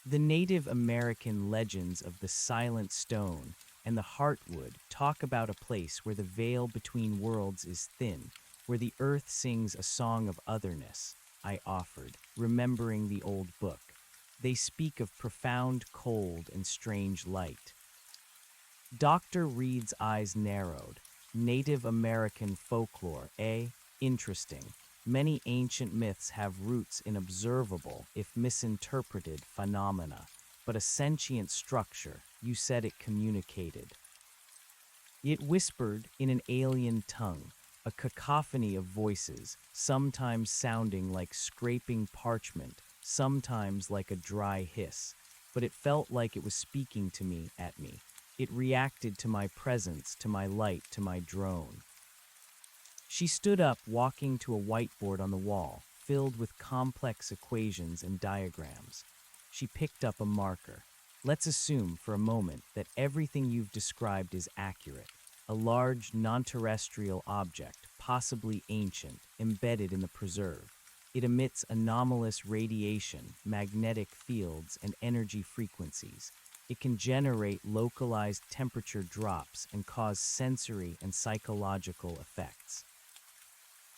S1: The Native American legends of the Silent Stone and the Heartwood talk about a place where the veil between worlds is thin, where the earth sings a song of otherness, I offered, remembering the old book. They speak of profound cold and strange light. Dr. Reed's eyes narrowed. Native American folklore, eh? Interesting. Many ancient myths have roots in observable, if misinterpreted, phenomena. But a sentient structure, you said it communicated. It whispered in an alien tongue, a cacophony of voices, sometimes sounding like scraping parchment, sometimes like a dry hiss. But it felt like it was speaking to me, at me. It reacted to my presence, to my light, to my drone. She stood up, walking to a whiteboard on the wall, filled with complex equations and diagrams. She picked up a marker. Let's assume for a moment that everything you've described is accurate. A large, non-terrestrial object, possibly ancient, embedded in the preserve. It emits anomalous radiation, magnetic fields, and energy frequencies. It can generate localized temperature drops and cause sensory and psychological effects.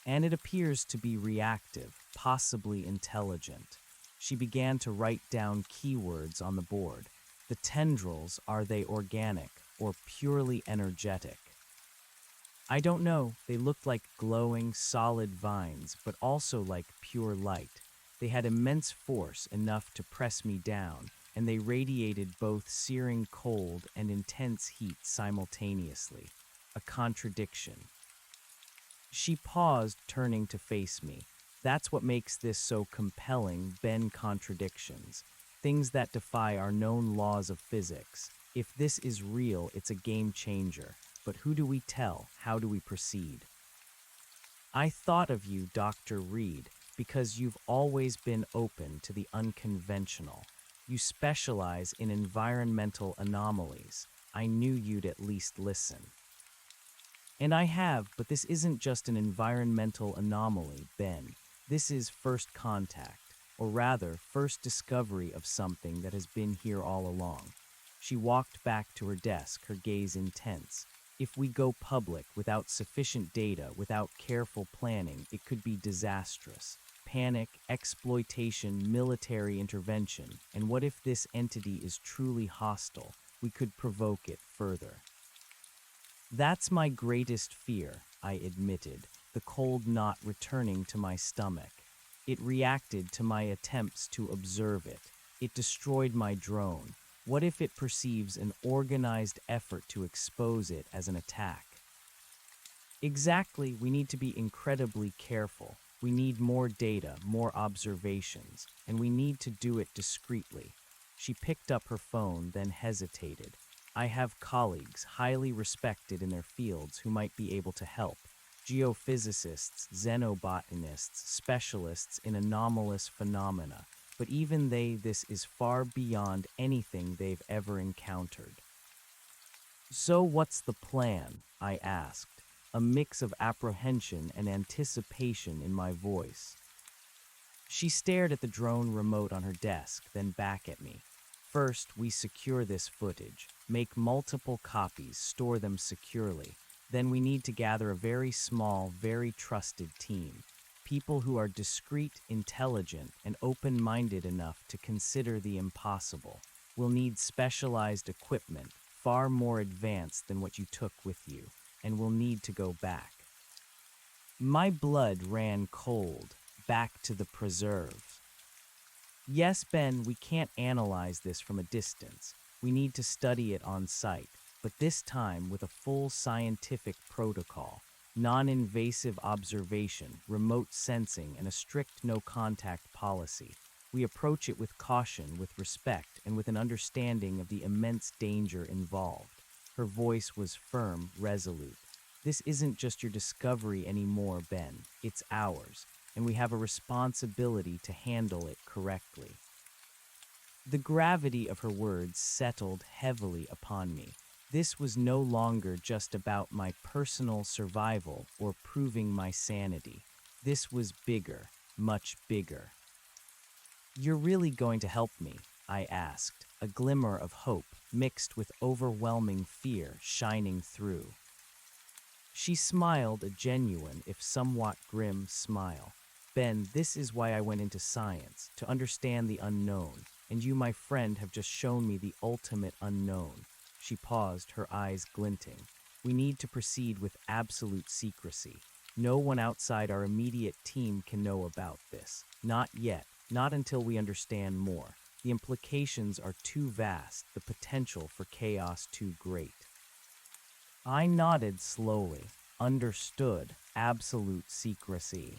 S1: And it appears to be reactive, possibly intelligent. She began to write down keywords on the board. The tendrils, are they organic or purely energetic? I don't know. They looked like glowing, solid vines, but also like pure light. They had immense force, enough to press me down, and they radiated both searing cold and intense heat simultaneously. A contradiction. She paused, turning to face me. That's what makes this so compelling, Ben, contradictions. Things that defy our known laws of physics. If this is real, it's a game changer. But who do we tell? How do we proceed? I thought of you, Dr. Reed, because you've always been open to the unconventional. You specialize in environmental anomalies. I knew you'd at least listen. And I have, but this isn't just an environmental anomaly, Ben. This is first contact, or rather, first discovery of something that has been here all along. She walked back to her desk, her gaze intense. If we go public without sufficient data, without careful planning, it could be disastrous. Panic, exploitation, military intervention. And what if this entity is truly hostile? We could provoke it further. That's my greatest fear, I admitted, the cold knot returning to my stomach. It reacted to my attempts to observe it. It destroyed my drone. What if it perceives an organized effort to expose it as an attack? Exactly, we need to be incredibly careful. We need more data, more observations, and we need to do it discreetly. She picked up her phone, then hesitated. I have colleagues, highly respected in their fields, who might be able to help. Geophysicists, xenobotanists, specialists in anomalous phenomena. But even this is far beyond anything they've ever encountered. So what's the plan? I asked, a mix of apprehension and anticipation in my voice. She stared at the drone remote on her desk, then back at me. First, we secure this footage, make multiple copies, store them securely. Then we need to gather a very small, very trusted team. People who are discreet, intelligent, and open-minded enough to consider the impossible. We'll need specialized equipment, far more advanced than what you took with you, and we'll need to go back. My blood ran cold, back to the preserves. Yes, Ben, we can't analyze this from a distance. We need to study it on site, but this time with a full scientific protocol, non-invasive observation, remote sensing, and a strict no-contact policy. We approach it with caution, with respect, and with an understanding of the immense danger involved. Her voice was firm, resolute. This isn't just your discovery anymore, Ben. It's ours, and we have a responsibility to handle it correctly. The gravity of her words settled heavily upon me. This was no longer just about my personal survival or proving my sanity. This was bigger, much bigger. You're really going to help me? I asked, a glimmer of hope mixed with overwhelming fear shining through. She smiled, a genuine, if somewhat grim, smile. Ben, this is why I went into science, to understand the unknown, and you, my friend, have just shown me the ultimate unknown. She paused, her eyes glinting. We need to proceed with absolute secrecy. No one outside our immediate team can know about this. Not yet, not until we understand more. The implications are too vast, the potential for chaos too great. I nodded slowly. Understood. Absolute secrecy.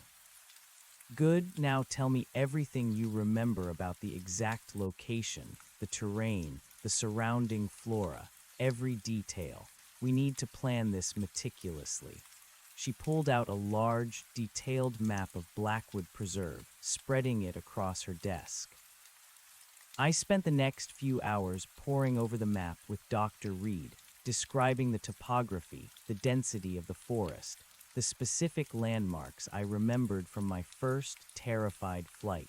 S1: Good, now tell me everything you remember about the exact location, the terrain, the surrounding flora, every detail. We need to plan this meticulously. She pulled out a large, detailed map of Blackwood Preserve, spreading it across her desk. I spent the next few hours poring over the map with Dr. Reed, describing the topography, the density of the forest, the specific landmarks I remembered from my first terrified flight.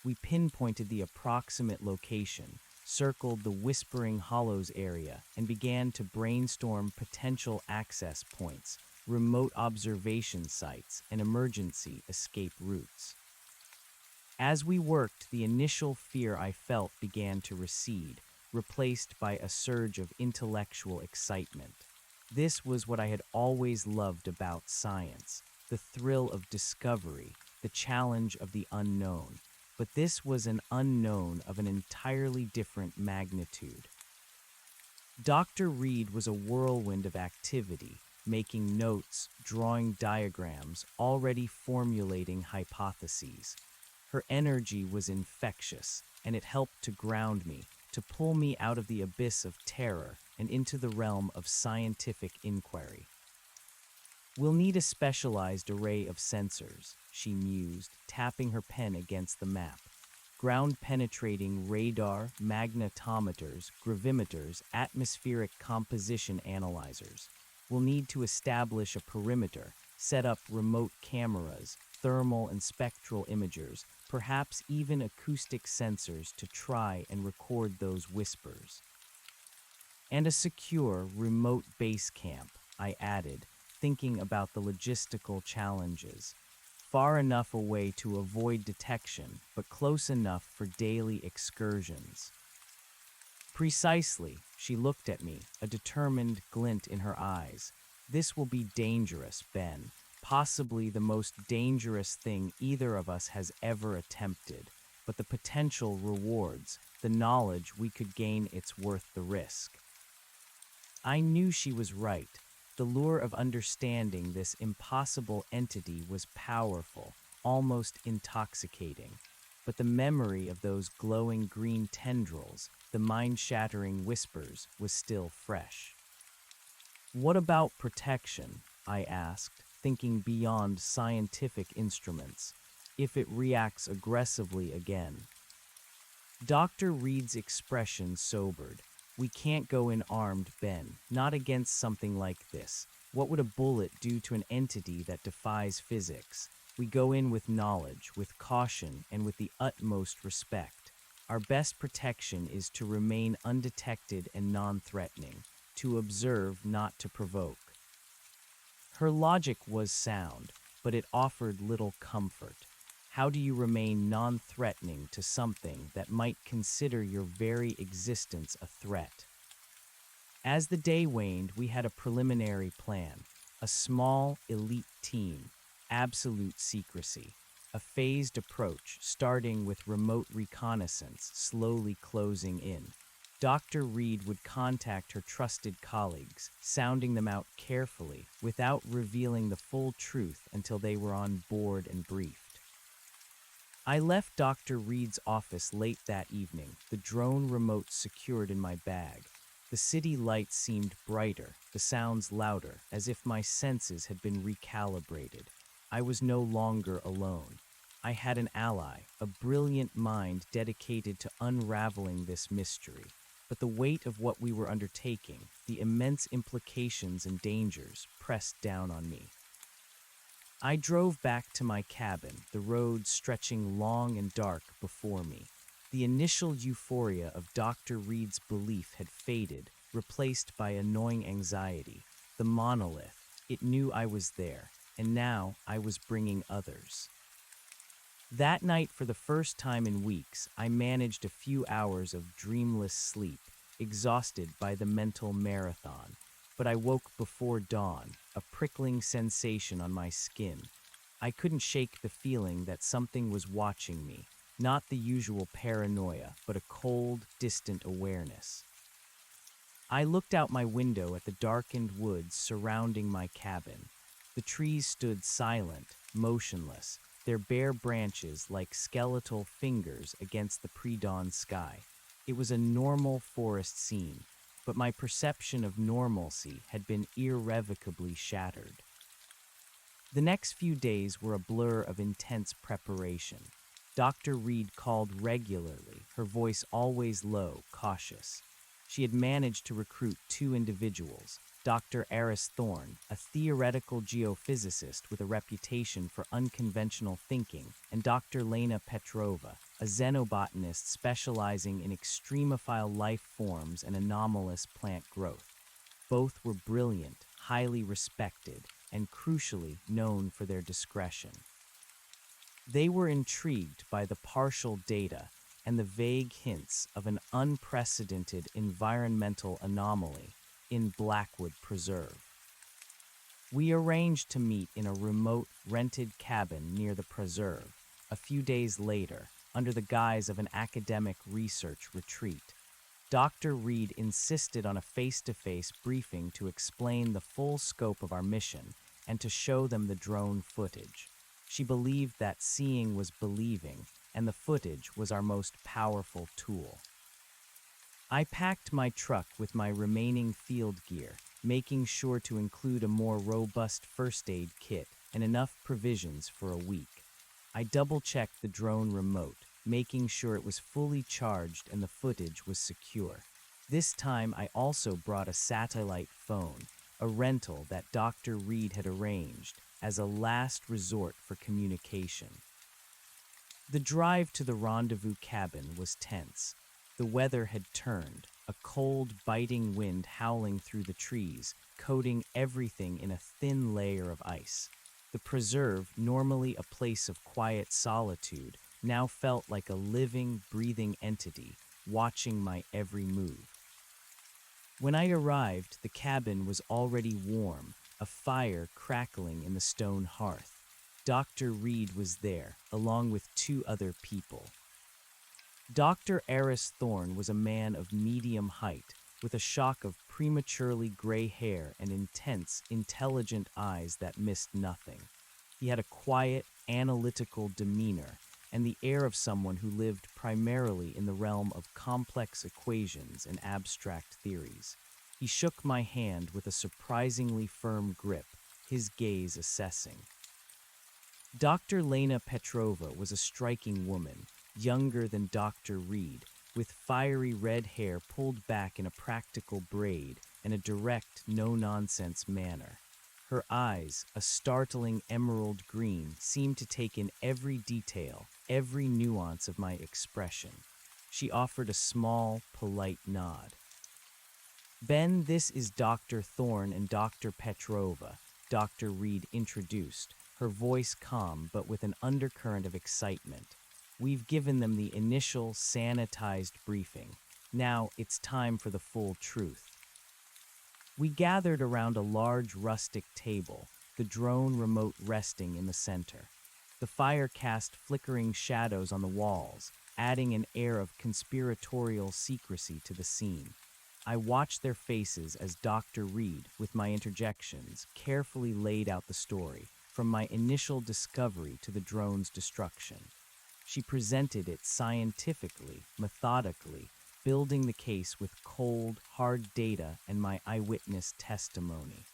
S1: We pinpointed the approximate location, circled the Whispering Hollows area, and began to brainstorm potential access points, remote observation sites, and emergency escape routes. As we worked, the initial fear I felt began to recede, replaced by a surge of intellectual excitement. This was what I had always loved about science, the thrill of discovery, the challenge of the unknown. But this was an unknown of an entirely different magnitude. Dr. Reed was a whirlwind of activity, making notes, drawing diagrams, already formulating hypotheses. Her energy was infectious, and it helped to ground me, to pull me out of the abyss of terror and into the realm of scientific inquiry. We'll need a specialized array of sensors, she mused, tapping her pen against the map. Ground-penetrating radar, magnetometers, gravimeters, atmospheric composition analyzers. We'll need to establish a perimeter, set up remote cameras, thermal and spectral imagers, perhaps even acoustic sensors to try and record those whispers. And a secure, remote base camp, I added, thinking about the logistical challenges. Far enough away to avoid detection, but close enough for daily excursions. Precisely, she looked at me, a determined glint in her eyes. This will be dangerous, Ben. Possibly the most dangerous thing either of us has ever attempted. But the potential rewards, the knowledge we could gain, it's worth the risk. I knew she was right. The lure of understanding this impossible entity was powerful, almost intoxicating. But the memory of those glowing green tendrils, the mind-shattering whispers, was still fresh. What about protection? I asked, thinking beyond scientific instruments. If it reacts aggressively again. Dr. Reed's expression sobered. We can't go in armed, Ben. Not against something like this. What would a bullet do to an entity that defies physics? We go in with knowledge, with caution, and with the utmost respect. Our best protection is to remain undetected and non-threatening, to observe, not to provoke. Her logic was sound, but it offered little comfort. How do you remain non-threatening to something that might consider your very existence a threat? As the day waned, we had a preliminary plan. A small, elite team, absolute secrecy. A phased approach, starting with remote reconnaissance, slowly closing in. Dr. Reed would contact her trusted colleagues, sounding them out carefully, without revealing the full truth until they were on board and briefed. I left Dr. Reed's office late that evening, the drone remote secured in my bag. The city lights seemed brighter, the sounds louder, as if my senses had been recalibrated. I was no longer alone. I had an ally, a brilliant mind dedicated to unraveling this mystery. But the weight of what we were undertaking, the immense implications and dangers, pressed down on me. I drove back to my cabin, the road stretching long and dark before me. The initial euphoria of Dr. Reed's belief had faded, replaced by annoying anxiety. The monolith, it knew I was there, and now I was bringing others. That night, for the first time in weeks, I managed a few hours of dreamless sleep, exhausted by the mental marathon. But I woke before dawn, a prickling sensation on my skin. I couldn't shake the feeling that something was watching me, not the usual paranoia, but a cold, distant awareness. I looked out my window at the darkened woods surrounding my cabin. The trees stood silent, motionless, their bare branches like skeletal fingers against the pre-dawn sky. It was a normal forest scene, but my perception of normalcy had been irrevocably shattered. The next few days were a blur of intense preparation. Dr. Reed called regularly, her voice always low, cautious. She had managed to recruit two individuals, Dr. Eris Thorne, a theoretical geophysicist with a reputation for unconventional thinking, and Dr. Lena Petrova, a xenobotanist specializing in extremophile life forms and anomalous plant growth. Both were brilliant, highly respected, and crucially known for their discretion. They were intrigued by the partial data and the vague hints of an unprecedented environmental anomaly in Blackwood Preserve. We arranged to meet in a remote, rented cabin near the preserve a few days later, under the guise of an academic research retreat. Dr. Reed insisted on a face-to-face briefing to explain the full scope of our mission and to show them the drone footage. She believed that seeing was believing, and the footage was our most powerful tool. I packed my truck with my remaining field gear, making sure to include a more robust first aid kit and enough provisions for a week. I double-checked the drone remote, making sure it was fully charged and the footage was secure. This time I also brought a satellite phone, a rental that Dr. Reed had arranged as a last resort for communication. The drive to the rendezvous cabin was tense. The weather had turned, a cold, biting wind howling through the trees, coating everything in a thin layer of ice. The preserve, normally a place of quiet solitude, now felt like a living, breathing entity, watching my every move. When I arrived, the cabin was already warm, a fire crackling in the stone hearth. Dr. Reed was there, along with two other people. Dr. Eris Thorne was a man of medium height, with a shock of prematurely gray hair and intense, intelligent eyes that missed nothing. He had a quiet, analytical demeanor, and the air of someone who lived primarily in the realm of complex equations and abstract theories. He shook my hand with a surprisingly firm grip, his gaze assessing. Dr. Lena Petrova was a striking woman, younger than Dr. Reed, with fiery red hair pulled back in a practical braid and a direct, no-nonsense manner. Her eyes, a startling emerald green, seemed to take in every detail, every nuance of my expression. She offered a small, polite nod. "Ben, this is Dr. Thorne and Dr. Petrova," Dr. Reed introduced, her voice calm but with an undercurrent of excitement. "We've given them the initial, sanitized briefing. Now it's time for the full truth." We gathered around a large rustic table, the drone remote resting in the center. The fire cast flickering shadows on the walls, adding an air of conspiratorial secrecy to the scene. I watched their faces as Dr. Reed, with my interjections, carefully laid out the story, from my initial discovery to the drone's destruction. She presented it scientifically, methodically, building the case with cold, hard data and my eyewitness testimony.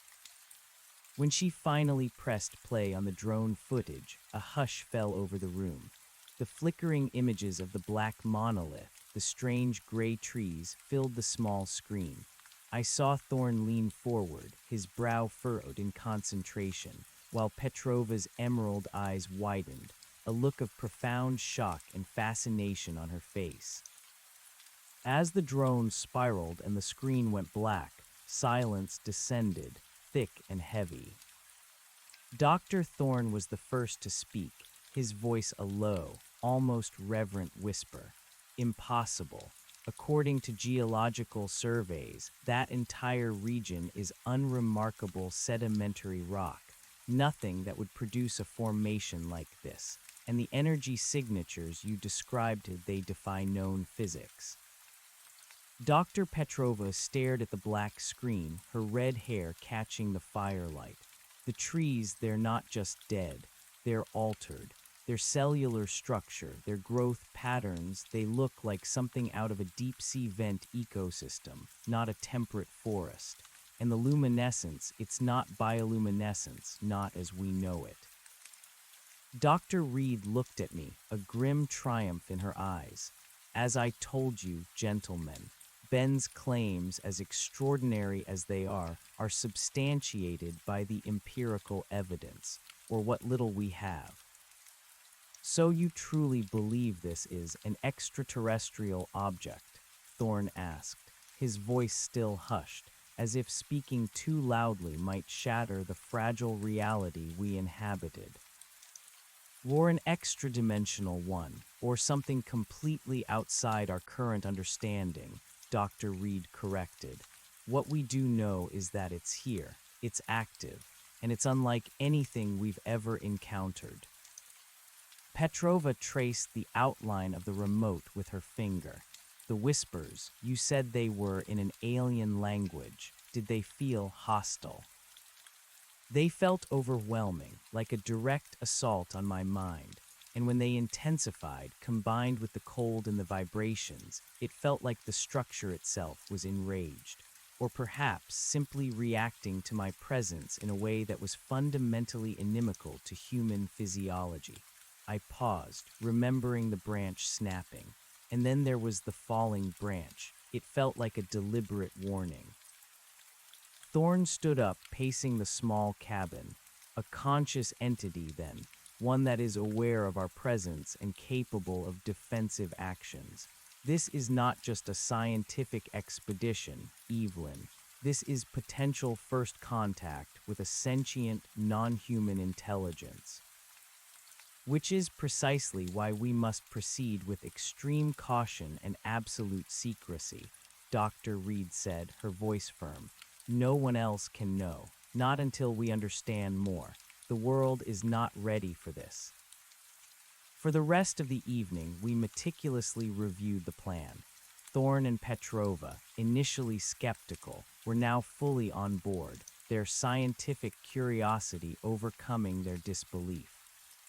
S1: When she finally pressed play on the drone footage, a hush fell over the room. The flickering images of the black monolith, the strange gray trees, filled the small screen. I saw Thorne lean forward, his brow furrowed in concentration, while Petrova's emerald eyes widened, a look of profound shock and fascination on her face. As the drone spiraled and the screen went black, silence descended, thick and heavy. Dr. Thorne was the first to speak, his voice a low, almost reverent whisper. "Impossible. According to geological surveys, that entire region is unremarkable sedimentary rock, nothing that would produce a formation like this, and the energy signatures you described, they defy known physics." Dr. Petrova stared at the black screen, her red hair catching the firelight. The trees, they're not just dead, they're altered. Their cellular structure, their growth patterns, they look like something out of a deep-sea vent ecosystem, not a temperate forest. And the luminescence, it's not bioluminescence, not as we know it. Dr. Reed looked at me, a grim triumph in her eyes. "As I told you, gentlemen, Ben's claims, as extraordinary as they are substantiated by the empirical evidence, or what little we have." "So you truly believe this is an extraterrestrial object?" Thorne asked, his voice still hushed, as if speaking too loudly might shatter the fragile reality we inhabited. "Or an extra-dimensional one, or something completely outside our current understanding," Dr. Reed corrected. "What we do know is that it's here, it's active, and it's unlike anything we've ever encountered." Petrova traced the outline of the remote with her finger. "The whispers, you said they were in an alien language. Did they feel hostile?" "They felt overwhelming, like a direct assault on my mind. And when they intensified, combined with the cold and the vibrations, it felt like the structure itself was enraged, or perhaps simply reacting to my presence in a way that was fundamentally inimical to human physiology." I paused, remembering the branch snapping, and then there was the falling branch. It felt like a deliberate warning. Thorne stood up, pacing the small cabin. "A conscious entity, then, one that is aware of our presence and capable of defensive actions. This is not just a scientific expedition, Evelyn. This is potential first contact with a sentient, non-human intelligence. Which is precisely why we must proceed with extreme caution and absolute secrecy," Dr. Reed said, her voice firm. "No one else can know, not until we understand more. The world is not ready for this." For the rest of the evening, we meticulously reviewed the plan. Thorne and Petrova, initially skeptical, were now fully on board, their scientific curiosity overcoming their disbelief.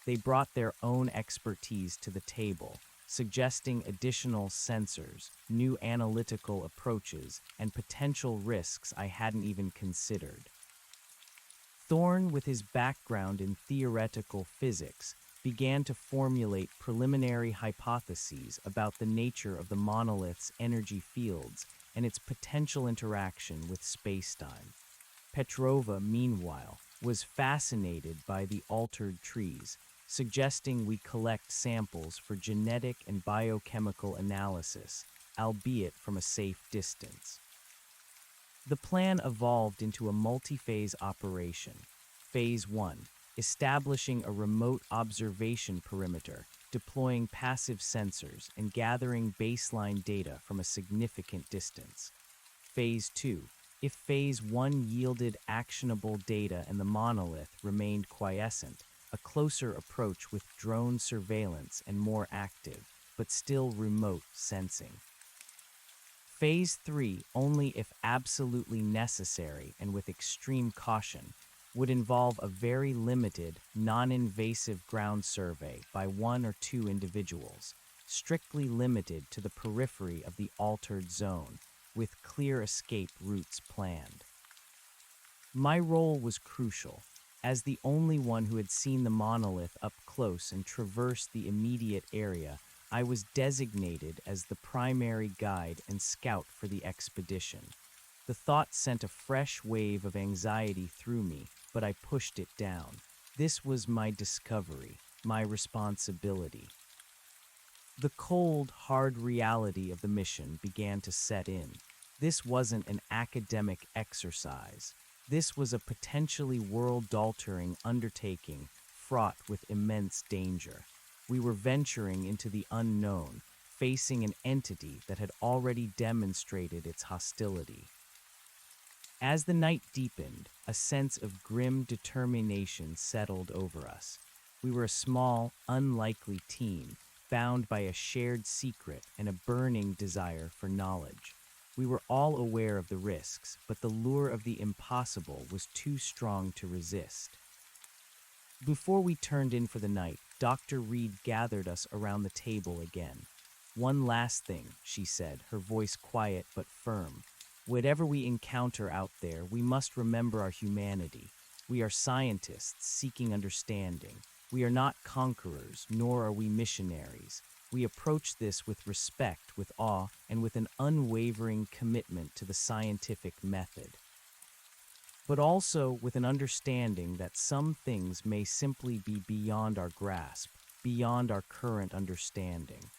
S1: They brought their own expertise to the table, suggesting additional sensors, new analytical approaches, and potential risks I hadn't even considered. Thorne, with his background in theoretical physics, began to formulate preliminary hypotheses about the nature of the monolith's energy fields and its potential interaction with spacetime. Petrova, meanwhile, was fascinated by the altered trees, suggesting we collect samples for genetic and biochemical analysis, albeit from a safe distance. The plan evolved into a multi-phase operation. Phase 1, establishing a remote observation perimeter, deploying passive sensors, and gathering baseline data from a significant distance. Phase 2, if Phase 1 yielded actionable data and the monolith remained quiescent, a closer approach with drone surveillance and more active, but still remote sensing. Phase 3, only if absolutely necessary and with extreme caution, would involve a very limited, non-invasive ground survey by one or two individuals, strictly limited to the periphery of the altered zone, with clear escape routes planned. My role was crucial. As the only one who had seen the monolith up close and traversed the immediate area, I was designated as the primary guide and scout for the expedition. The thought sent a fresh wave of anxiety through me, but I pushed it down. This was my discovery, my responsibility. The cold, hard reality of the mission began to set in. This wasn't an academic exercise. This was a potentially world-altering undertaking, fraught with immense danger. We were venturing into the unknown, facing an entity that had already demonstrated its hostility. As the night deepened, a sense of grim determination settled over us. We were a small, unlikely team, bound by a shared secret and a burning desire for knowledge. We were all aware of the risks, but the lure of the impossible was too strong to resist. Before we turned in for the night, Dr. Reed gathered us around the table again. "One last thing," she said, her voice quiet but firm. "Whatever we encounter out there, we must remember our humanity. We are scientists seeking understanding. We are not conquerors, nor are we missionaries. We approach this with respect, with awe, and with an unwavering commitment to the scientific method. But also with an understanding that some things may simply be beyond our grasp, beyond our current understanding.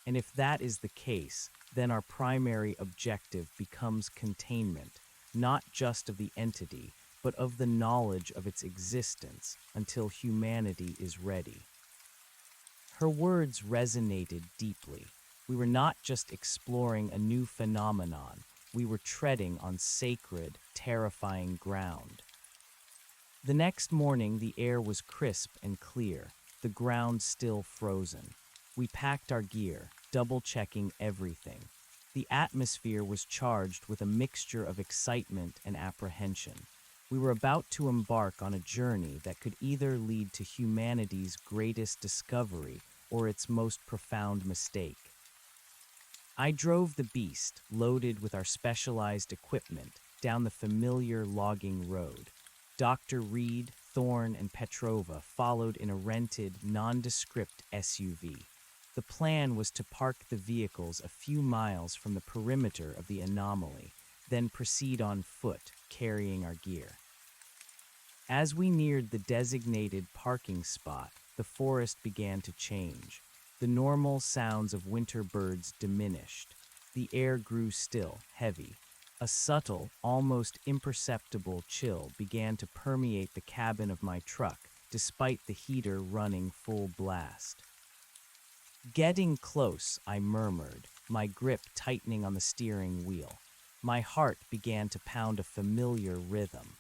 S1: And if that is the case, then our primary objective becomes containment, not just of the entity, but of the knowledge of its existence until humanity is ready." Her words resonated deeply. We were not just exploring a new phenomenon, we were treading on sacred, terrifying ground. The next morning, the air was crisp and clear, the ground still frozen. We packed our gear, double-checking everything. The atmosphere was charged with a mixture of excitement and apprehension. We were about to embark on a journey that could either lead to humanity's greatest discovery or its most profound mistake. I drove the beast, loaded with our specialized equipment, down the familiar logging road. Dr. Reed, Thorne, and Petrova followed in a rented, nondescript SUV. The plan was to park the vehicles a few miles from the perimeter of the anomaly, then proceed on foot, carrying our gear. As we neared the designated parking spot, the forest began to change. The normal sounds of winter birds diminished. The air grew still, heavy. A subtle, almost imperceptible chill began to permeate the cabin of my truck, despite the heater running full blast. "Getting close," I murmured, my grip tightening on the steering wheel. My heart began to pound a familiar rhythm.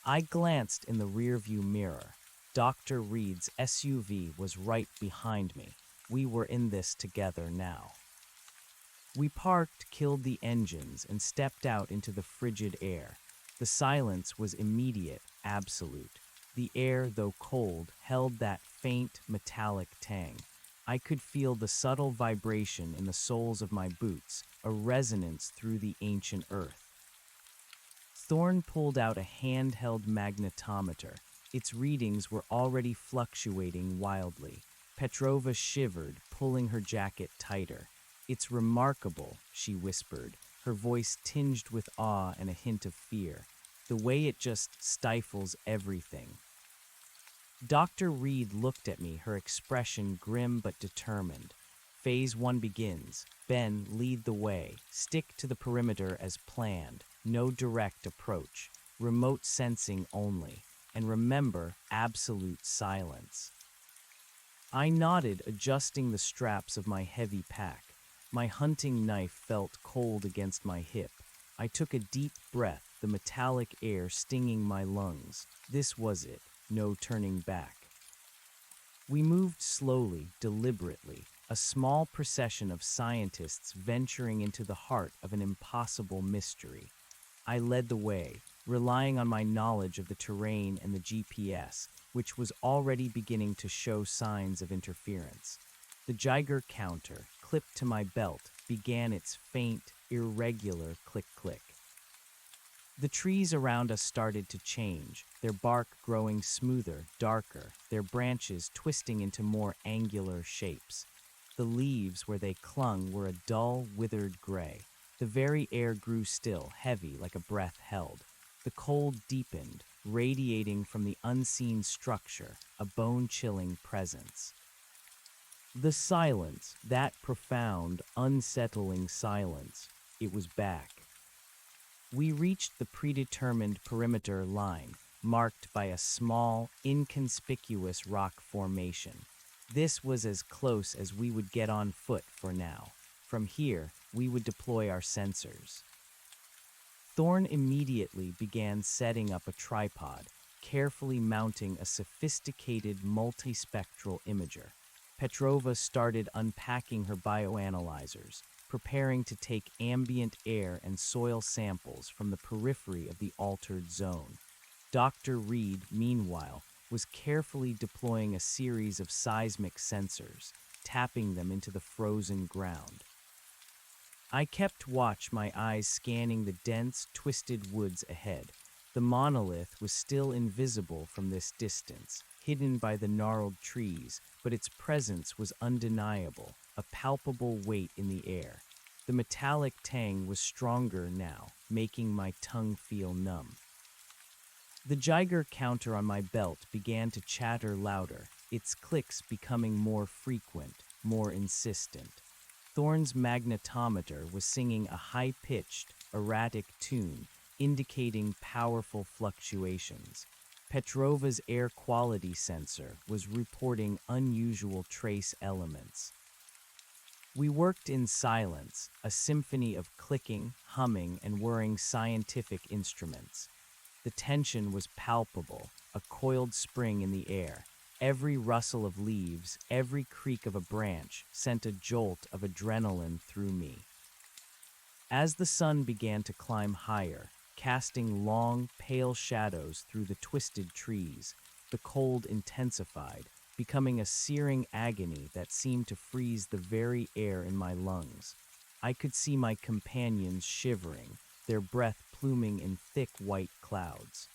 S1: I glanced in the rearview mirror. Dr. Reed's SUV was right behind me. We were in this together now. We parked, killed the engines, and stepped out into the frigid air. The silence was immediate, absolute. The air, though cold, held that faint, metallic tang. I could feel the subtle vibration in the soles of my boots, a resonance through the ancient earth. Thorne pulled out a handheld magnetometer. Its readings were already fluctuating wildly. Petrova shivered, pulling her jacket tighter. "It's remarkable," she whispered, her voice tinged with awe and a hint of fear. "The way it just stifles everything." Dr. Reed looked at me, her expression grim but determined. "Phase 1 begins. Ben, lead the way. Stick to the perimeter as planned. No direct approach. Remote sensing only. And remember, absolute silence." I nodded, adjusting the straps of my heavy pack. My hunting knife felt cold against my hip. I took a deep breath, the metallic air stinging my lungs. This was it. No turning back. We moved slowly, deliberately, a small procession of scientists venturing into the heart of an impossible mystery. I led the way, relying on my knowledge of the terrain and the GPS, which was already beginning to show signs of interference. The Geiger counter, clipped to my belt, began its faint, irregular click-click. The trees around us started to change, their bark growing smoother, darker, their branches twisting into more angular shapes. The leaves, where they clung, were a dull, withered gray. The very air grew still, heavy, like a breath held. The cold deepened, radiating from the unseen structure, a bone-chilling presence. The silence, that profound, unsettling silence, it was back. We reached the predetermined perimeter line, marked by a small, inconspicuous rock formation. This was as close as we would get on foot for now. From here, we would deploy our sensors. Thorn immediately began setting up a tripod, carefully mounting a sophisticated multispectral imager. Petrova started unpacking her bioanalyzers, preparing to take ambient air and soil samples from the periphery of the altered zone. Dr. Reed, meanwhile, was carefully deploying a series of seismic sensors, tapping them into the frozen ground. I kept watch, my eyes scanning the dense, twisted woods ahead. The monolith was still invisible from this distance, hidden by the gnarled trees, but its presence was undeniable, a palpable weight in the air. The metallic tang was stronger now, making my tongue feel numb. The Geiger counter on my belt began to chatter louder, its clicks becoming more frequent, more insistent. Thorn's magnetometer was singing a high-pitched, erratic tune, indicating powerful fluctuations. Petrova's air quality sensor was reporting unusual trace elements. We worked in silence, a symphony of clicking, humming, and whirring scientific instruments. The tension was palpable, a coiled spring in the air. Every rustle of leaves, every creak of a branch sent a jolt of adrenaline through me. As the sun began to climb higher, casting long, pale shadows through the twisted trees, the cold intensified, becoming a searing agony that seemed to freeze the very air in my lungs. I could see my companions shivering, their breath pluming in thick white clouds.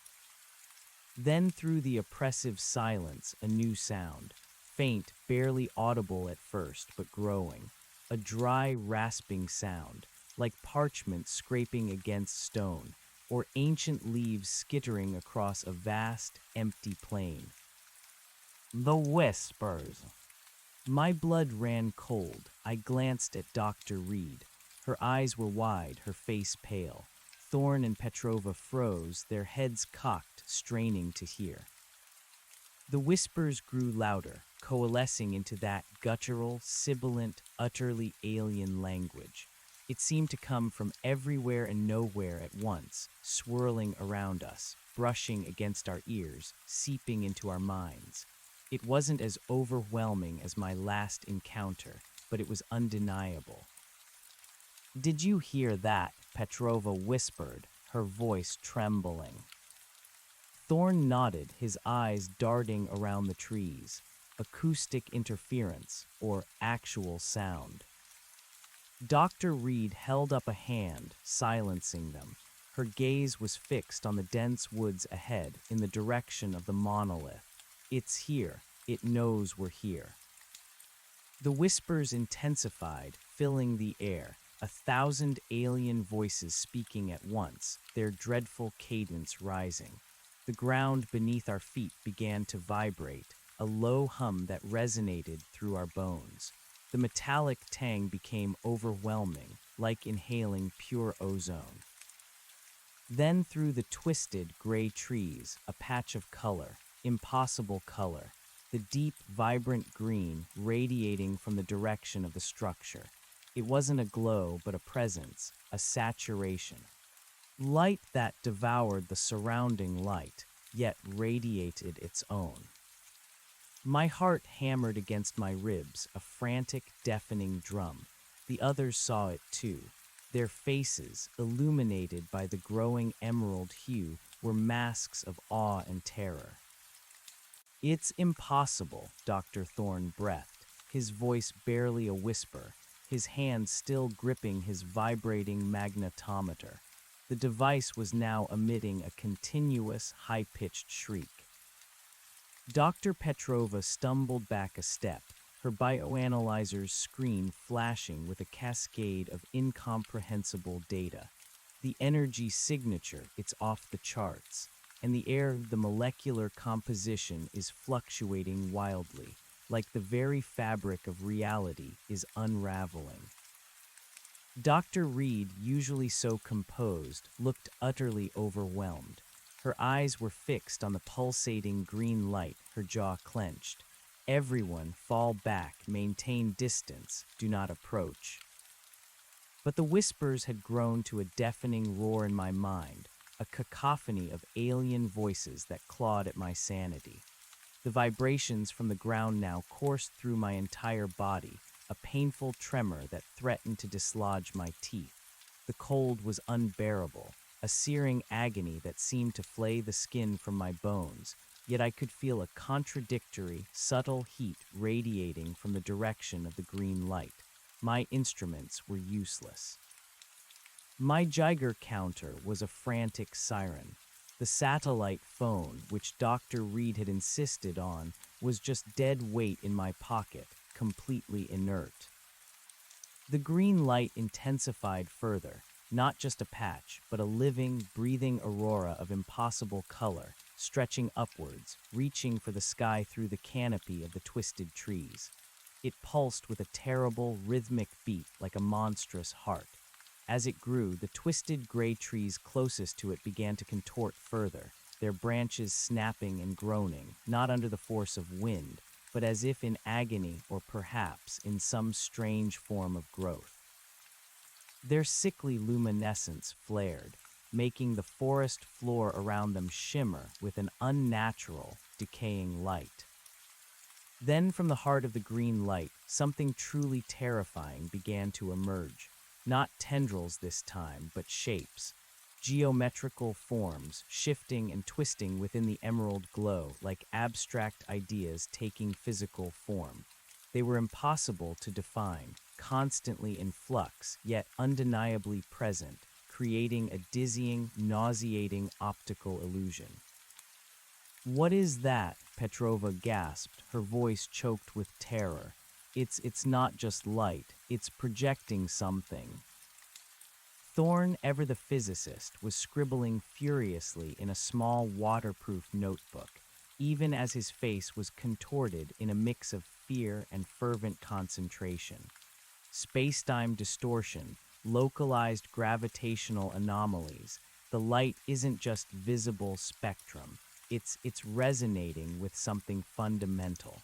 S1: Then through the oppressive silence, a new sound, faint, barely audible at first, but growing, a dry, rasping sound, like parchment scraping against stone, or ancient leaves skittering across a vast, empty plain. The whispers. My blood ran cold. I glanced at Dr. Reed. Her eyes were wide, her face pale. Thorn and Petrova froze, their heads cocked, straining to hear. The whispers grew louder, coalescing into that guttural, sibilant, utterly alien language. It seemed to come from everywhere and nowhere at once, swirling around us, brushing against our ears, seeping into our minds. It wasn't as overwhelming as my last encounter, but it was undeniable. "Did you hear that?" Petrova whispered, her voice trembling. Thorn nodded, his eyes darting around the trees. Acoustic interference, or actual sound. Dr. Reed held up a hand, silencing them. Her gaze was fixed on the dense woods ahead in the direction of the monolith. It's here. It knows we're here. The whispers intensified, filling the air, 1,000 alien voices speaking at once, their dreadful cadence rising. The ground beneath our feet began to vibrate, a low hum that resonated through our bones. The metallic tang became overwhelming, like inhaling pure ozone. Then through the twisted gray trees, a patch of color, impossible color, the deep, vibrant green radiating from the direction of the structure. It wasn't a glow, but a presence, a saturation. Light that devoured the surrounding light, yet radiated its own. My heart hammered against my ribs, a frantic, deafening drum. The others saw it too. Their faces, illuminated by the growing emerald hue, were masks of awe and terror. "It's impossible," Dr. Thorne breathed, his voice barely a whisper, his hand still gripping his vibrating magnetometer. The device was now emitting a continuous, high-pitched shriek. Dr. Petrova stumbled back a step, her bioanalyzer's screen flashing with a cascade of incomprehensible data. The energy signature, it's off the charts, and the molecular composition is fluctuating wildly, like the very fabric of reality is unraveling. Dr. Reed, usually so composed, looked utterly overwhelmed. Her eyes were fixed on the pulsating green light, her jaw clenched. "Everyone, fall back, maintain distance, do not approach." But the whispers had grown to a deafening roar in my mind, a cacophony of alien voices that clawed at my sanity. The vibrations from the ground now coursed through my entire body, a painful tremor that threatened to dislodge my teeth. The cold was unbearable, a searing agony that seemed to flay the skin from my bones, yet I could feel a contradictory, subtle heat radiating from the direction of the green light. My instruments were useless. My Geiger counter was a frantic siren. The satellite phone, which Dr. Reed had insisted on, was just dead weight in my pocket, completely inert. The green light intensified further, not just a patch, but a living, breathing aurora of impossible color, stretching upwards, reaching for the sky through the canopy of the twisted trees. It pulsed with a terrible, rhythmic beat like a monstrous heart. As it grew, the twisted gray trees closest to it began to contort further, their branches snapping and groaning, not under the force of wind, but as if in agony or perhaps in some strange form of growth. Their sickly luminescence flared, making the forest floor around them shimmer with an unnatural, decaying light. Then from the heart of the green light, something truly terrifying began to emerge. Not tendrils this time, but shapes. Geometrical forms, shifting and twisting within the emerald glow like abstract ideas taking physical form. They were impossible to define, constantly in flux, yet undeniably present, creating a dizzying, nauseating optical illusion. "What is that?" Petrova gasped, her voice choked with terror. It's not just light, it's projecting something." Thorne, ever the physicist, was scribbling furiously in a small waterproof notebook, even as his face was contorted in a mix of fear and fervent concentration. Space-time distortion, localized gravitational anomalies. The light isn't just visible spectrum, it's resonating with something fundamental.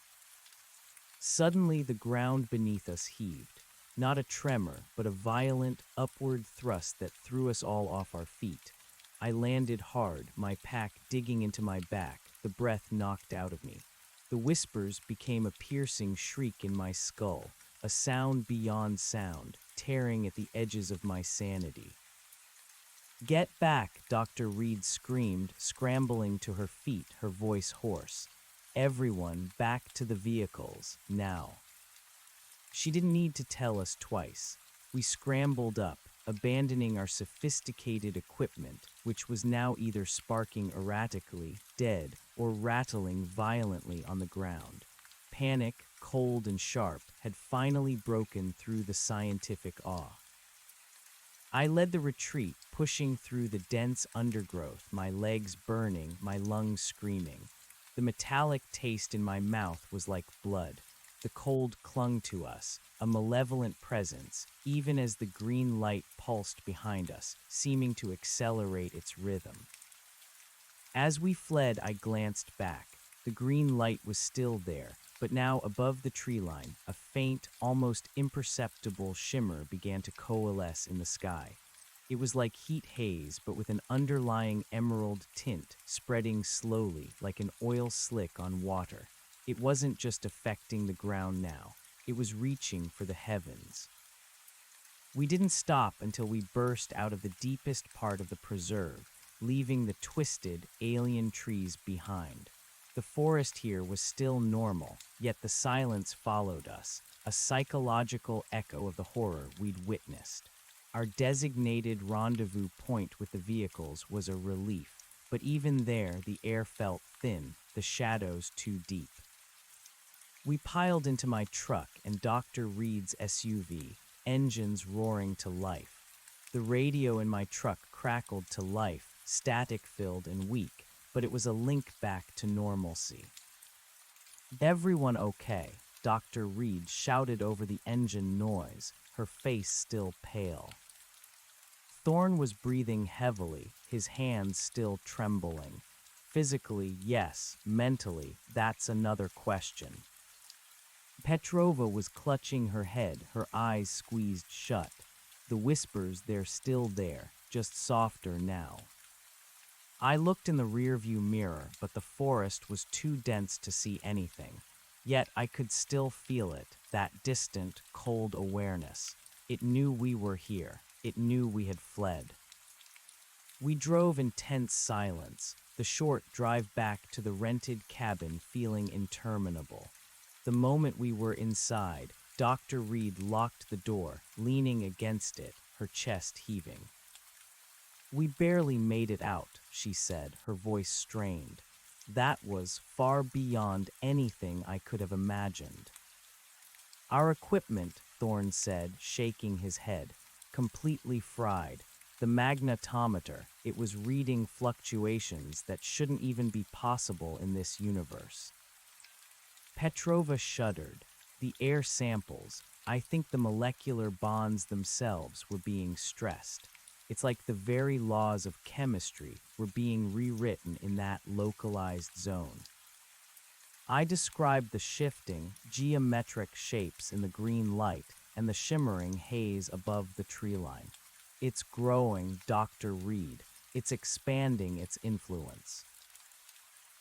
S1: Suddenly the ground beneath us heaved, not a tremor, but a violent, upward thrust that threw us all off our feet. I landed hard, my pack digging into my back, the breath knocked out of me. The whispers became a piercing shriek in my skull, a sound beyond sound, tearing at the edges of my sanity. "Get back!" Dr. Reed screamed, scrambling to her feet, her voice hoarse. "Everyone back to the vehicles, now." She didn't need to tell us twice. We scrambled up, abandoning our sophisticated equipment, which was now either sparking erratically, dead, or rattling violently on the ground. Panic, cold and sharp, had finally broken through the scientific awe. I led the retreat, pushing through the dense undergrowth, my legs burning, my lungs screaming. The metallic taste in my mouth was like blood. The cold clung to us, a malevolent presence, even as the green light pulsed behind us, seeming to accelerate its rhythm. As we fled, I glanced back. The green light was still there, but now above the tree line, a faint, almost imperceptible shimmer began to coalesce in the sky. It was like heat haze, but with an underlying emerald tint, spreading slowly like an oil slick on water. It wasn't just affecting the ground now. It was reaching for the heavens. We didn't stop until we burst out of the deepest part of the preserve, leaving the twisted, alien trees behind. The forest here was still normal, yet the silence followed us, a psychological echo of the horror we'd witnessed. Our designated rendezvous point with the vehicles was a relief, but even there the air felt thin, the shadows too deep. We piled into my truck and Dr. Reed's SUV, engines roaring to life. The radio in my truck crackled to life, static-filled and weak, but it was a link back to normalcy. "Everyone okay?" Dr. Reed shouted over the engine noise, her face still pale. Thorne was breathing heavily, his hands still trembling. Physically, yes. Mentally, that's another question. Petrova was clutching her head, her eyes squeezed shut. The whispers, they're still there, just softer now. I looked in the rearview mirror, but the forest was too dense to see anything. Yet I could still feel it, that distant, cold awareness. It knew we were here. It knew we had fled. We drove in tense silence, the short drive back to the rented cabin feeling interminable. The moment we were inside, Dr. Reed locked the door, leaning against it, her chest heaving. "We barely made it out," she said, her voice strained. That was far beyond anything I could have imagined. "Our equipment," Thorne said, shaking his head, "completely fried. The magnetometer, it was reading fluctuations that shouldn't even be possible in this universe." Petrova shuddered. "The air samples, I think the molecular bonds themselves were being stressed. It's like the very laws of chemistry were being rewritten in that localized zone." I described the shifting, geometric shapes in the green light and the shimmering haze above the tree line. "It's growing, Dr. Reed. It's expanding its influence."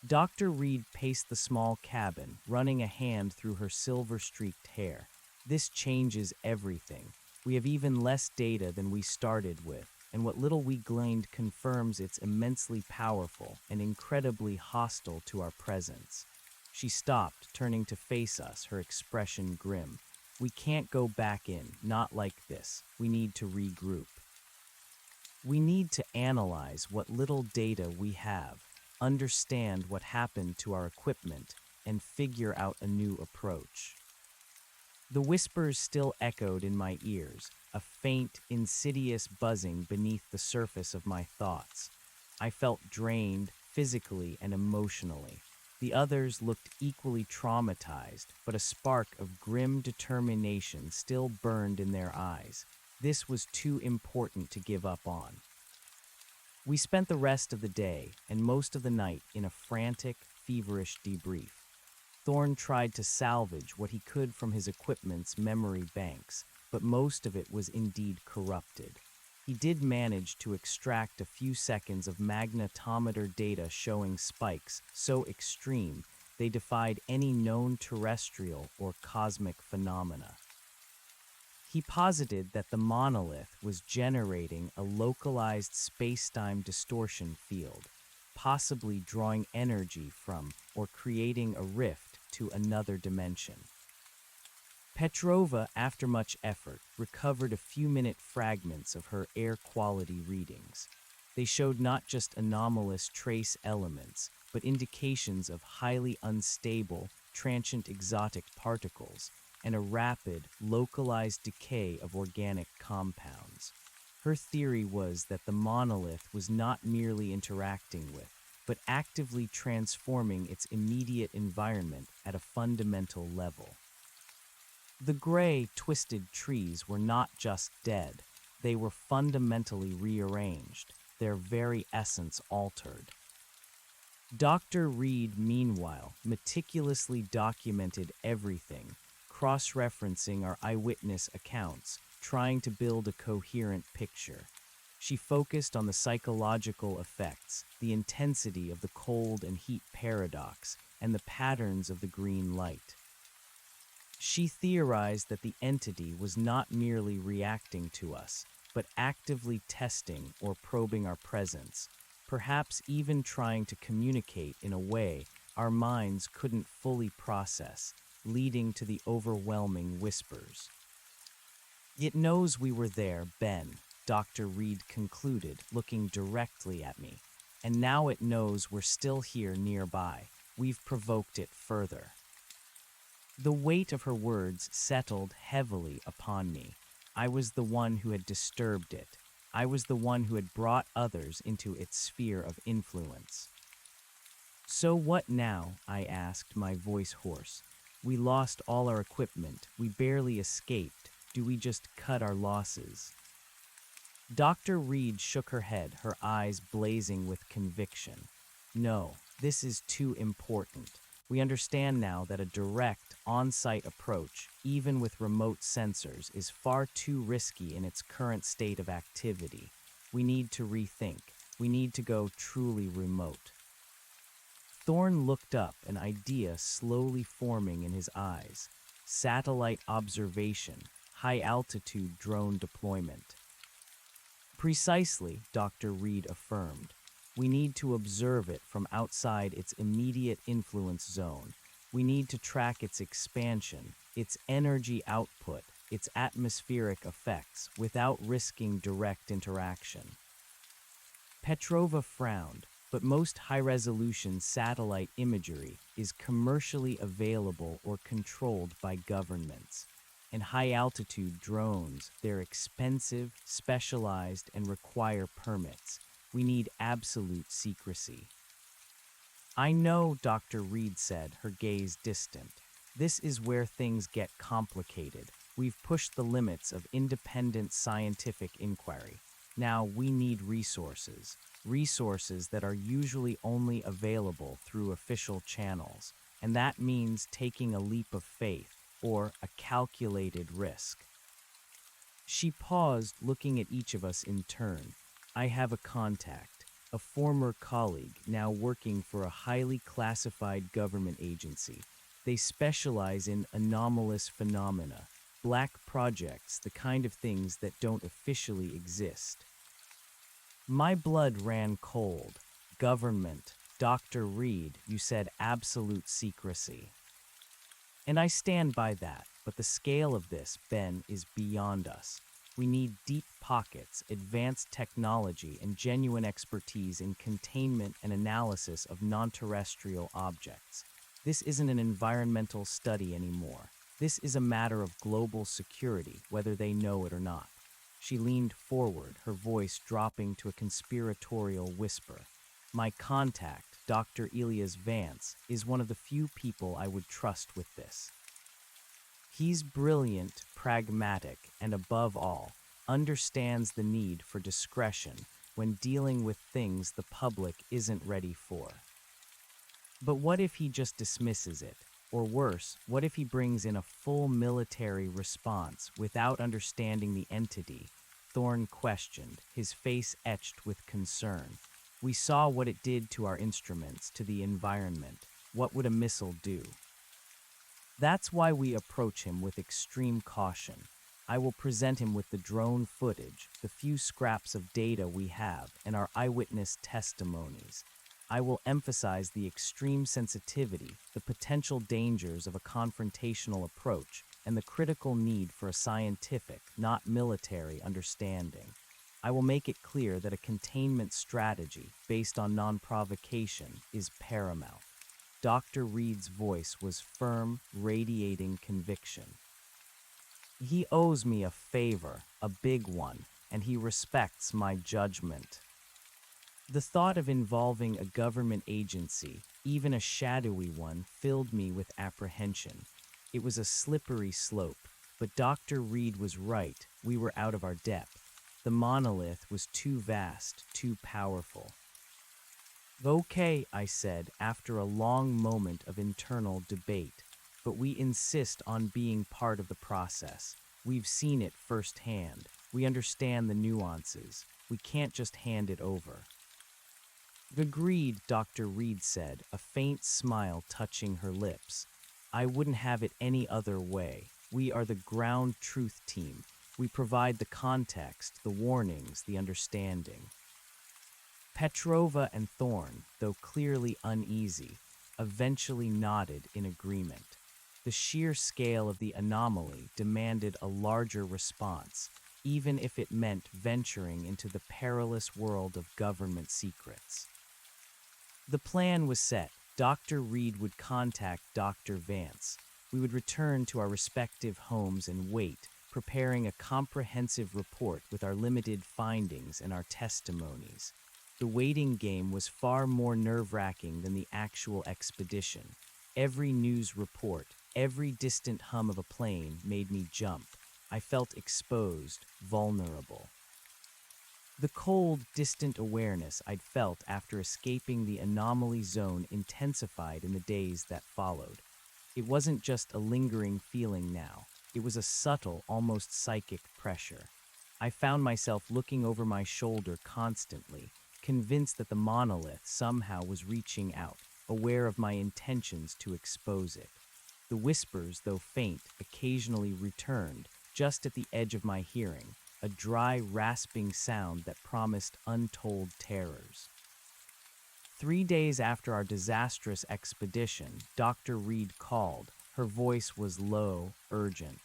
S1: Dr. Reed paced the small cabin, running a hand through her silver-streaked hair. "This changes everything. We have even less data than we started with, and what little we gleaned confirms it's immensely powerful and incredibly hostile to our presence." She stopped, turning to face us, her expression grim. "We can't go back in, not like this. We need to regroup. We need to analyze what little data we have, understand what happened to our equipment, and figure out a new approach." The whispers still echoed in my ears, a faint, insidious buzzing beneath the surface of my thoughts. I felt drained, physically and emotionally. The others looked equally traumatized, but a spark of grim determination still burned in their eyes. This was too important to give up on. We spent the rest of the day and most of the night in a frantic, feverish debrief. Thorne tried to salvage what he could from his equipment's memory banks, but most of it was indeed corrupted. He did manage to extract a few seconds of magnetometer data showing spikes so extreme they defied any known terrestrial or cosmic phenomena. He posited that the monolith was generating a localized space-time distortion field, possibly drawing energy from or creating a rift to another dimension. Petrova, after much effort, recovered a few-minute fragments of her air quality readings. They showed not just anomalous trace elements, but indications of highly unstable, transient exotic particles and a rapid, localized decay of organic compounds. Her theory was that the monolith was not merely interacting with, but actively transforming its immediate environment at a fundamental level. The gray, twisted trees were not just dead, they were fundamentally rearranged, their very essence altered. Dr. Reed, meanwhile, meticulously documented everything, cross-referencing our eyewitness accounts, trying to build a coherent picture. She focused on the psychological effects, the intensity of the cold and heat paradox, and the patterns of the green light. She theorized that the entity was not merely reacting to us, but actively testing or probing our presence, perhaps even trying to communicate in a way our minds couldn't fully process, leading to the overwhelming whispers. "It knows we were there, Ben," Dr. Reed concluded, looking directly at me. "And now it knows we're still here nearby. We've provoked it further." The weight of her words settled heavily upon me. I was the one who had disturbed it. I was the one who had brought others into its sphere of influence. "So what now?" I asked, my voice hoarse. "We lost all our equipment. We barely escaped. Do we just cut our losses?" Dr. Reed shook her head, her eyes blazing with conviction. "No, this is too important. We understand now that a direct, on-site approach, even with remote sensors, is far too risky in its current state of activity. We need to rethink. We need to go truly remote." Thorne looked up, an idea slowly forming in his eyes. Satellite observation, high-altitude drone deployment. "Precisely," Dr. Reed affirmed. "We need to observe it from outside its immediate influence zone. We need to track its expansion, its energy output, its atmospheric effects, without risking direct interaction." Petrova frowned, but most high-resolution satellite imagery is commercially available or controlled by governments. And high-altitude drones, they're expensive, specialized, and require permits. We need absolute secrecy. "I know," Dr. Reed said, her gaze distant. "This is where things get complicated. We've pushed the limits of independent scientific inquiry. Now we need resources. Resources that are usually only available through official channels. And that means taking a leap of faith, or a calculated risk." She paused, looking at each of us in turn. "I have a contact, a former colleague, now working for a highly classified government agency. They specialize in anomalous phenomena, black projects, the kind of things that don't officially exist." My blood ran cold. "Government, Dr. Reed, you said absolute secrecy." And I stand by that, but the scale of this, Ben, is beyond us. We need deep pockets, advanced technology, and genuine expertise in containment and analysis of non-terrestrial objects. This isn't an environmental study anymore. This is a matter of global security, whether they know it or not. She leaned forward, her voice dropping to a conspiratorial whisper. "My contact, Dr. Elias Vance, is one of the few people I would trust with this. He's brilliant, pragmatic, and above all, understands the need for discretion when dealing with things the public isn't ready for." But what if he just dismisses it? Or worse, what if he brings in a full military response without understanding the entity? Thorne questioned, his face etched with concern. "We saw what it did to our instruments, to the environment. What would a missile do?" "That's why we approach him with extreme caution. I will present him with the drone footage, the few scraps of data we have, and our eyewitness testimonies. I will emphasize the extreme sensitivity, the potential dangers of a confrontational approach, and the critical need for a scientific, not military, understanding. I will make it clear that a containment strategy based on non-provocation is paramount. Dr. Reed's voice was firm, radiating conviction. He owes me a favor, a big one, and he respects my judgment. The thought of involving a government agency, even a shadowy one, filled me with apprehension. It was a slippery slope, but Dr. Reed was right. We were out of our depth. The monolith was too vast, too powerful. Okay, I said, after a long moment of internal debate, but we insist on being part of the process. We've seen it firsthand. We understand the nuances. We can't just hand it over. Agreed, Dr. Reed said, a faint smile touching her lips. I wouldn't have it any other way. We are the ground truth team. We provide the context, the warnings, the understanding. Petrova and Thorne, though clearly uneasy, eventually nodded in agreement. The sheer scale of the anomaly demanded a larger response, even if it meant venturing into the perilous world of government secrets. The plan was set. Dr. Reed would contact Dr. Vance. We would return to our respective homes and wait, preparing a comprehensive report with our limited findings and our testimonies. The waiting game was far more nerve-wracking than the actual expedition. Every news report, every distant hum of a plane made me jump. I felt exposed, vulnerable. The cold, distant awareness I'd felt after escaping the anomaly zone intensified in the days that followed. It wasn't just a lingering feeling now. It was a subtle, almost psychic pressure. I found myself looking over my shoulder constantly, convinced that the monolith somehow was reaching out, aware of my intentions to expose it. The whispers, though faint, occasionally returned, just at the edge of my hearing, a dry, rasping sound that promised untold terrors. 3 days after our disastrous expedition, Dr. Reed called. Her voice was low, urgent.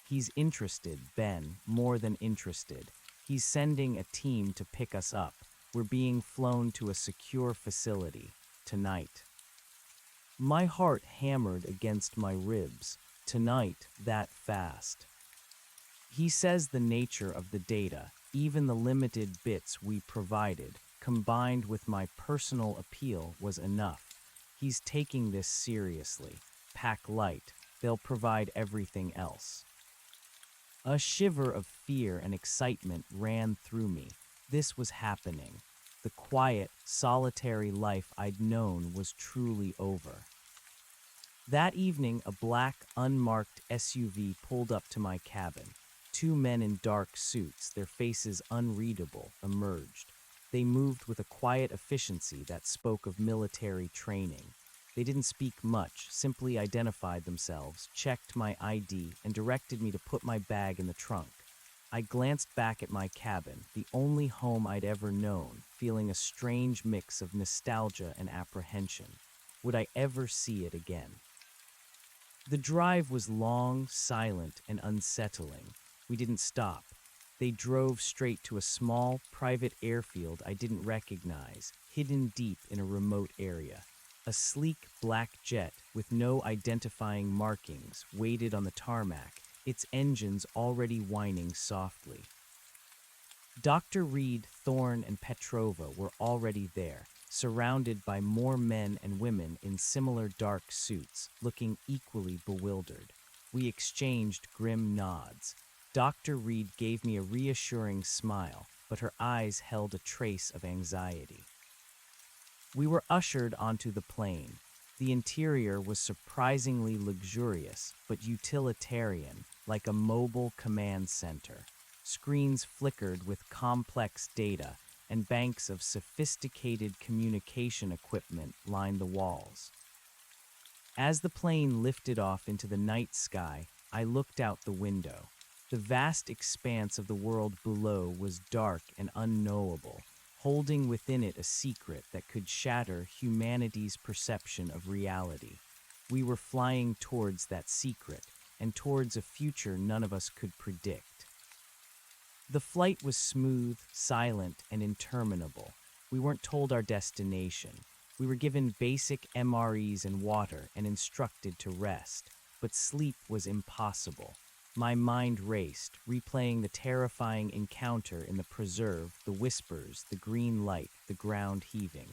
S1: He's interested, Ben, more than interested. He's sending a team to pick us up. We're being flown to a secure facility, tonight. My heart hammered against my ribs. Tonight, that fast. He says the nature of the data, even the limited bits we provided, combined with my personal appeal, was enough. He's taking this seriously. Pack light. They'll provide everything else. A shiver of fear and excitement ran through me. This was happening. The quiet, solitary life I'd known was truly over. That evening, a black, unmarked SUV pulled up to my cabin. 2 men in dark suits, their faces unreadable, emerged. They moved with a quiet efficiency that spoke of military training. They didn't speak much, simply identified themselves, checked my ID, and directed me to put my bag in the trunk. I glanced back at my cabin, the only home I'd ever known, feeling a strange mix of nostalgia and apprehension. Would I ever see it again? The drive was long, silent, and unsettling. We didn't stop. They drove straight to a small, private airfield I didn't recognize, hidden deep in a remote area. A sleek black jet with no identifying markings waited on the tarmac, its engines already whining softly. Dr. Reed, Thorne, and Petrova were already there, surrounded by more men and women in similar dark suits, looking equally bewildered. We exchanged grim nods. Dr. Reed gave me a reassuring smile, but her eyes held a trace of anxiety. We were ushered onto the plane. The interior was surprisingly luxurious, but utilitarian, like a mobile command center. Screens flickered with complex data, and banks of sophisticated communication equipment lined the walls. As the plane lifted off into the night sky, I looked out the window. The vast expanse of the world below was dark and unknowable, holding within it a secret that could shatter humanity's perception of reality. We were flying towards that secret, and towards a future none of us could predict. The flight was smooth, silent, and interminable. We weren't told our destination. We were given basic MREs and water and instructed to rest, but sleep was impossible. My mind raced, replaying the terrifying encounter in the preserve, the whispers, the green light, the ground heaving.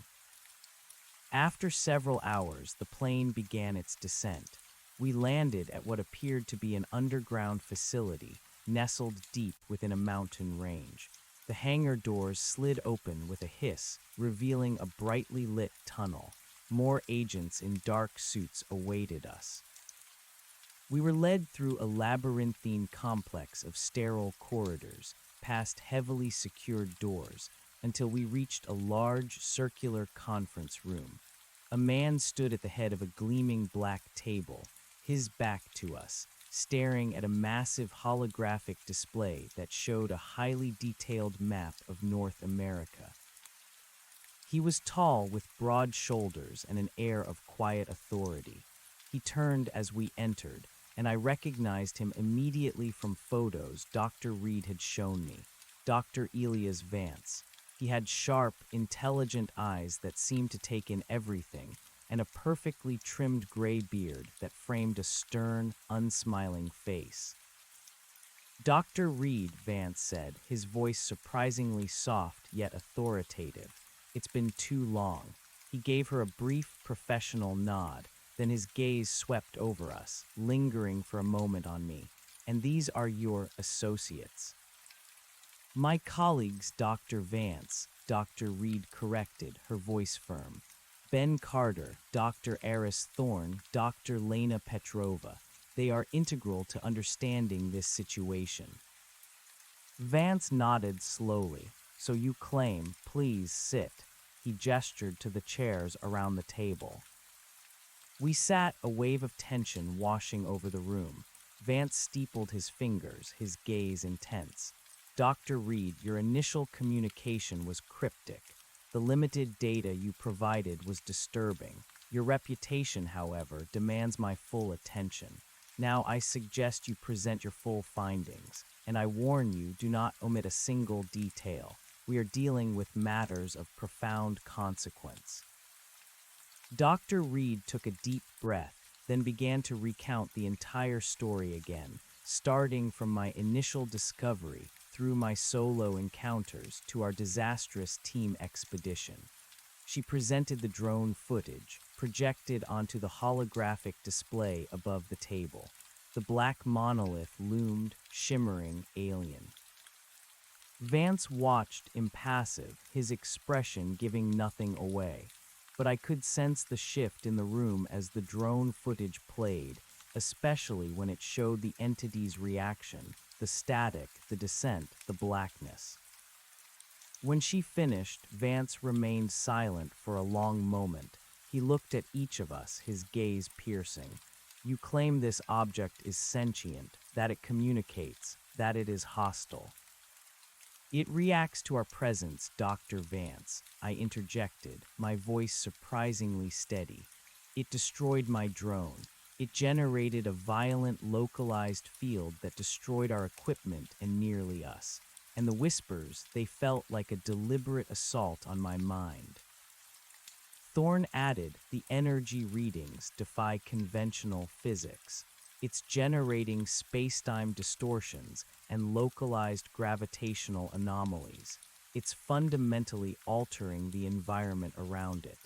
S1: After several hours, the plane began its descent. We landed at what appeared to be an underground facility, nestled deep within a mountain range. The hangar doors slid open with a hiss, revealing a brightly lit tunnel. More agents in dark suits awaited us. We were led through a labyrinthine complex of sterile corridors, past heavily secured doors, until we reached a large, circular conference room. A man stood at the head of a gleaming black table, his back to us, staring at a massive holographic display that showed a highly detailed map of North America. He was tall with broad shoulders and an air of quiet authority. He turned as we entered, and I recognized him immediately from photos Dr. Reed had shown me. Dr. Elias Vance. He had sharp, intelligent eyes that seemed to take in everything, and a perfectly trimmed gray beard that framed a stern, unsmiling face. Dr. Reed, Vance said, his voice surprisingly soft yet authoritative. It's been too long. He gave her a brief, professional nod, then his gaze swept over us, lingering for a moment on me. And these are your associates. My colleagues, Dr. Vance, Dr. Reed corrected, her voice firm. Ben Carter, Dr. Eris Thorne, Dr. Lena Petrova. They are integral to understanding this situation. Vance nodded slowly. So you claim, please sit. He gestured to the chairs around the table. We sat, a wave of tension washing over the room. Vance steepled his fingers, his gaze intense. Dr. Reed, your initial communication was cryptic. The limited data you provided was disturbing. Your reputation, however, demands my full attention. Now I suggest you present your full findings, and I warn you, do not omit a single detail. We are dealing with matters of profound consequence. Dr. Reed took a deep breath, then began to recount the entire story again, starting from my initial discovery through my solo encounters to our disastrous team expedition. She presented the drone footage, projected onto the holographic display above the table. The black monolith loomed, shimmering, alien. Vance watched, impassive, his expression giving nothing away. But I could sense the shift in the room as the drone footage played, especially when it showed the entity's reaction, the static, the descent, the blackness. When she finished, Vance remained silent for a long moment. He looked at each of us, his gaze piercing. You claim this object is sentient, that it communicates, that it is hostile. It reacts to our presence, Dr. Vance, I interjected, my voice surprisingly steady. It destroyed my drone. It generated a violent, localized field that destroyed our equipment and nearly us. And the whispers, they felt like a deliberate assault on my mind. Thorne added, the energy readings defy conventional physics. It's generating spacetime distortions and localized gravitational anomalies. It's fundamentally altering the environment around it.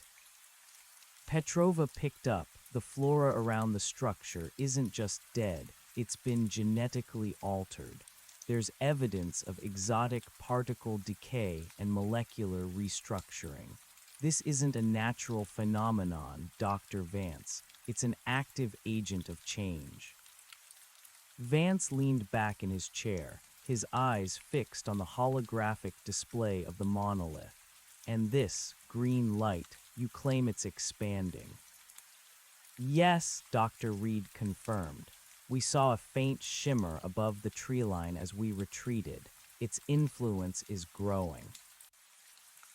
S1: Petrova picked up, the flora around the structure isn't just dead, it's been genetically altered. There's evidence of exotic particle decay and molecular restructuring. This isn't a natural phenomenon, Dr. Vance. It's an active agent of change. Vance leaned back in his chair, his eyes fixed on the holographic display of the monolith. And this, green light, you claim it's expanding. Yes, Dr. Reed confirmed. We saw a faint shimmer above the tree line as we retreated. Its influence is growing.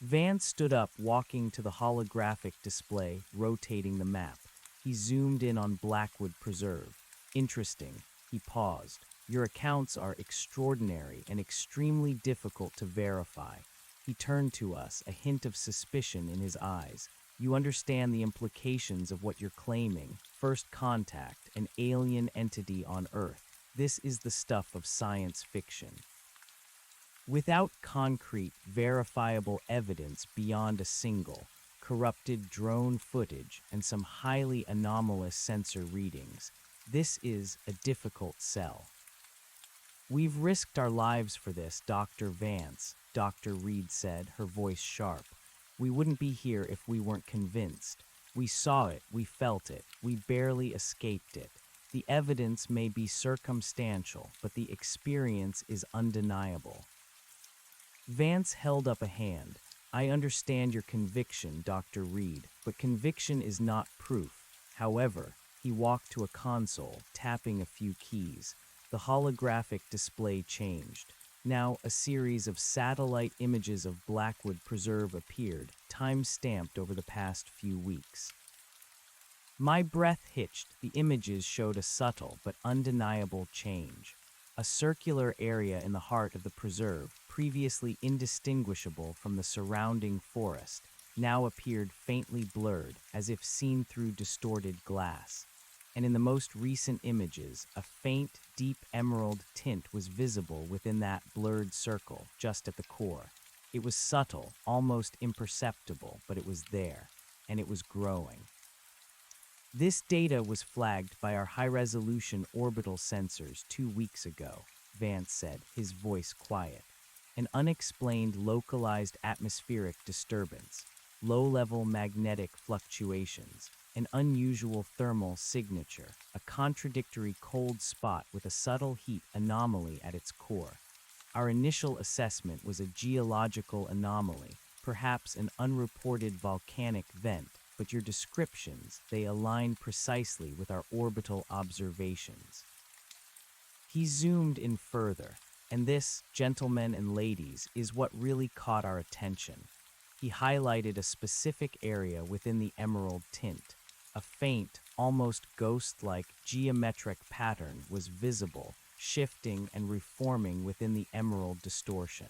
S1: Vance stood up, walking to the holographic display, rotating the map. He zoomed in on Blackwood Preserve. Interesting. He paused. Your accounts are extraordinary and extremely difficult to verify. He turned to us, a hint of suspicion in his eyes. You understand the implications of what you're claiming. First contact, an alien entity on Earth. This is the stuff of science fiction. Without concrete, verifiable evidence beyond a single, corrupted drone footage and some highly anomalous sensor readings, this is a difficult sell. We've risked our lives for this, Dr. Vance, Dr. Reed said, her voice sharp. We wouldn't be here if we weren't convinced. We saw it, we felt it, we barely escaped it. The evidence may be circumstantial, but the experience is undeniable. Vance held up a hand. I understand your conviction, Dr. Reed, but conviction is not proof. However, he walked to a console, tapping a few keys. The holographic display changed. Now, a series of satellite images of Blackwood Preserve appeared, time-stamped over the past few weeks. My breath hitched. The images showed a subtle but undeniable change. A circular area in the heart of the preserve, previously indistinguishable from the surrounding forest, now appeared faintly blurred, as if seen through distorted glass. And in the most recent images, a faint, deep emerald tint was visible within that blurred circle, just at the core. It was subtle, almost imperceptible, but it was there, and it was growing. This data was flagged by our high-resolution orbital sensors 2 weeks ago, Vance said, his voice quiet. An unexplained localized atmospheric disturbance, low-level magnetic fluctuations, an unusual thermal signature, a contradictory cold spot with a subtle heat anomaly at its core. Our initial assessment was a geological anomaly, perhaps an unreported volcanic vent, but your descriptions, they align precisely with our orbital observations. He zoomed in further, and this, gentlemen and ladies, is what really caught our attention. He highlighted a specific area within the emerald tint. A faint, almost ghost-like geometric pattern was visible, shifting and reforming within the emerald distortion.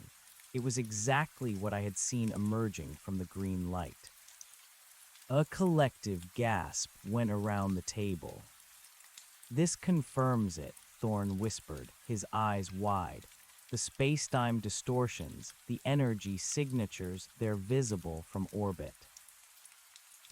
S1: It was exactly what I had seen emerging from the green light. A collective gasp went around the table. This confirms it, Thorne whispered, his eyes wide. The space-time distortions, the energy signatures, they're visible from orbit.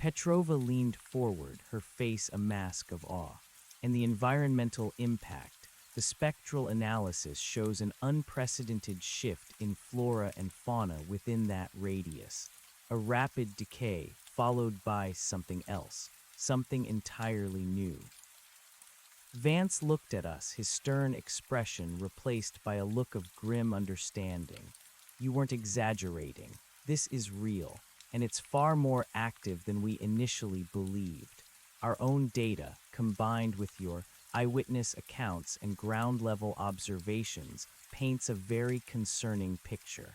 S1: Petrova leaned forward, her face a mask of awe. And the environmental impact, the spectral analysis shows an unprecedented shift in flora and fauna within that radius. A rapid decay, followed by something else, something entirely new. Vance looked at us, his stern expression replaced by a look of grim understanding. You weren't exaggerating. This is real, and it's far more active than we initially believed. Our own data, combined with your eyewitness accounts and ground-level observations, paints a very concerning picture.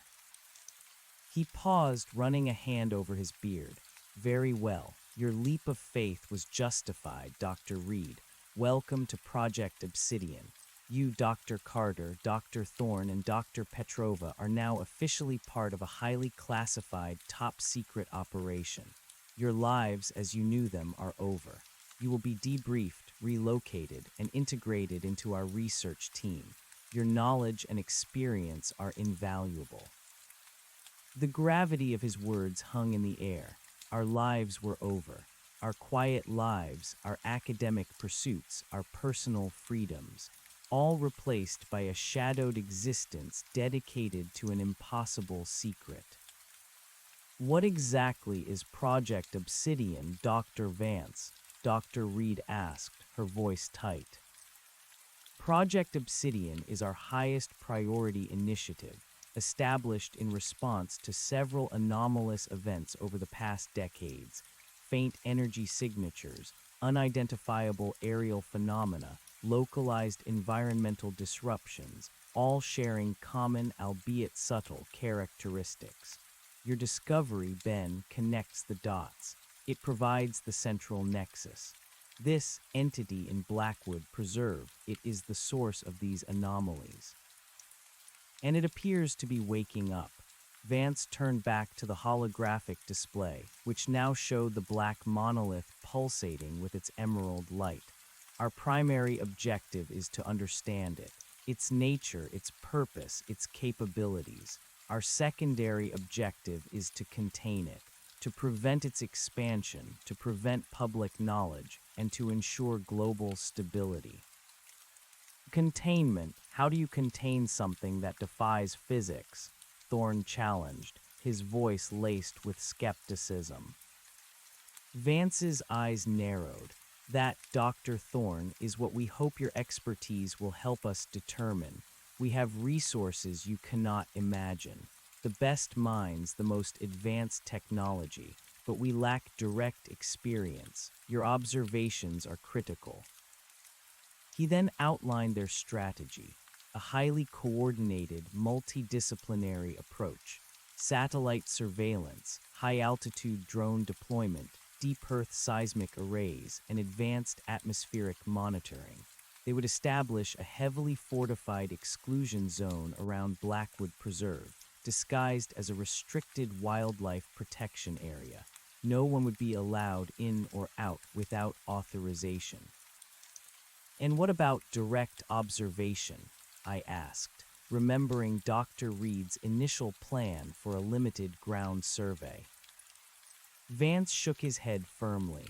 S1: He paused, running a hand over his beard. Very well. Your leap of faith was justified, Dr. Reed. Welcome to Project Obsidian. You, Dr. Carter, Dr. Thorne, and Dr. Petrova are now officially part of a highly classified, top-secret operation. Your lives, as you knew them, are over. You will be debriefed, relocated, and integrated into our research team. Your knowledge and experience are invaluable. The gravity of his words hung in the air. Our lives were over. Our quiet lives, our academic pursuits, our personal freedoms, all replaced by a shadowed existence dedicated to an impossible secret. What exactly is Project Obsidian, Dr. Vance? Dr. Reed asked, her voice tight. Project Obsidian is our highest priority initiative, established in response to several anomalous events over the past decades. Faint energy signatures, unidentifiable aerial phenomena, localized environmental disruptions, all sharing common, albeit subtle, characteristics. Your discovery, Ben, connects the dots. It provides the central nexus. This entity in Blackwood Preserve, it is the source of these anomalies. And it appears to be waking up. Vance turned back to the holographic display, which now showed the black monolith pulsating with its emerald light. Our primary objective is to understand it, its nature, its purpose, its capabilities. Our secondary objective is to contain it, to prevent its expansion, to prevent public knowledge, and to ensure global stability. Containment. How do you contain something that defies physics? Thorne challenged, his voice laced with skepticism. Vance's eyes narrowed. That, Dr. Thorne, is what we hope your expertise will help us determine. We have resources you cannot imagine. The best minds, the most advanced technology, but we lack direct experience. Your observations are critical. He then outlined their strategy, a highly coordinated, multidisciplinary approach: satellite surveillance, high-altitude drone deployment, deep Earth seismic arrays, and advanced atmospheric monitoring. They would establish a heavily fortified exclusion zone around Blackwood Preserve, disguised as a restricted wildlife protection area. No one would be allowed in or out without authorization. And what about direct observation? I asked, remembering Dr. Reed's initial plan for a limited ground survey. Vance shook his head firmly.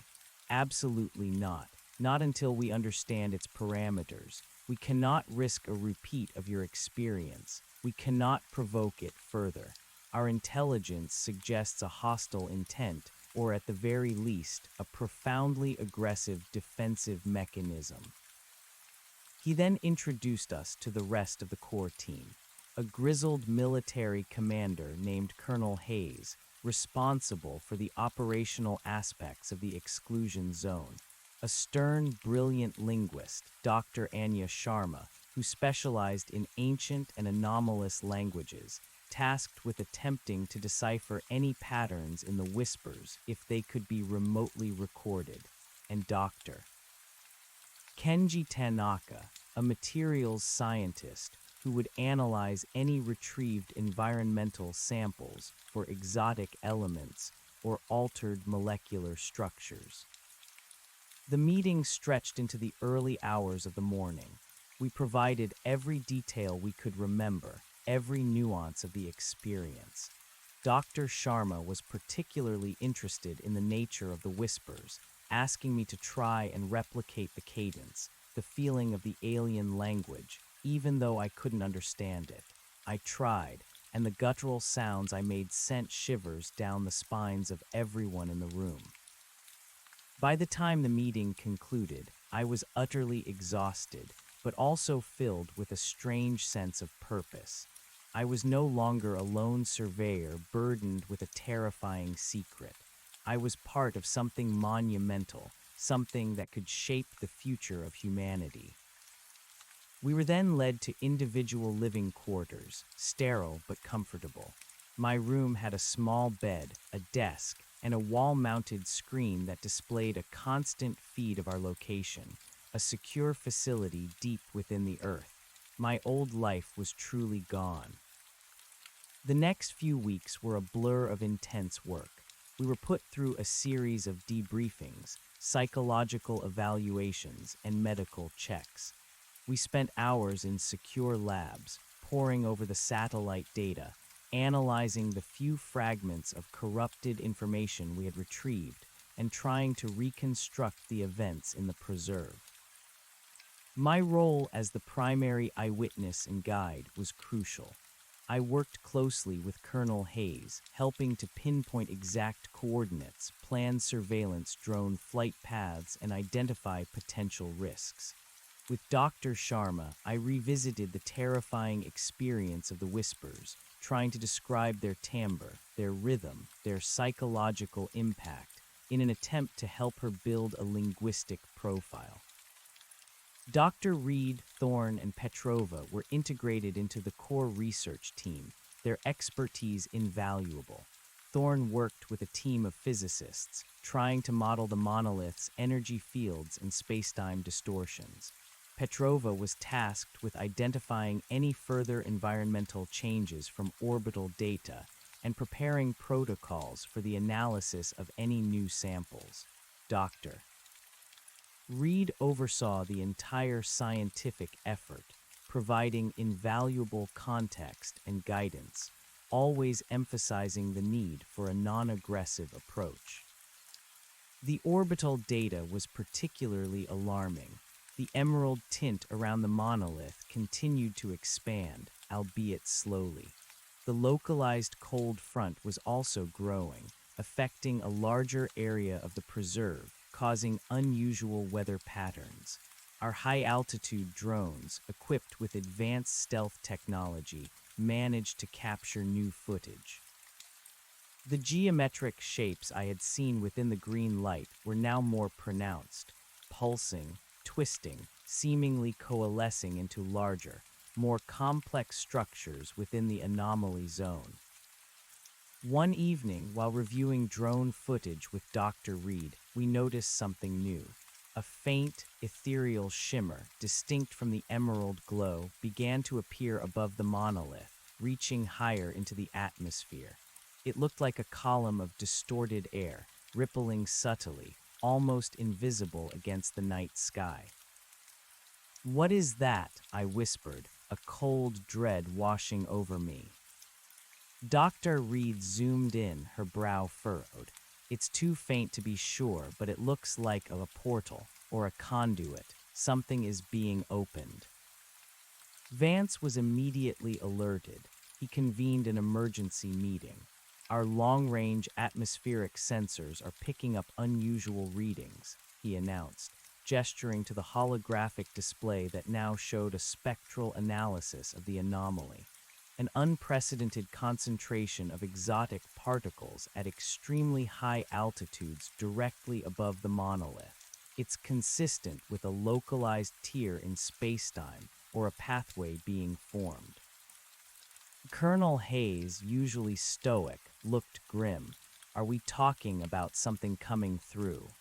S1: Absolutely not. Not until we understand its parameters. We cannot risk a repeat of your experience. We cannot provoke it further. Our intelligence suggests a hostile intent, or at the very least, a profoundly aggressive defensive mechanism. He then introduced us to the rest of the core team, a grizzled military commander named Colonel Hayes, responsible for the operational aspects of the exclusion zone, a stern, brilliant linguist, Dr. Anya Sharma, who specialized in ancient and anomalous languages, tasked with attempting to decipher any patterns in the whispers if they could be remotely recorded, and Dr. Kenji Tanaka, a materials scientist who would analyze any retrieved environmental samples for exotic elements or altered molecular structures. The meeting stretched into the early hours of the morning. We provided every detail we could remember, every nuance of the experience. Dr. Sharma was particularly interested in the nature of the whispers, asking me to try and replicate the cadence, the feeling of the alien language, even though I couldn't understand it. I tried, and the guttural sounds I made sent shivers down the spines of everyone in the room. By the time the meeting concluded, I was utterly exhausted, but also filled with a strange sense of purpose. I was no longer a lone surveyor burdened with a terrifying secret. I was part of something monumental, something that could shape the future of humanity. We were then led to individual living quarters, sterile but comfortable. My room had a small bed, a desk, and a wall-mounted screen that displayed a constant feed of our location, a secure facility deep within the earth. My old life was truly gone. The next few weeks were a blur of intense work. We were put through a series of debriefings, psychological evaluations, and medical checks. We spent hours in secure labs, poring over the satellite data, analyzing the few fragments of corrupted information we had retrieved, and trying to reconstruct the events in the preserve. My role as the primary eyewitness and guide was crucial. I worked closely with Colonel Hayes, helping to pinpoint exact coordinates, plan surveillance drone flight paths, and identify potential risks. With Dr. Sharma, I revisited the terrifying experience of the whispers, trying to describe their timbre, their rhythm, their psychological impact, in an attempt to help her build a linguistic profile. Dr. Reed, Thorne, and Petrova were integrated into the core research team, their expertise invaluable. Thorne worked with a team of physicists, trying to model the monolith's energy fields and spacetime distortions. Petrova was tasked with identifying any further environmental changes from orbital data and preparing protocols for the analysis of any new samples. Dr. Reed oversaw the entire scientific effort, providing invaluable context and guidance, always emphasizing the need for a non-aggressive approach. The orbital data was particularly alarming. The emerald tint around the monolith continued to expand, albeit slowly. The localized cold front was also growing, affecting a larger area of the preserve, causing unusual weather patterns. Our high-altitude drones, equipped with advanced stealth technology, managed to capture new footage. The geometric shapes I had seen within the green light were now more pronounced, pulsing, twisting, seemingly coalescing into larger, more complex structures within the anomaly zone. One evening, while reviewing drone footage with Dr. Reed, we noticed something new. A faint, ethereal shimmer, distinct from the emerald glow, began to appear above the monolith, reaching higher into the atmosphere. It looked like a column of distorted air, rippling subtly, almost invisible against the night sky. "What is that?" I whispered, a cold dread washing over me. Dr. Reed zoomed in, her brow furrowed. "It's too faint to be sure, but it looks like a portal or a conduit. Something is being opened." Vance was immediately alerted. He convened an emergency meeting. "Our long-range atmospheric sensors are picking up unusual readings," he announced, gesturing to the holographic display that now showed a spectral analysis of the anomaly. An unprecedented concentration of exotic particles at extremely high altitudes directly above the monolith. It's consistent with a localized tear in spacetime or a pathway being formed. Colonel Hayes, usually stoic, looked grim. "Are we talking about something coming through?"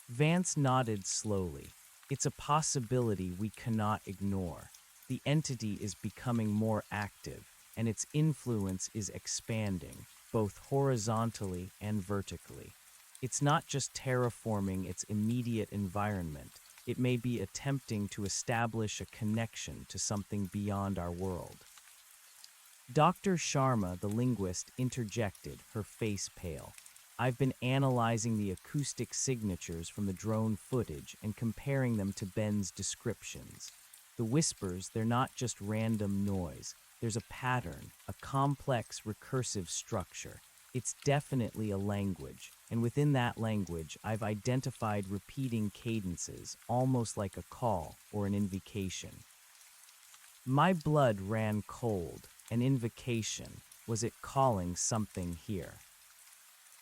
S1: Vance nodded slowly. "It's a possibility we cannot ignore. The entity is becoming more active, and its influence is expanding, both horizontally and vertically. It's not just terraforming its immediate environment, it may be attempting to establish a connection to something beyond our world." Dr. Sharma, the linguist, interjected, her face pale. "I've been analyzing the acoustic signatures from the drone footage and comparing them to Ben's descriptions. The whispers, they're not just random noise. There's a pattern, a complex recursive structure. It's definitely a language, and within that language, I've identified repeating cadences, almost like a call or an invocation." My blood ran cold. An invocation. Was it calling something here?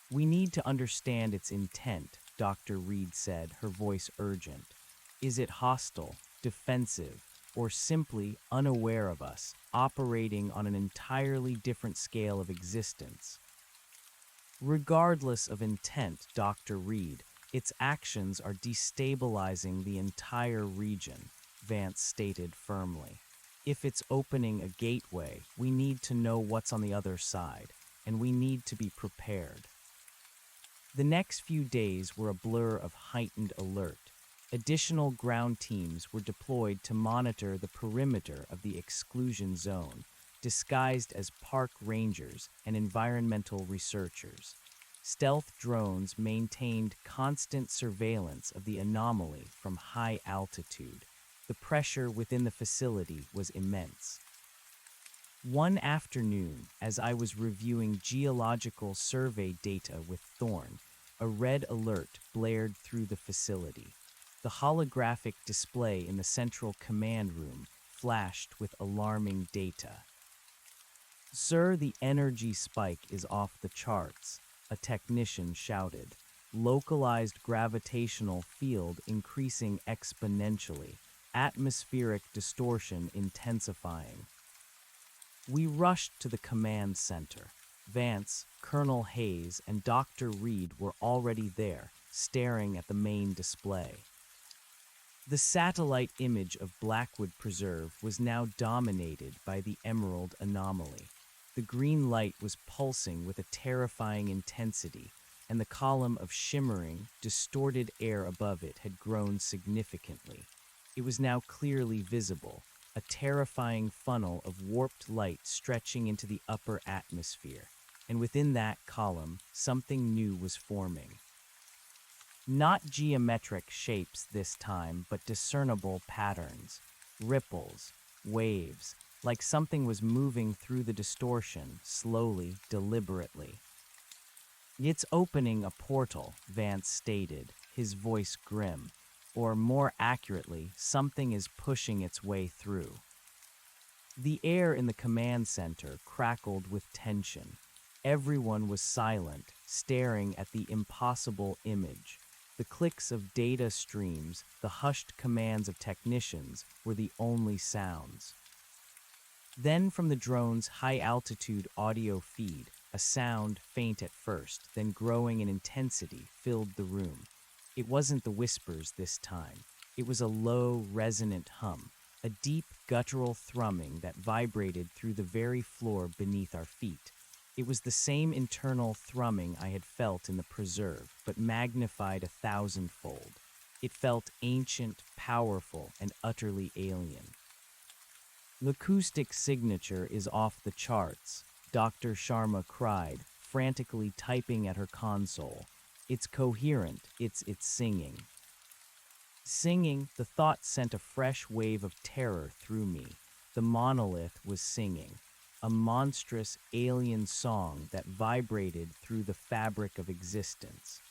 S1: "We need to understand its intent," Dr. Reed said, her voice urgent. "Is it hostile, defensive, or simply unaware of us, operating on an entirely different scale of existence?" "Regardless of intent, Dr. Reed, its actions are destabilizing the entire region," Vance stated firmly. "If it's opening a gateway, we need to know what's on the other side, and we need to be prepared." The next few days were a blur of heightened alert. Additional ground teams were deployed to monitor the perimeter of the exclusion zone, disguised as park rangers and environmental researchers. Stealth drones maintained constant surveillance of the anomaly from high altitude. The pressure within the facility was immense. One afternoon, as I was reviewing geological survey data with Thorne, a red alert blared through the facility. The holographic display in the central command room flashed with alarming data. "Sir, the energy spike is off the charts," a technician shouted. "Localized gravitational field increasing exponentially. Atmospheric distortion intensifying." We rushed to the command center. Vance, Colonel Hayes, and Dr. Reed were already there, staring at the main display. The satellite image of Blackwood Preserve was now dominated by the emerald anomaly. The green light was pulsing with a terrifying intensity, and the column of shimmering, distorted air above it had grown significantly. It was now clearly visible, a terrifying funnel of warped light stretching into the upper atmosphere, and within that column, something new was forming. Not geometric shapes this time, but discernible patterns, ripples, waves, like something was moving through the distortion, slowly, deliberately. "It's opening a portal," Vance stated, his voice grim. Or more accurately, something is pushing its way through. The air in the command center crackled with tension. Everyone was silent, staring at the impossible image. The clicks of data streams, the hushed commands of technicians were the only sounds. Then from the drone's high-altitude audio feed, a sound, faint at first, then growing in intensity, filled the room. It wasn't the whispers this time. It was a low, resonant hum, a deep, guttural thrumming that vibrated through the very floor beneath our feet. It was the same internal thrumming I had felt in the preserve, but magnified 1,000-fold. It felt ancient, powerful, and utterly alien. "The acoustic signature is off the charts," Dr. Sharma cried, frantically typing at her console. "It's coherent, it's singing." Singing, the thought sent a fresh wave of terror through me. The monolith was singing, a monstrous alien song that vibrated through the fabric of existence.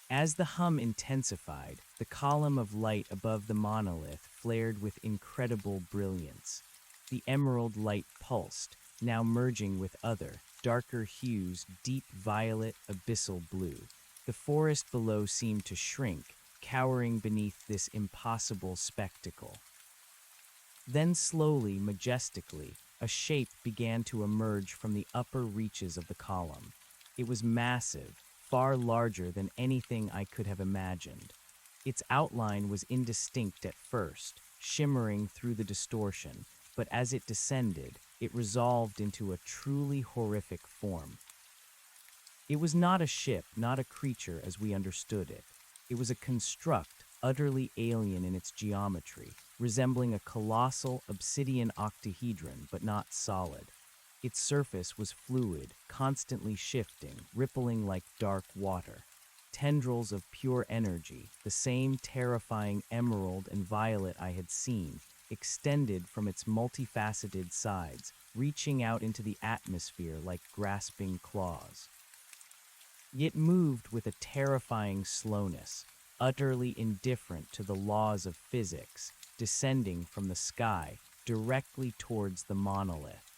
S1: As the hum intensified, the column of light above the monolith flared with incredible brilliance. The emerald light pulsed, now merging with other, darker hues, deep violet, abyssal blue. The forest below seemed to shrink, cowering beneath this impossible spectacle. Then slowly, majestically, a shape began to emerge from the upper reaches of the column. It was massive, far larger than anything I could have imagined. Its outline was indistinct at first, shimmering through the distortion, but as it descended, it resolved into a truly horrific form. It was not a ship, not a creature as we understood it. It was a construct, utterly alien in its geometry, resembling a colossal obsidian octahedron, but not solid. Its surface was fluid, constantly shifting, rippling like dark water. Tendrils of pure energy, the same terrifying emerald and violet I had seen, extended from its multifaceted sides, reaching out into the atmosphere like grasping claws. It moved with a terrifying slowness, utterly indifferent to the laws of physics, descending from the sky directly towards the monolith.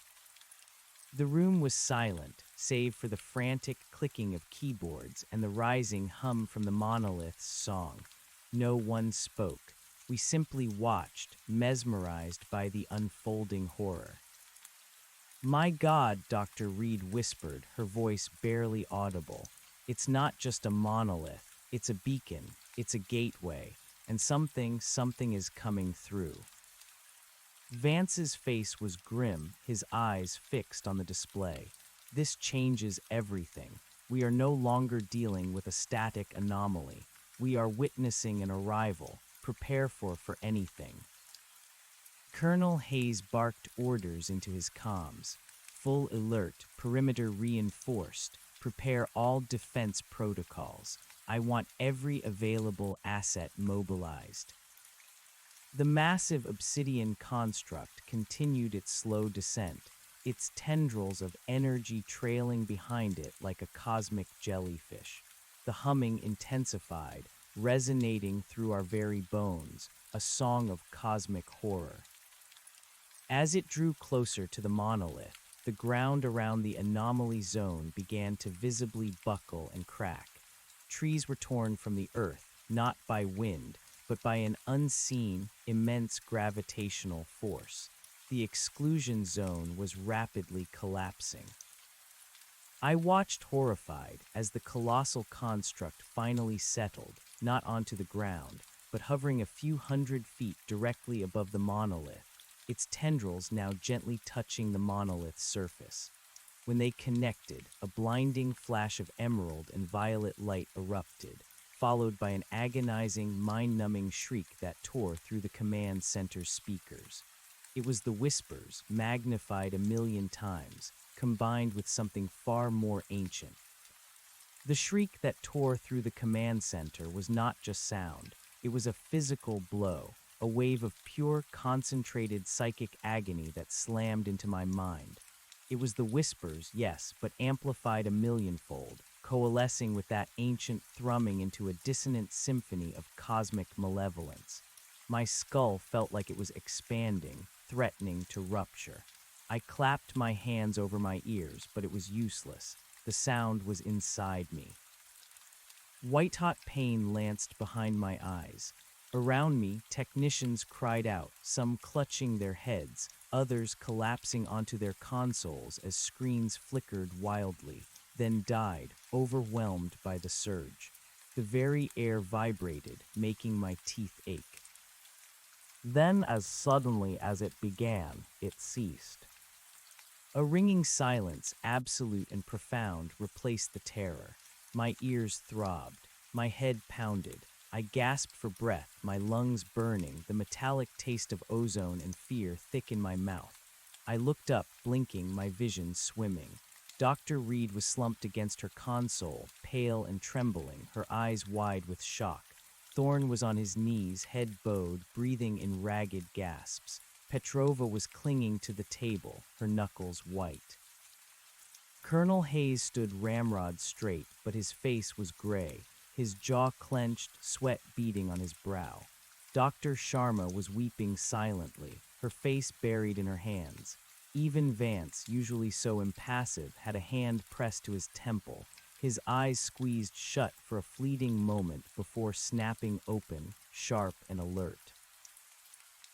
S1: The room was silent, save for the frantic clicking of keyboards and the rising hum from the monolith's song. No one spoke. We simply watched, mesmerized by the unfolding horror. "My God," Dr. Reed whispered, her voice barely audible. "It's not just a monolith. It's a beacon. It's a gateway. And something is coming through." Vance's face was grim, his eyes fixed on the display. "This changes everything. We are no longer dealing with a static anomaly. We are witnessing an arrival. Prepare for anything." Colonel Hayes barked orders into his comms. "Full alert, perimeter reinforced. Prepare all defense protocols. I want every available asset mobilized." The massive obsidian construct continued its slow descent, its tendrils of energy trailing behind it like a cosmic jellyfish. The humming intensified, resonating through our very bones, a song of cosmic horror. As it drew closer to the monolith, the ground around the anomaly zone began to visibly buckle and crack. Trees were torn from the earth, not by wind, but by an unseen, immense gravitational force. The exclusion zone was rapidly collapsing. I watched horrified as the colossal construct finally settled, not onto the ground, but hovering a few 100 feet directly above the monolith, its tendrils now gently touching the monolith's surface. When they connected, a blinding flash of emerald and violet light erupted, followed by an agonizing, mind-numbing shriek that tore through the command center's speakers. It was the whispers, magnified 1,000,000 times, combined with something far more ancient. The shriek that tore through the command center was not just sound, it was a physical blow, a wave of pure, concentrated psychic agony that slammed into my mind. It was the whispers, yes, but amplified 1,000,000-fold, coalescing with that ancient thrumming into a dissonant symphony of cosmic malevolence. My skull felt like it was expanding, threatening to rupture. I clapped my hands over my ears, but it was useless. The sound was inside me. White-hot pain lanced behind my eyes. Around me, technicians cried out, some clutching their heads, others collapsing onto their consoles as screens flickered wildly, then died, overwhelmed by the surge. The very air vibrated, making my teeth ache. Then, as suddenly as it began, it ceased. A ringing silence, absolute and profound, replaced the terror. My ears throbbed. My head pounded. I gasped for breath, my lungs burning, the metallic taste of ozone and fear thick in my mouth. I looked up, blinking, my vision swimming. Dr. Reed was slumped against her console, pale and trembling, her eyes wide with shock. Thorne was on his knees, head bowed, breathing in ragged gasps. Petrova was clinging to the table, her knuckles white. Colonel Hayes stood ramrod straight, but his face was gray, his jaw clenched, sweat beading on his brow. Dr. Sharma was weeping silently, her face buried in her hands. Even Vance, usually so impassive, had a hand pressed to his temple, his eyes squeezed shut for a fleeting moment before snapping open, sharp and alert.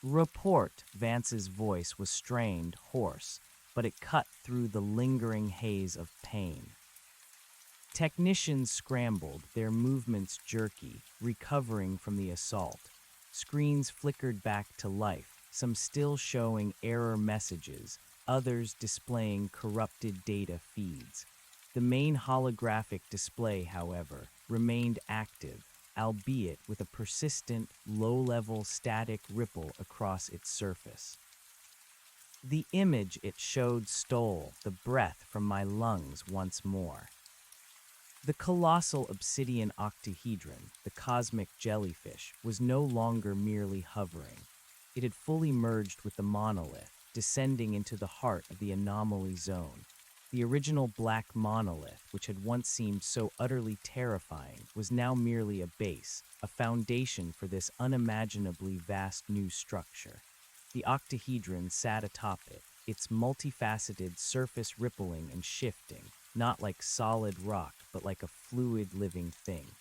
S1: "Report," Vance's voice was strained, hoarse, but it cut through the lingering haze of pain. Technicians scrambled, their movements jerky, recovering from the assault. Screens flickered back to life, some still showing error messages, others displaying corrupted data feeds. The main holographic display, however, remained active, albeit with a persistent, low-level static ripple across its surface. The image it showed stole the breath from my lungs once more. The colossal obsidian octahedron, the cosmic jellyfish, was no longer merely hovering. It had fully merged with the monolith, descending into the heart of the anomaly zone. The original black monolith, which had once seemed so utterly terrifying, was now merely a base, a foundation for this unimaginably vast new structure. The octahedron sat atop it, its multifaceted surface rippling and shifting, not like solid rock, but like a fluid living thing.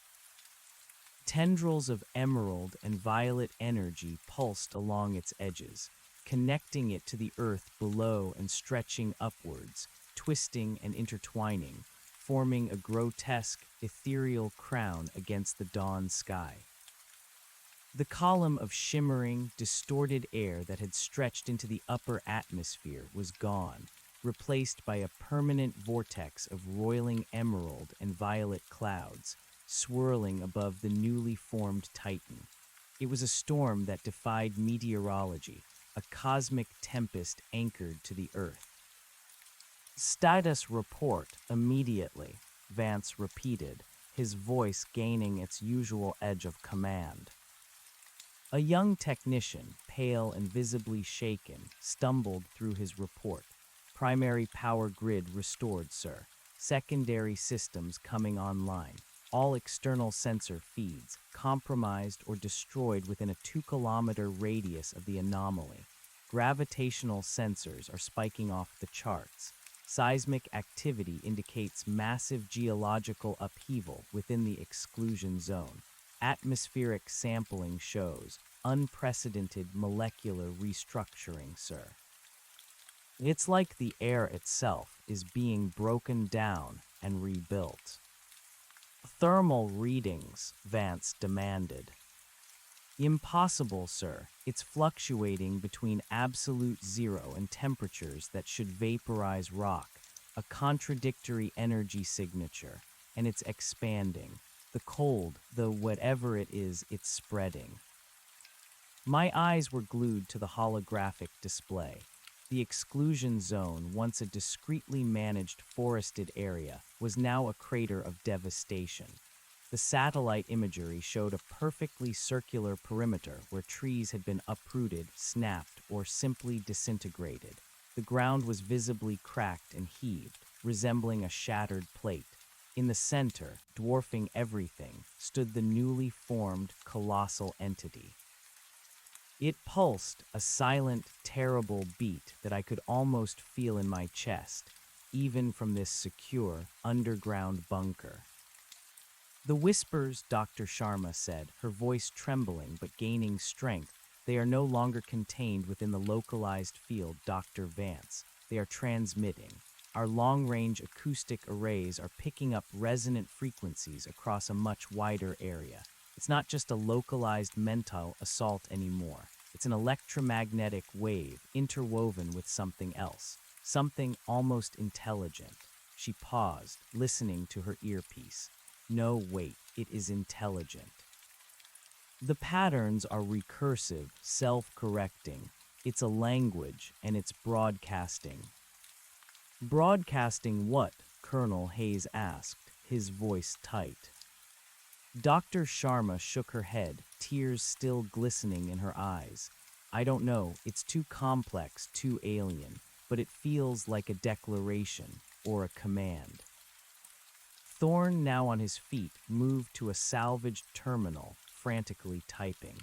S1: Tendrils of emerald and violet energy pulsed along its edges, connecting it to the earth below and stretching upwards, twisting and intertwining, forming a grotesque, ethereal crown against the dawn sky. The column of shimmering, distorted air that had stretched into the upper atmosphere was gone, replaced by a permanent vortex of roiling emerald and violet clouds, swirling above the newly formed Titan. It was a storm that defied meteorology, a cosmic tempest anchored to the earth. "Status report immediately," Vance repeated, his voice gaining its usual edge of command. A young technician, pale and visibly shaken, stumbled through his report. "Primary power grid restored, sir. Secondary systems coming online. All external sensor feeds compromised or destroyed within a 2-kilometer radius of the anomaly. Gravitational sensors are spiking off the charts. Seismic activity indicates massive geological upheaval within the exclusion zone. Atmospheric sampling shows unprecedented molecular restructuring, sir." It's like the air itself is being broken down and rebuilt. Thermal readings, Vance demanded. Impossible, sir. It's fluctuating between absolute zero and temperatures that should vaporize rock, a contradictory energy signature, and it's expanding. The cold, the whatever it is, it's spreading. My eyes were glued to the holographic display. The exclusion zone, once a discreetly managed forested area, was now a crater of devastation. The satellite imagery showed a perfectly circular perimeter where trees had been uprooted, snapped, or simply disintegrated. The ground was visibly cracked and heaved, resembling a shattered plate. In the center, dwarfing everything, stood the newly formed colossal entity. It pulsed, a silent, terrible beat that I could almost feel in my chest, even from this secure, underground bunker. The whispers, Dr. Sharma said, her voice trembling but gaining strength, they are no longer contained within the localized field, Dr. Vance. They are transmitting. Our long-range acoustic arrays are picking up resonant frequencies across a much wider area. It's not just a localized mental assault anymore. It's an electromagnetic wave interwoven with something else, something almost intelligent. She paused, listening to her earpiece. No, wait, it is intelligent. The patterns are recursive, self-correcting. It's a language, and it's broadcasting. Broadcasting what? Colonel Hayes asked, his voice tight. Dr. Sharma shook her head, tears still glistening in her eyes. I don't know, it's too complex, too alien, but it feels like a declaration or a command. Thorne, now on his feet, moved to a salvaged terminal, frantically typing.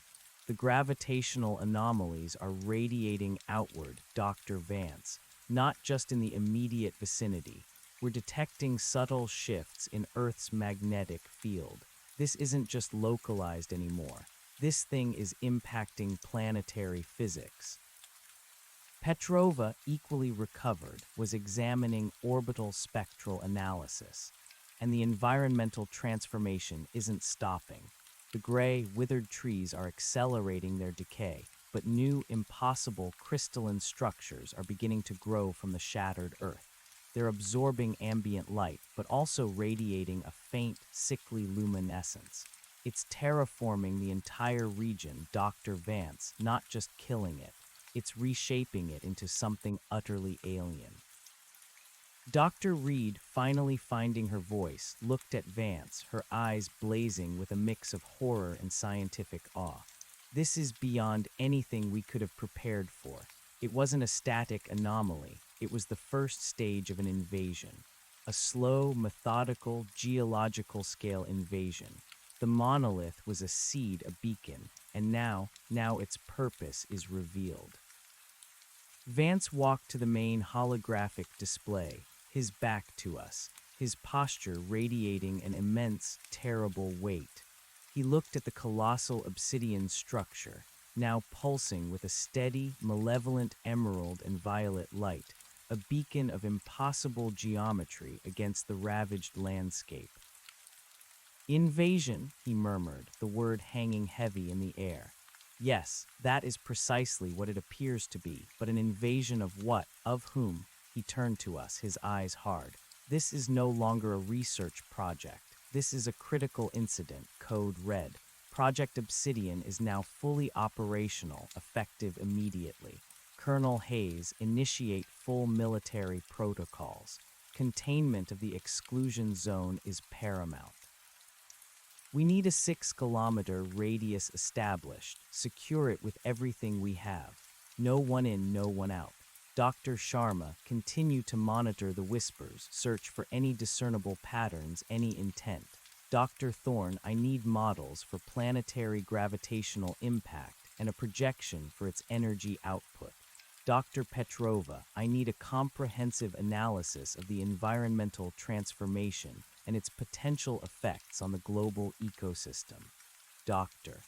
S1: The gravitational anomalies are radiating outward, Dr. Vance, not just in the immediate vicinity. We're detecting subtle shifts in Earth's magnetic field. This isn't just localized anymore. This thing is impacting planetary physics. Petrova, equally recovered, was examining orbital spectral analysis. And the environmental transformation isn't stopping. The gray, withered trees are accelerating their decay, but new, impossible crystalline structures are beginning to grow from the shattered Earth. They're absorbing ambient light, but also radiating a faint, sickly luminescence. It's terraforming the entire region, Dr. Vance, not just killing it. It's reshaping it into something utterly alien. Dr. Reed, finally finding her voice, looked at Vance, her eyes blazing with a mix of horror and scientific awe. This is beyond anything we could have prepared for. It wasn't a static anomaly. It was the first stage of an invasion. A slow, methodical, geological-scale invasion. The monolith was a seed, a beacon, and now its purpose is revealed. Vance walked to the main holographic display, his back to us, his posture radiating an immense, terrible weight. He looked at the colossal obsidian structure, now pulsing with a steady, malevolent emerald and violet light, a beacon of impossible geometry against the ravaged landscape. Invasion, he murmured, the word hanging heavy in the air. Yes, that is precisely what it appears to be, but an invasion of what, of whom? He turned to us, his eyes hard. This is no longer a research project. This is a critical incident, code red. Project Obsidian is now fully operational, effective immediately. Colonel Hayes, initiate full military protocols. Containment of the exclusion zone is paramount. We need a 6-kilometer radius established. Secure it with everything we have. No one in, no one out. Dr. Sharma, continue to monitor the whispers, search for any discernible patterns, any intent. Dr. Thorne, I need models for planetary gravitational impact and a projection for its energy output. Dr. Petrova, I need a comprehensive analysis of the environmental transformation and its potential effects on the global ecosystem. Dr.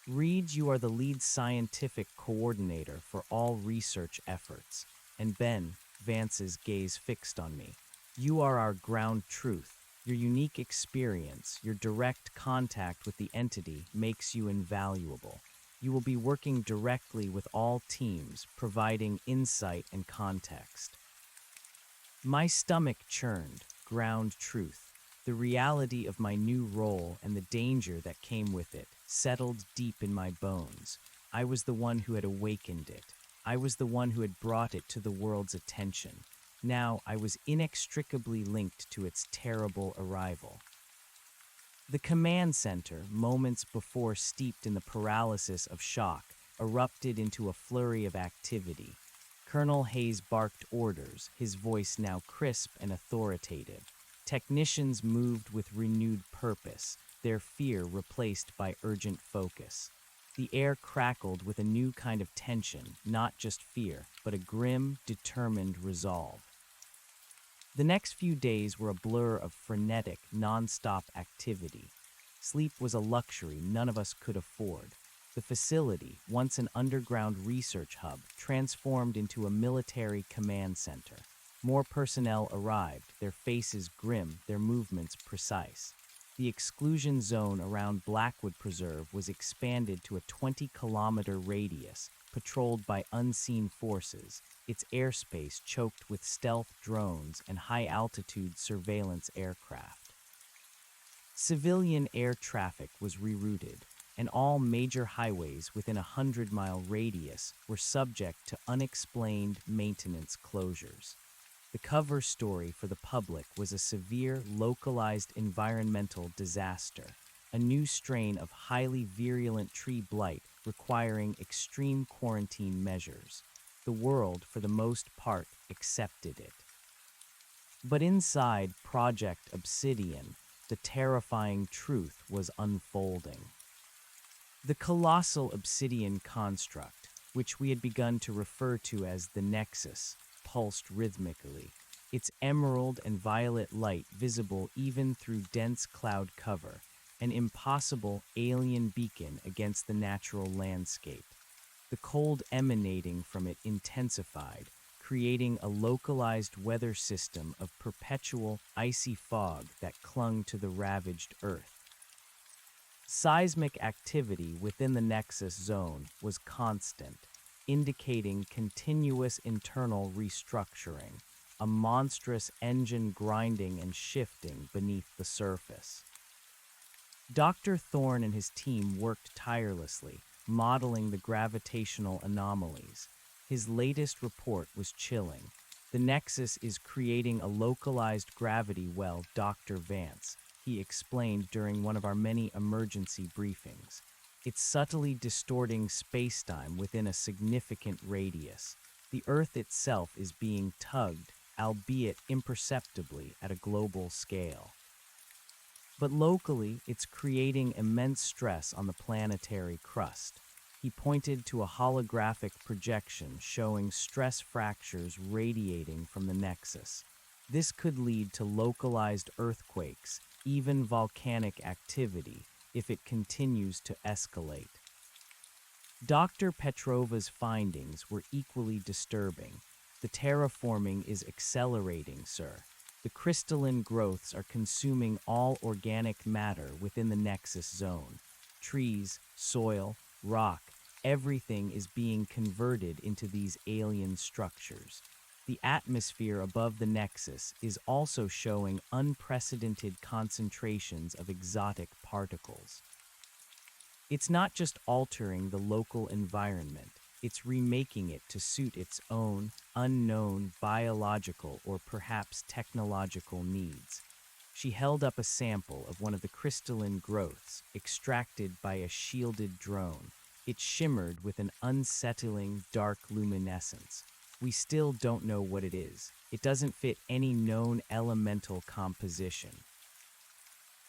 S1: Reed, you are the lead scientific coordinator for all research efforts. and Ben, Vance's gaze fixed on me. You are our ground truth. Your unique experience, your direct contact with the entity makes you invaluable. You will be working directly with all teams, providing insight and context. My stomach churned, ground truth. The reality of my new role and the danger that came with it settled deep in my bones. I was the one who had awakened it. I was the one who had brought it to the world's attention. Now I was inextricably linked to its terrible arrival. The command center, moments before steeped in the paralysis of shock, erupted into a flurry of activity. Colonel Hayes barked orders, his voice now crisp and authoritative. Technicians moved with renewed purpose, their fear replaced by urgent focus. The air crackled with a new kind of tension, not just fear, but a grim, determined resolve. The next few days were a blur of frenetic, non-stop activity. Sleep was a luxury none of us could afford. The facility, once an underground research hub, transformed into a military command center. More personnel arrived, their faces grim, their movements precise. The exclusion zone around Blackwood Preserve was expanded to a 20-kilometer radius, patrolled by unseen forces, its airspace choked with stealth drones and high-altitude surveillance aircraft. Civilian air traffic was rerouted, and all major highways within a 100-mile radius were subject to unexplained maintenance closures. The cover story for the public was a severe, localized environmental disaster, a new strain of highly virulent tree blight requiring extreme quarantine measures. The world, for the most part, accepted it. But inside Project Obsidian, the terrifying truth was unfolding. The colossal obsidian construct, which we had begun to refer to as the Nexus, pulsed rhythmically, its emerald and violet light visible even through dense cloud cover, an impossible alien beacon against the natural landscape. The cold emanating from it intensified, creating a localized weather system of perpetual icy fog that clung to the ravaged Earth. Seismic activity within the Nexus zone was constant, indicating continuous internal restructuring, a monstrous engine grinding and shifting beneath the surface. Dr. Thorne and his team worked tirelessly, modeling the gravitational anomalies. His latest report was chilling. The Nexus is creating a localized gravity well, Dr. Vance, he explained during one of our many emergency briefings. It's subtly distorting spacetime within a significant radius. The Earth itself is being tugged, albeit imperceptibly, at a global scale. But locally, it's creating immense stress on the planetary crust. He pointed to a holographic projection showing stress fractures radiating from the Nexus. This could lead to localized earthquakes, even volcanic activity, if it continues to escalate. Dr. Petrova's findings were equally disturbing. The terraforming is accelerating, sir. The crystalline growths are consuming all organic matter within the Nexus zone. Trees, soil, rock, everything is being converted into these alien structures. The atmosphere above the Nexus is also showing unprecedented concentrations of exotic particles. It's not just altering the local environment, it's remaking it to suit its own, unknown biological or perhaps technological needs. She held up a sample of one of the crystalline growths extracted by a shielded drone. It shimmered with an unsettling, dark luminescence. We still don't know what it is. It doesn't fit any known elemental composition.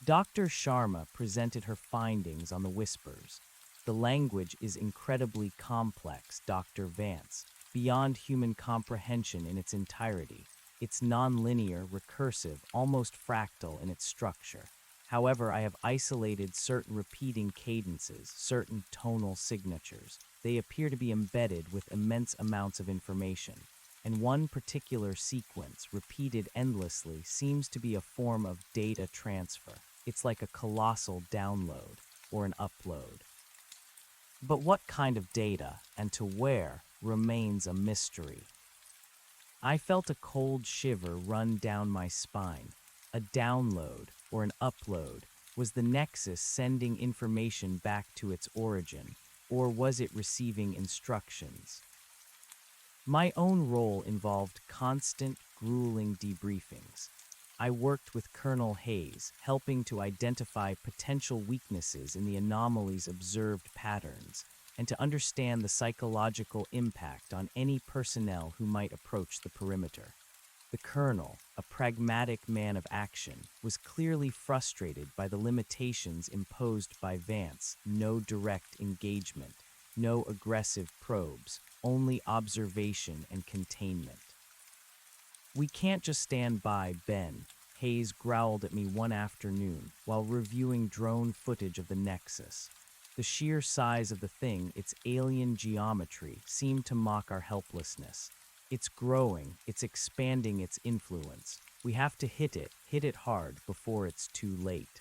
S1: Dr. Sharma presented her findings on the Whispers. The language is incredibly complex, Dr. Vance, beyond human comprehension in its entirety. It's nonlinear, recursive, almost fractal in its structure. However, I have isolated certain repeating cadences, certain tonal signatures. They appear to be embedded with immense amounts of information. and one particular sequence, repeated endlessly, seems to be a form of data transfer. It's like a colossal download or an upload. But what kind of data and to where remains a mystery. I felt a cold shiver run down my spine. A download or an upload. Was the Nexus sending information back to its origin, or was it receiving instructions? My own role involved constant, grueling debriefings. I worked with Colonel Hayes, helping to identify potential weaknesses in the anomaly's observed patterns, and to understand the psychological impact on any personnel who might approach the perimeter. The Colonel, a pragmatic man of action, was clearly frustrated by the limitations imposed by Vance: no direct engagement, no aggressive probes, only observation and containment. "We can't just stand by, Ben," Hayes growled at me one afternoon while reviewing drone footage of the Nexus. The sheer size of the thing, its alien geometry, seemed to mock our helplessness. It's growing, it's expanding its influence. We have to hit it hard before it's too late.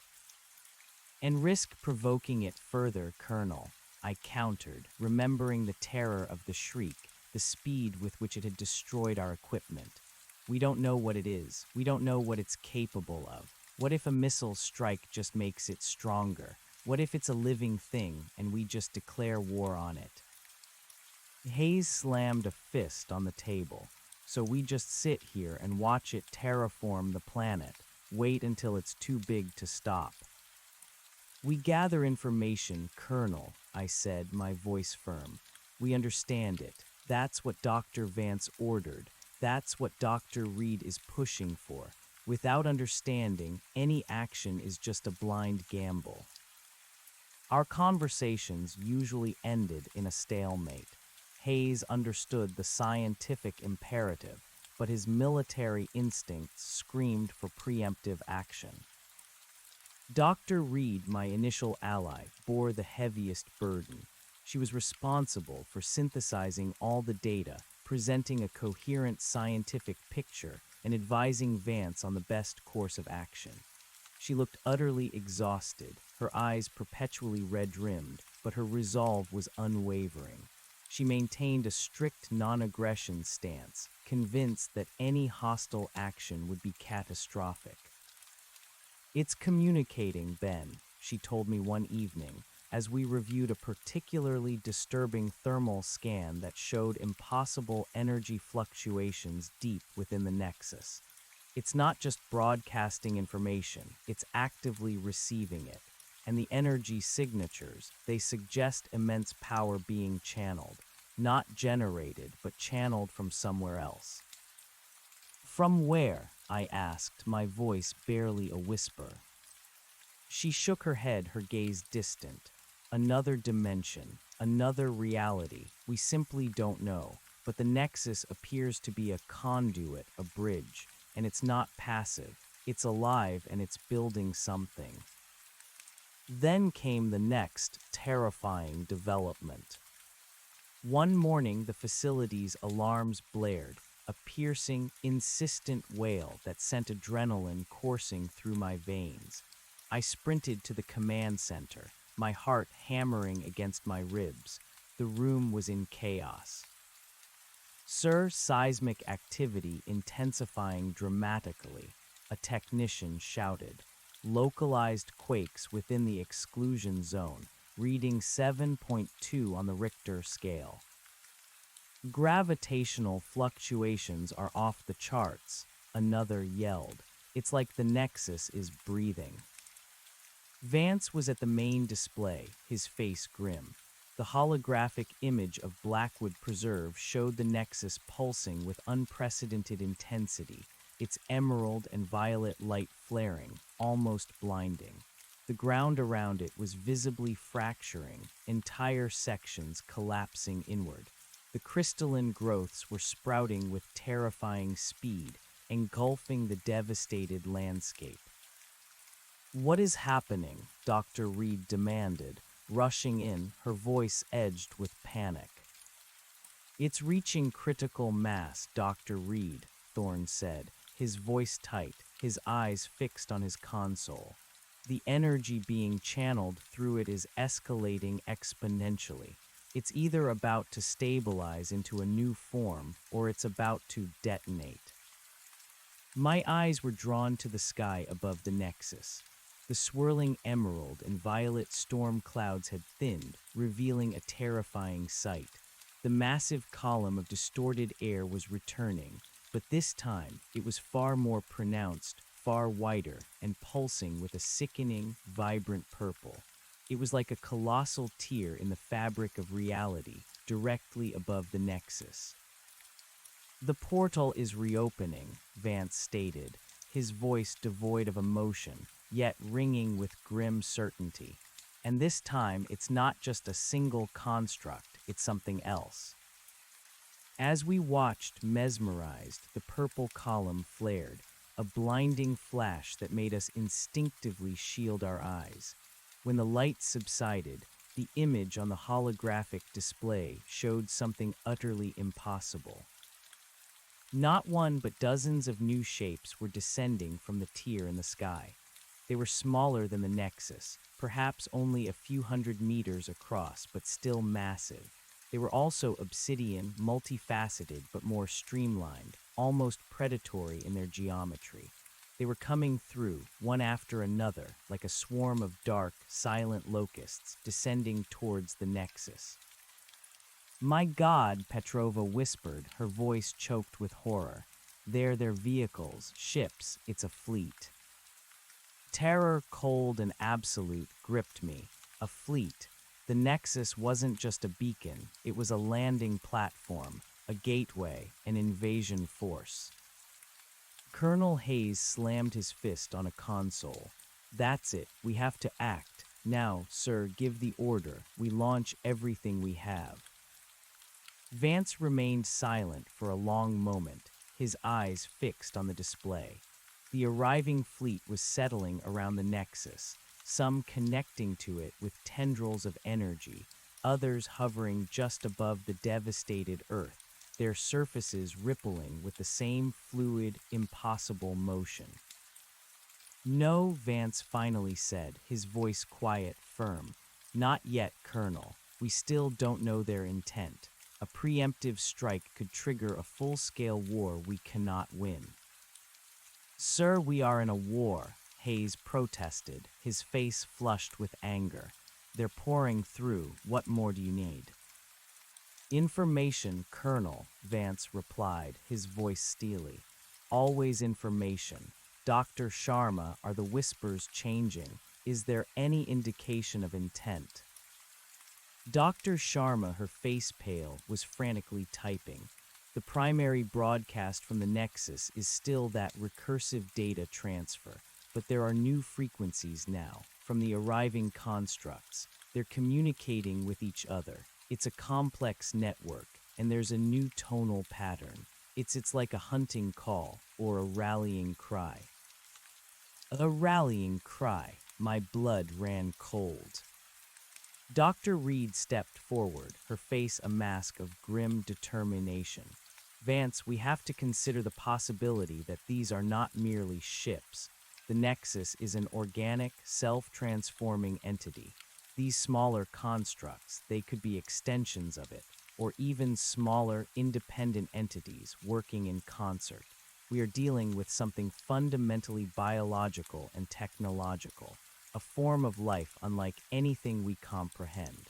S1: "And risk provoking it further, Colonel," I countered, remembering the terror of the shriek, the speed with which it had destroyed our equipment. "We don't know what it is. We don't know what it's capable of. What if a missile strike just makes it stronger? What if it's a living thing and we just declare war on it?" Hayes slammed a fist on the table. "So we just sit here and watch it terraform the planet, wait until it's too big to stop." "We gather information, Colonel," I said, my voice firm. "We understand it. That's what Dr. Vance ordered. That's what Dr. Reed is pushing for. Without understanding, any action is just a blind gamble." Our conversations usually ended in a stalemate. Hayes understood the scientific imperative, but his military instincts screamed for preemptive action. Dr. Reed, my initial ally, bore the heaviest burden. She was responsible for synthesizing all the data, presenting a coherent scientific picture, and advising Vance on the best course of action. She looked utterly exhausted, her eyes perpetually red-rimmed, but her resolve was unwavering. She maintained a strict non-aggression stance, convinced that any hostile action would be catastrophic. "It's communicating, Ben," she told me one evening, as we reviewed a particularly disturbing thermal scan that showed impossible energy fluctuations deep within the Nexus. "It's not just broadcasting information, it's actively receiving it. And the energy signatures, they suggest immense power being channeled. Not generated, but channeled from somewhere else." "From where?" I asked, my voice barely a whisper. She shook her head, her gaze distant. "Another dimension, another reality. We simply don't know. But the Nexus appears to be a conduit, a bridge. And it's not passive. It's alive and it's building something." Then came the next terrifying development. One morning, the facility's alarms blared, a piercing, insistent wail that sent adrenaline coursing through my veins. I sprinted to the command center, my heart hammering against my ribs. The room was in chaos. "Sir, seismic activity intensifying dramatically," a technician shouted. "Localized quakes within the exclusion zone, reading 7.2 on the Richter scale. Gravitational fluctuations are off the charts," another yelled. "It's like the Nexus is breathing." Vance was at the main display, his face grim. The holographic image of Blackwood Preserve showed the Nexus pulsing with unprecedented intensity, its emerald and violet light flaring, almost blinding. The ground around it was visibly fracturing, entire sections collapsing inward. The crystalline growths were sprouting with terrifying speed, engulfing the devastated landscape. "What is happening?" Dr. Reed demanded, rushing in, her voice edged with panic. It's reaching critical mass, Dr. Reed, Thorne said, his voice tight, his eyes fixed on his console. The energy being channeled through it is escalating exponentially. It's either about to stabilize into a new form or it's about to detonate. My eyes were drawn to the sky above the nexus. The swirling emerald and violet storm clouds had thinned, revealing a terrifying sight. The massive column of distorted air was returning, but this time it was far more pronounced, far wider, and pulsing with a sickening, vibrant purple. It was like a colossal tear in the fabric of reality, directly above the nexus. The portal is reopening, Vance stated, his voice devoid of emotion, yet ringing with grim certainty. And this time, it's not just a single construct, it's something else. As we watched, mesmerized, the purple column flared, a blinding flash that made us instinctively shield our eyes. When the light subsided, the image on the holographic display showed something utterly impossible. Not one but dozens of new shapes were descending from the tier in the sky. They were smaller than the nexus, perhaps only a few hundred meters across, but still massive. They were also obsidian, multifaceted but more streamlined, almost predatory in their geometry. They were coming through, one after another, like a swarm of dark, silent locusts descending towards the nexus. "My God," Petrova whispered, her voice choked with horror. "They're their vehicles, ships, it's a fleet." Terror, cold and absolute, gripped me. A fleet. The Nexus wasn't just a beacon, it was a landing platform, a gateway, an invasion force. Colonel Hayes slammed his fist on a console. "That's it, we have to act. Now, sir, give the order. We launch everything we have." Vance remained silent for a long moment, his eyes fixed on the display. The arriving fleet was settling around the Nexus, some connecting to it with tendrils of energy, others hovering just above the devastated Earth, their surfaces rippling with the same fluid, impossible motion. "No," Vance finally said, his voice quiet, firm. "Not yet, Colonel. We still don't know their intent. A preemptive strike could trigger a full-scale war we cannot win." "Sir, we are in a war," Hayes protested, his face flushed with anger. "They're pouring through. What more do you need?" "Information, Colonel," Vance replied, his voice steely. "Always information. Dr. Sharma, are the whispers changing? Is there any indication of intent?" Dr. Sharma, her face pale, was frantically typing. The primary broadcast from the Nexus is still that recursive data transfer, but there are new frequencies now, from the arriving constructs. They're communicating with each other. It's a complex network, and there's a new tonal pattern. It's like a hunting call, or a rallying cry. A rallying cry. My blood ran cold. Dr. Reed stepped forward, her face a mask of grim determination. "Vance, we have to consider the possibility that these are not merely ships. The Nexus is an organic, self-transforming entity. These smaller constructs, they could be extensions of it, or even smaller, independent entities working in concert. We are dealing with something fundamentally biological and technological, a form of life unlike anything we comprehend."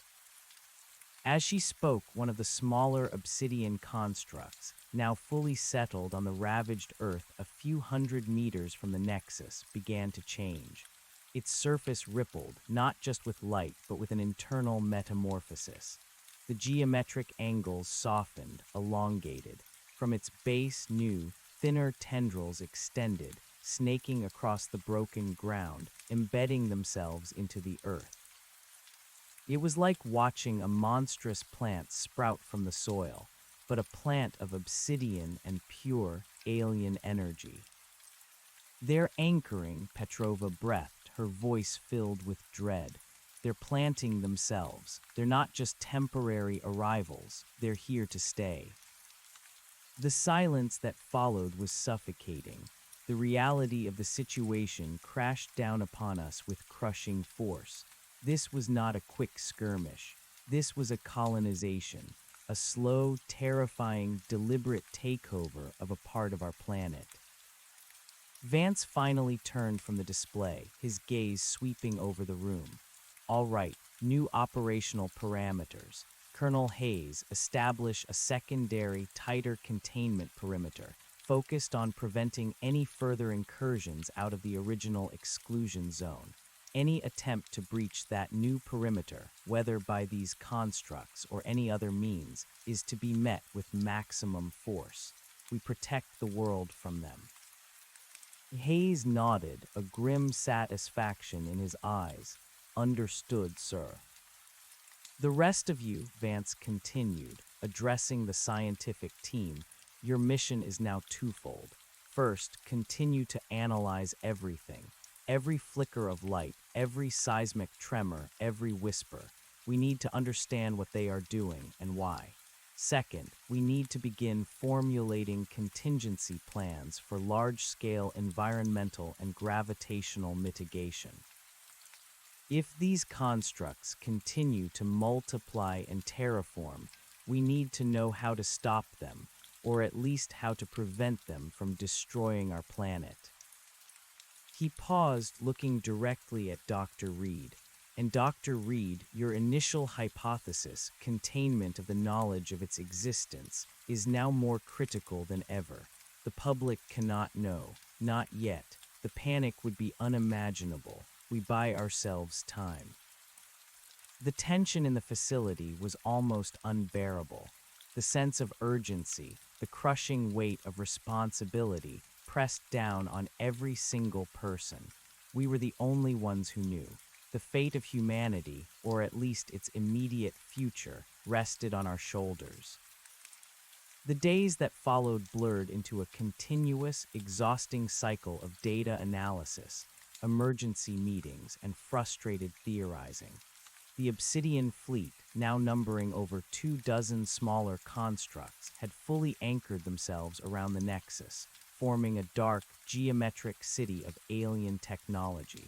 S1: As she spoke, one of the smaller obsidian constructs, now fully settled on the ravaged Earth a few hundred meters from the Nexus, began to change. Its surface rippled, not just with light, but with an internal metamorphosis. The geometric angles softened, elongated. From its base, new, thinner tendrils extended, snaking across the broken ground, embedding themselves into the earth. It was like watching a monstrous plant sprout from the soil, but a plant of obsidian and pure, alien energy. "They're anchoring," Petrova breathed, her voice filled with dread. They're planting themselves. They're not just temporary arrivals, they're here to stay. The silence that followed was suffocating. The reality of the situation crashed down upon us with crushing force. This was not a quick skirmish. This was a colonization, a slow, terrifying, deliberate takeover of a part of our planet. Vance finally turned from the display, his gaze sweeping over the room. All right, new operational parameters. Colonel Hayes, establish a secondary, tighter containment perimeter, focused on preventing any further incursions out of the original exclusion zone. Any attempt to breach that new perimeter, whether by these constructs or any other means, is to be met with maximum force. We protect the world from them. Hayes nodded, a grim satisfaction in his eyes. Understood, sir. The rest of you, Vance continued, addressing the scientific team, your mission is now twofold. First, continue to analyze everything. Every flicker of light, every seismic tremor, every whisper. We need to understand what they are doing and why. Second, we need to begin formulating contingency plans for large-scale environmental and gravitational mitigation. If these constructs continue to multiply and terraform, we need to know how to stop them, or at least how to prevent them from destroying our planet. He paused, looking directly at Dr. Reed. And Dr. Reed, your initial hypothesis, containment of the knowledge of its existence, is now more critical than ever. The public cannot know, not yet. The panic would be unimaginable. We buy ourselves time. The tension in the facility was almost unbearable. The sense of urgency, the crushing weight of responsibility, pressed down on every single person. We were the only ones who knew. The fate of humanity, or at least its immediate future, rested on our shoulders. The days that followed blurred into a continuous, exhausting cycle of data analysis, emergency meetings, and frustrated theorizing. The Obsidian fleet, now numbering over 24 smaller constructs, had fully anchored themselves around the Nexus, forming a dark, geometric city of alien technology.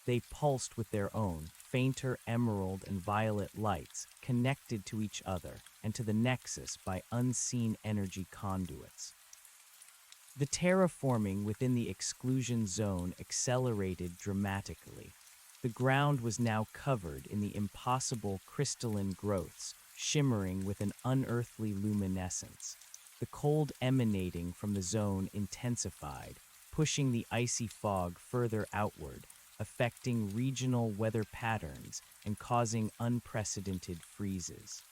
S1: They pulsed with their own, fainter emerald and violet lights, connected to each other and to the Nexus by unseen energy conduits. The terraforming within the exclusion zone accelerated dramatically. The ground was now covered in the impossible crystalline growths, shimmering with an unearthly luminescence. The cold emanating from the zone intensified, pushing the icy fog further outward, affecting regional weather patterns and causing unprecedented freezes.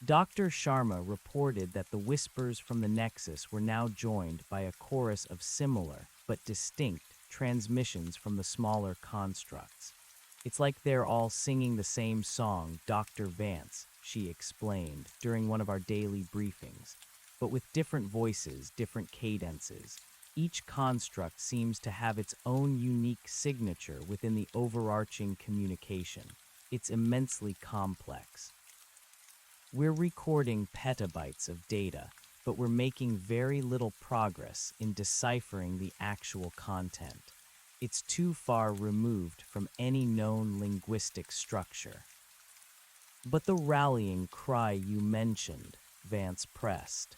S1: Dr. Sharma reported that the whispers from the Nexus were now joined by a chorus of similar, but distinct, transmissions from the smaller constructs. It's like they're all singing the same song, Dr. Vance, she explained during one of our daily briefings, but with different voices, different cadences. Each construct seems to have its own unique signature within the overarching communication. It's immensely complex. We're recording petabytes of data, but we're making very little progress in deciphering the actual content. It's too far removed from any known linguistic structure. But the rallying cry you mentioned, Vance pressed.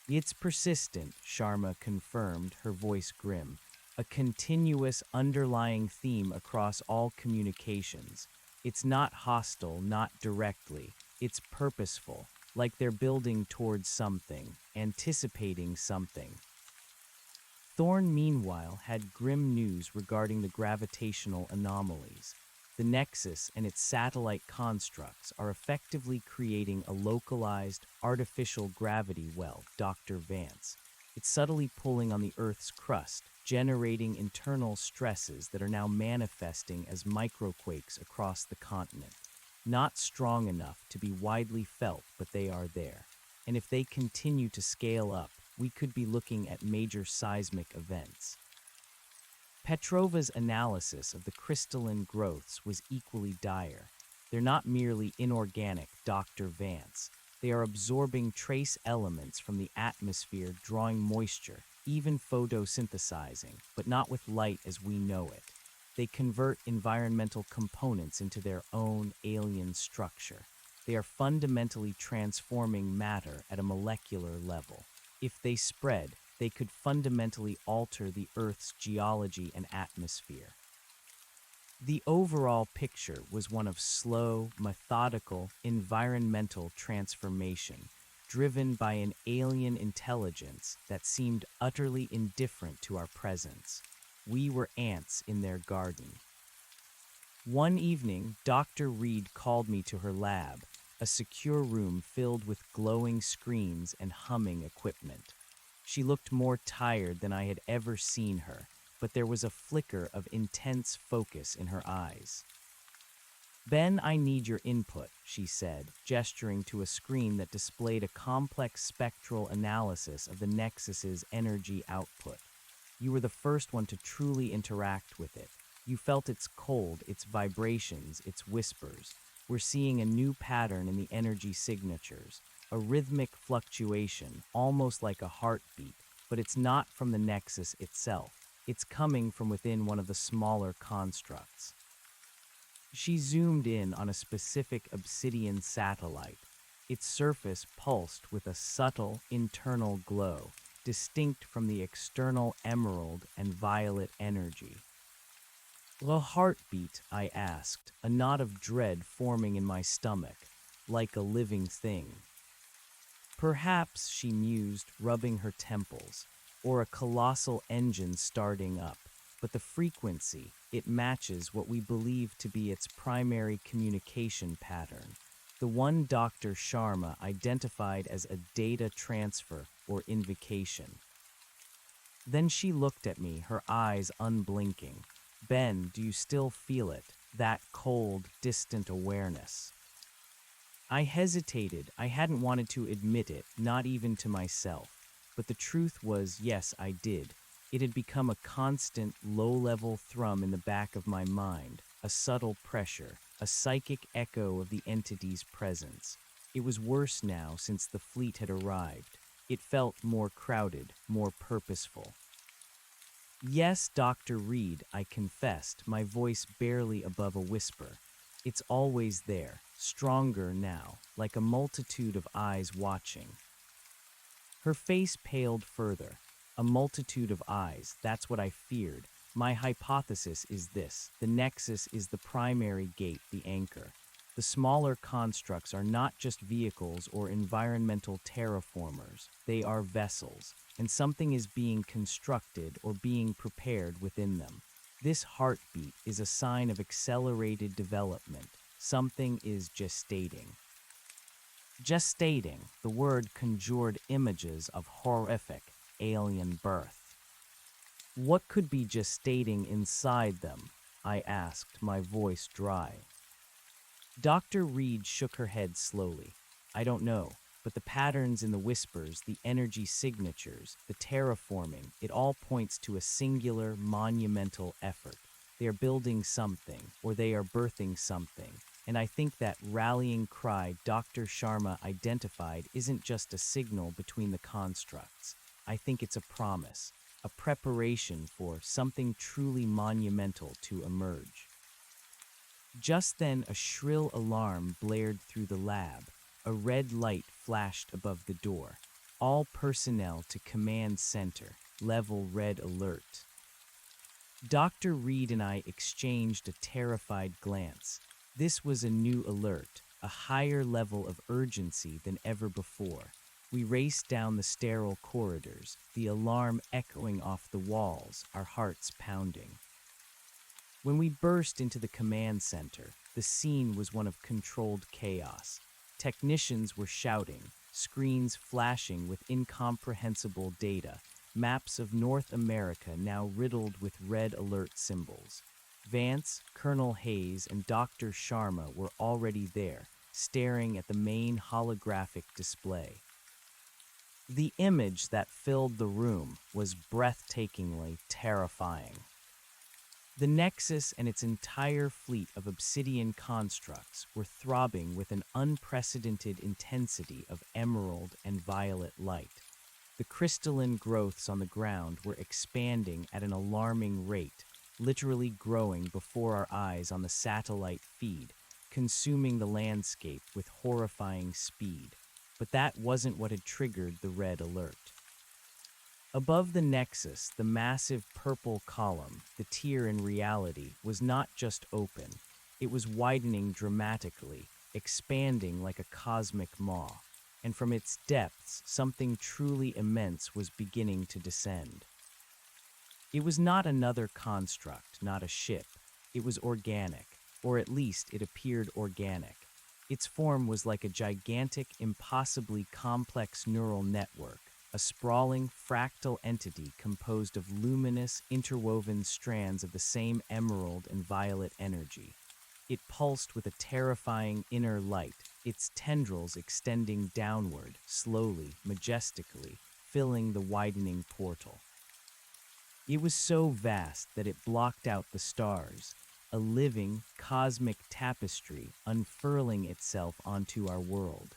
S1: It's persistent, Sharma confirmed, her voice grim. A continuous underlying theme across all communications. It's not hostile, not directly. It's purposeful, like they're building towards something, anticipating something. Thorne, meanwhile, had grim news regarding the gravitational anomalies. The Nexus and its satellite constructs are effectively creating a localized, artificial gravity well, Dr. Vance. It's subtly pulling on the Earth's crust, generating internal stresses that are now manifesting as microquakes across the continent. Not strong enough to be widely felt, but they are there. And if they continue to scale up, we could be looking at major seismic events. Petrova's analysis of the crystalline growths was equally dire. They're not merely inorganic, Dr. Vance. They are absorbing trace elements from the atmosphere, drawing moisture, even photosynthesizing, but not with light as we know it. They convert environmental components into their own alien structure. They are fundamentally transforming matter at a molecular level. If they spread, they could fundamentally alter the Earth's geology and atmosphere. The overall picture was one of slow, methodical, environmental transformation, driven by an alien intelligence that seemed utterly indifferent to our presence. We were ants in their garden. One evening, Dr. Reed called me to her lab, a secure room filled with glowing screens and humming equipment. She looked more tired than I had ever seen her, but there was a flicker of intense focus in her eyes. "Ben, I need your input," she said, gesturing to a screen that displayed a complex spectral analysis of the Nexus's energy output. "You were the first one to truly interact with it. You felt its cold, its vibrations, its whispers. We're seeing a new pattern in the energy signatures, a rhythmic fluctuation, almost like a heartbeat, but it's not from the Nexus itself. It's coming from within one of the smaller constructs." She zoomed in on a specific obsidian satellite. Its surface pulsed with a subtle internal glow, distinct from the external emerald and violet energy. "The heartbeat?" I asked, a knot of dread forming in my stomach, like a living thing. "Perhaps," she mused, rubbing her temples, "or a colossal engine starting up. But the frequency, it matches what we believe to be its primary communication pattern, the one Dr. Sharma identified as a data transfer or invocation." Then she looked at me, her eyes unblinking. "Ben, do you still feel it? That cold, distant awareness?" I hesitated. I hadn't wanted to admit it, not even to myself. But the truth was, yes, I did. It had become a constant, low-level thrum in the back of my mind, a subtle pressure, a psychic echo of the entity's presence. It was worse now since the fleet had arrived. It felt more crowded, more purposeful. "Yes, Dr. Reed," I confessed, my voice barely above a whisper. "It's always there, stronger now, like a multitude of eyes watching." Her face paled further. A multitude of eyes, that's what I feared. My hypothesis is this: the Nexus is the primary gate, the anchor. The smaller constructs are not just vehicles or environmental terraformers. They are vessels, and something is being constructed or being prepared within them. This heartbeat is a sign of accelerated development. Something is gestating. Gestating, the word conjured images of horrific, alien birth. "What could be gestating inside them?" I asked, my voice dry. Dr. Reed shook her head slowly. "I don't know, but the patterns in the whispers, the energy signatures, the terraforming, it all points to a singular, monumental effort. They are building something, or they are birthing something. And I think that rallying cry Dr. Sharma identified isn't just a signal between the constructs. I think it's a promise, a preparation for something truly monumental to emerge." Just then, a shrill alarm blared through the lab. A red light flashed above the door. "All personnel to command center. Level red alert." Dr. Reed and I exchanged a terrified glance. This was a new alert, a higher level of urgency than ever before. We raced down the sterile corridors, the alarm echoing off the walls, our hearts pounding. When we burst into the command center, the scene was one of controlled chaos. Technicians were shouting, screens flashing with incomprehensible data, maps of North America now riddled with red alert symbols. Vance, Colonel Hayes, and Dr. Sharma were already there, staring at the main holographic display. The image that filled the room was breathtakingly terrifying. The Nexus and its entire fleet of obsidian constructs were throbbing with an unprecedented intensity of emerald and violet light. The crystalline growths on the ground were expanding at an alarming rate, literally growing before our eyes on the satellite feed, consuming the landscape with horrifying speed. But that wasn't what had triggered the red alert. Above the Nexus, the massive purple column, the tier in reality, was not just open. It was widening dramatically, expanding like a cosmic maw. And from its depths, something truly immense was beginning to descend. It was not another construct, not a ship. It was organic, or at least it appeared organic. Its form was like a gigantic, impossibly complex neural network, a sprawling, fractal entity composed of luminous, interwoven strands of the same emerald and violet energy. It pulsed with a terrifying inner light, its tendrils extending downward, slowly, majestically, filling the widening portal. It was so vast that it blocked out the stars, a living, cosmic tapestry unfurling itself onto our world.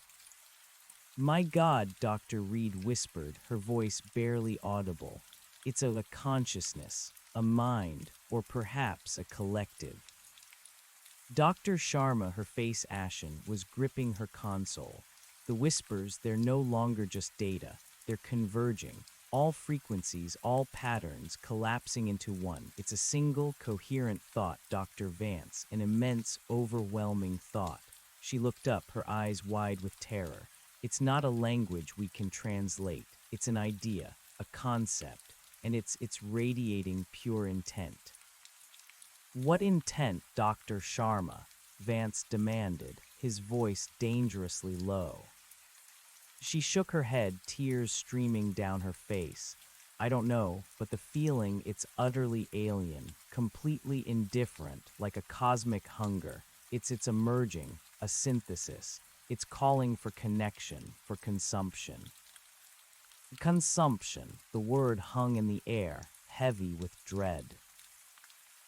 S1: "My God," Dr. Reed whispered, her voice barely audible. "It's a consciousness, a mind, or perhaps a collective." Dr. Sharma, her face ashen, was gripping her console. The whispers, they're no longer just data. They're converging. All frequencies, all patterns, collapsing into one. It's a single, coherent thought, Dr. Vance, an immense, overwhelming thought. She looked up, her eyes wide with terror. It's not a language we can translate. It's an idea, a concept, and it's radiating pure intent. "What intent, Dr. Sharma?" Vance demanded, his voice dangerously low. She shook her head, tears streaming down her face. "I don't know, but the feeling, it's utterly alien, completely indifferent, like a cosmic hunger. It's emerging, a synthesis. It's calling for connection, for consumption." Consumption, the word hung in the air, heavy with dread.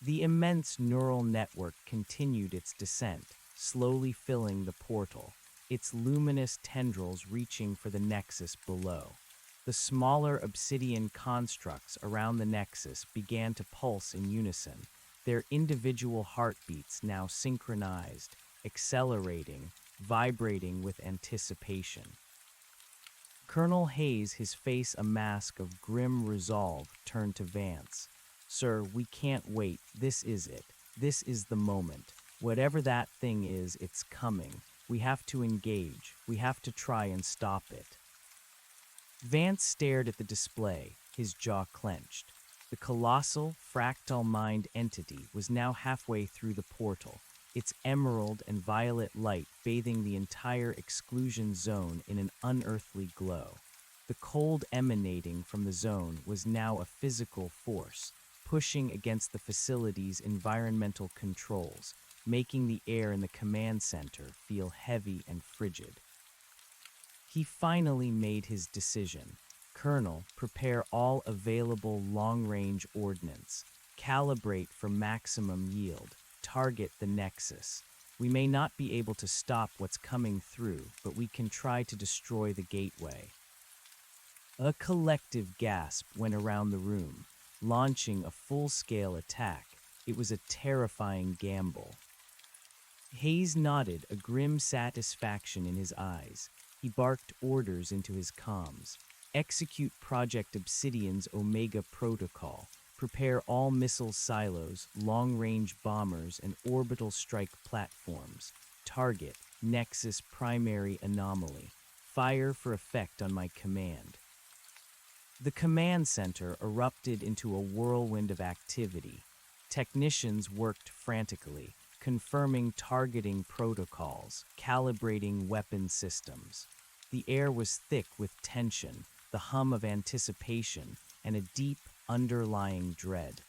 S1: The immense neural network continued its descent, slowly filling the portal, its luminous tendrils reaching for the Nexus below. The smaller obsidian constructs around the Nexus began to pulse in unison, their individual heartbeats now synchronized, accelerating, vibrating with anticipation. Colonel Hayes, his face a mask of grim resolve, turned to Vance. "Sir, we can't wait. This is it. This is the moment. Whatever that thing is, it's coming. We have to engage. We have to try and stop it." Vance stared at the display, his jaw clenched. The colossal, fractal mind entity was now halfway through the portal, its emerald and violet light bathing the entire exclusion zone in an unearthly glow. The cold emanating from the zone was now a physical force, pushing against the facility's environmental controls, making the air in the command center feel heavy and frigid. He finally made his decision. "Colonel, prepare all available long-range ordnance. Calibrate for maximum yield. Target the Nexus. We may not be able to stop what's coming through, but we can try to destroy the gateway." A collective gasp went around the room, launching a full-scale attack. It was a terrifying gamble. Hayes nodded, a grim satisfaction in his eyes. He barked orders into his comms. "Execute Project Obsidian's Omega Protocol. Prepare all missile silos, long-range bombers, and orbital strike platforms. Target, Nexus primary anomaly. Fire for effect on my command." The command center erupted into a whirlwind of activity. Technicians worked frantically, confirming targeting protocols, calibrating weapon systems. The air was thick with tension, the hum of anticipation, and a deep, underlying dread.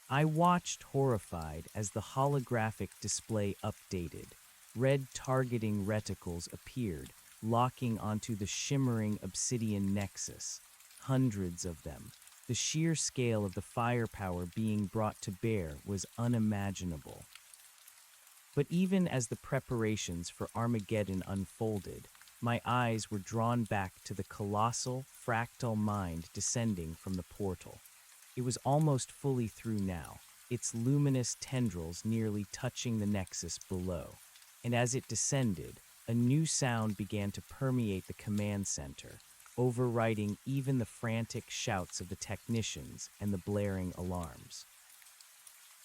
S1: I watched horrified as the holographic display updated. Red targeting reticles appeared, locking onto the shimmering obsidian Nexus. Hundreds of them. The sheer scale of the firepower being brought to bear was unimaginable. But even as the preparations for Armageddon unfolded, my eyes were drawn back to the colossal, fractal mind descending from the portal. It was almost fully through now, its luminous tendrils nearly touching the nexus below. And as it descended, a new sound began to permeate the command center, overriding even the frantic shouts of the technicians and the blaring alarms.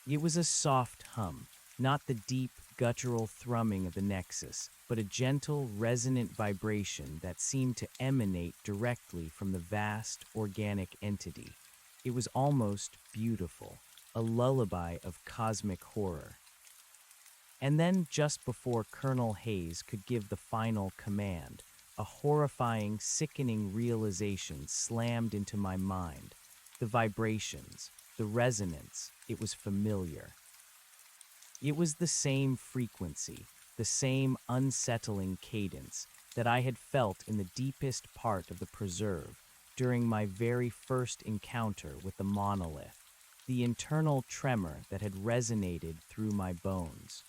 S1: It was a soft hum, not the deep, guttural thrumming of the nexus, but a gentle, resonant vibration that seemed to emanate directly from the vast, organic entity. It was almost beautiful, a lullaby of cosmic horror. And then, just before Colonel Hayes could give the final command, a horrifying, sickening realization slammed into my mind. The vibrations, the resonance, it was familiar. It was the same frequency, the same unsettling cadence that I had felt in the deepest part of the preserve during my very first encounter with the monolith, the internal tremor that had resonated through my bones.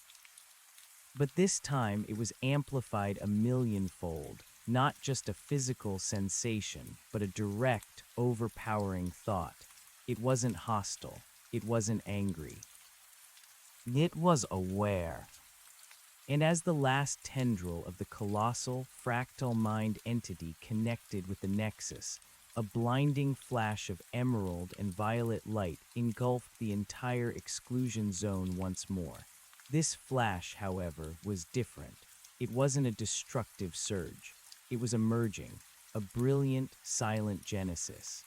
S1: But this time it was amplified a millionfold, not just a physical sensation, but a direct, overpowering thought. It wasn't hostile. It wasn't angry. It was aware. And as the last tendril of the colossal, fractal mind entity connected with the nexus, a blinding flash of emerald and violet light engulfed the entire exclusion zone once more. This flash, however, was different. It wasn't a destructive surge. It was emerging, a brilliant, silent genesis.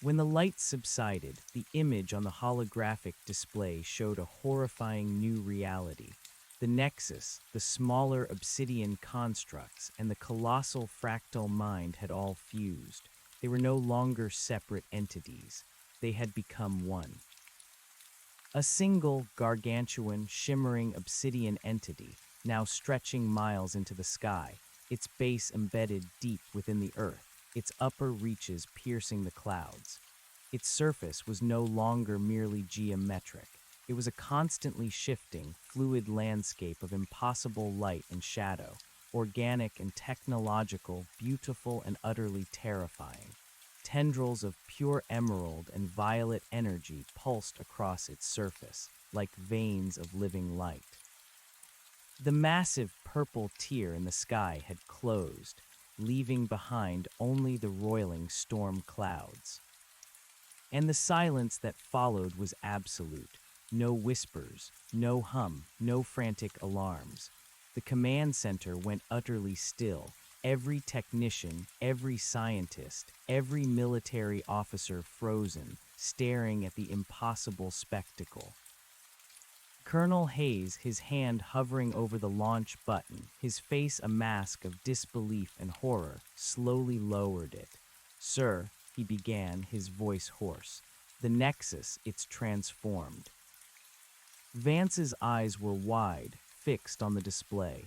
S1: When the light subsided, the image on the holographic display showed a horrifying new reality. The nexus, the smaller obsidian constructs, and the colossal fractal mind had all fused. They were no longer separate entities. They had become one. A single, gargantuan, shimmering obsidian entity, now stretching miles into the sky, its base embedded deep within the earth, its upper reaches piercing the clouds. Its surface was no longer merely geometric. It was a constantly shifting, fluid landscape of impossible light and shadow, organic and technological, beautiful and utterly terrifying. Tendrils of pure emerald and violet energy pulsed across its surface, like veins of living light. The massive purple tear in the sky had closed, leaving behind only the roiling storm clouds. And the silence that followed was absolute. No whispers, no hum, no frantic alarms. The command center went utterly still. Every technician, every scientist, every military officer frozen, staring at the impossible spectacle. Colonel Hayes, his hand hovering over the launch button, his face a mask of disbelief and horror, slowly lowered it. "Sir," he began, his voice hoarse, "the Nexus, it's transformed." Vance's eyes were wide, fixed on the display.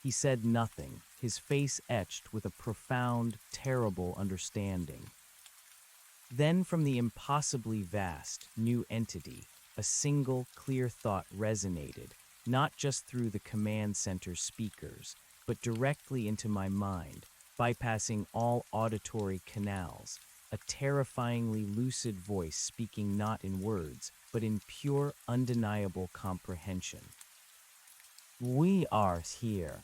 S1: He said nothing, his face etched with a profound, terrible understanding. Then from the impossibly vast, new entity, a single, clear thought resonated, not just through the command center's speakers, but directly into my mind, bypassing all auditory canals, a terrifyingly lucid voice speaking not in words, but in pure, undeniable comprehension. "We are here."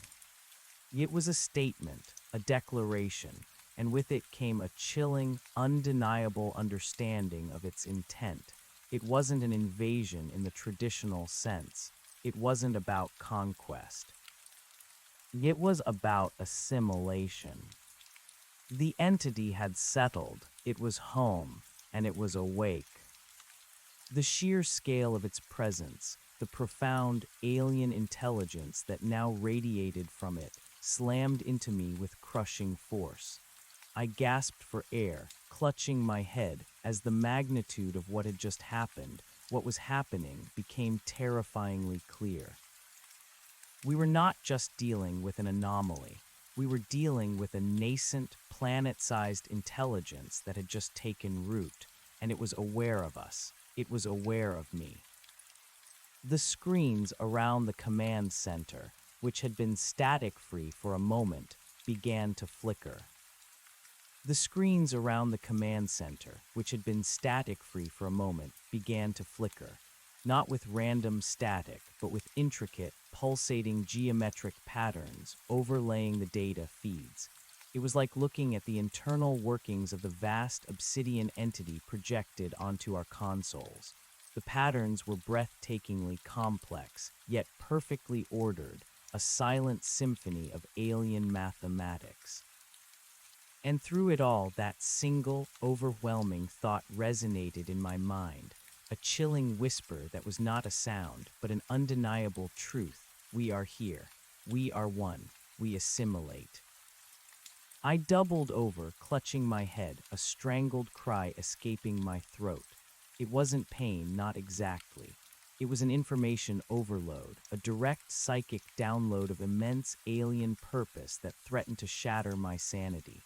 S1: It was a statement, a declaration, and with it came a chilling, undeniable understanding of its intent. It wasn't an invasion in the traditional sense. It wasn't about conquest. It was about assimilation. The entity had settled, it was home, and it was awake. The sheer scale of its presence, the profound alien intelligence that now radiated from it, slammed into me with crushing force. I gasped for air, clutching my head, as the magnitude of what had just happened, what was happening, became terrifyingly clear. We were not just dealing with an anomaly. We were dealing with a nascent, planet-sized intelligence that had just taken root, and it was aware of us. It was aware of me. The screens around the command center, which had been static-free for a moment, began to flicker. The screens around the command center, which had been static-free for a moment, began to flicker, not with random static, but with intricate, pulsating geometric patterns overlaying the data feeds. It was like looking at the internal workings of the vast obsidian entity projected onto our consoles. The patterns were breathtakingly complex, yet perfectly ordered, a silent symphony of alien mathematics. And through it all, that single, overwhelming thought resonated in my mind, a chilling whisper that was not a sound, but an undeniable truth. We are here. We are one. We assimilate. I doubled over, clutching my head, a strangled cry escaping my throat. It wasn't pain, not exactly. It was an information overload, a direct psychic download of immense alien purpose that threatened to shatter my sanity.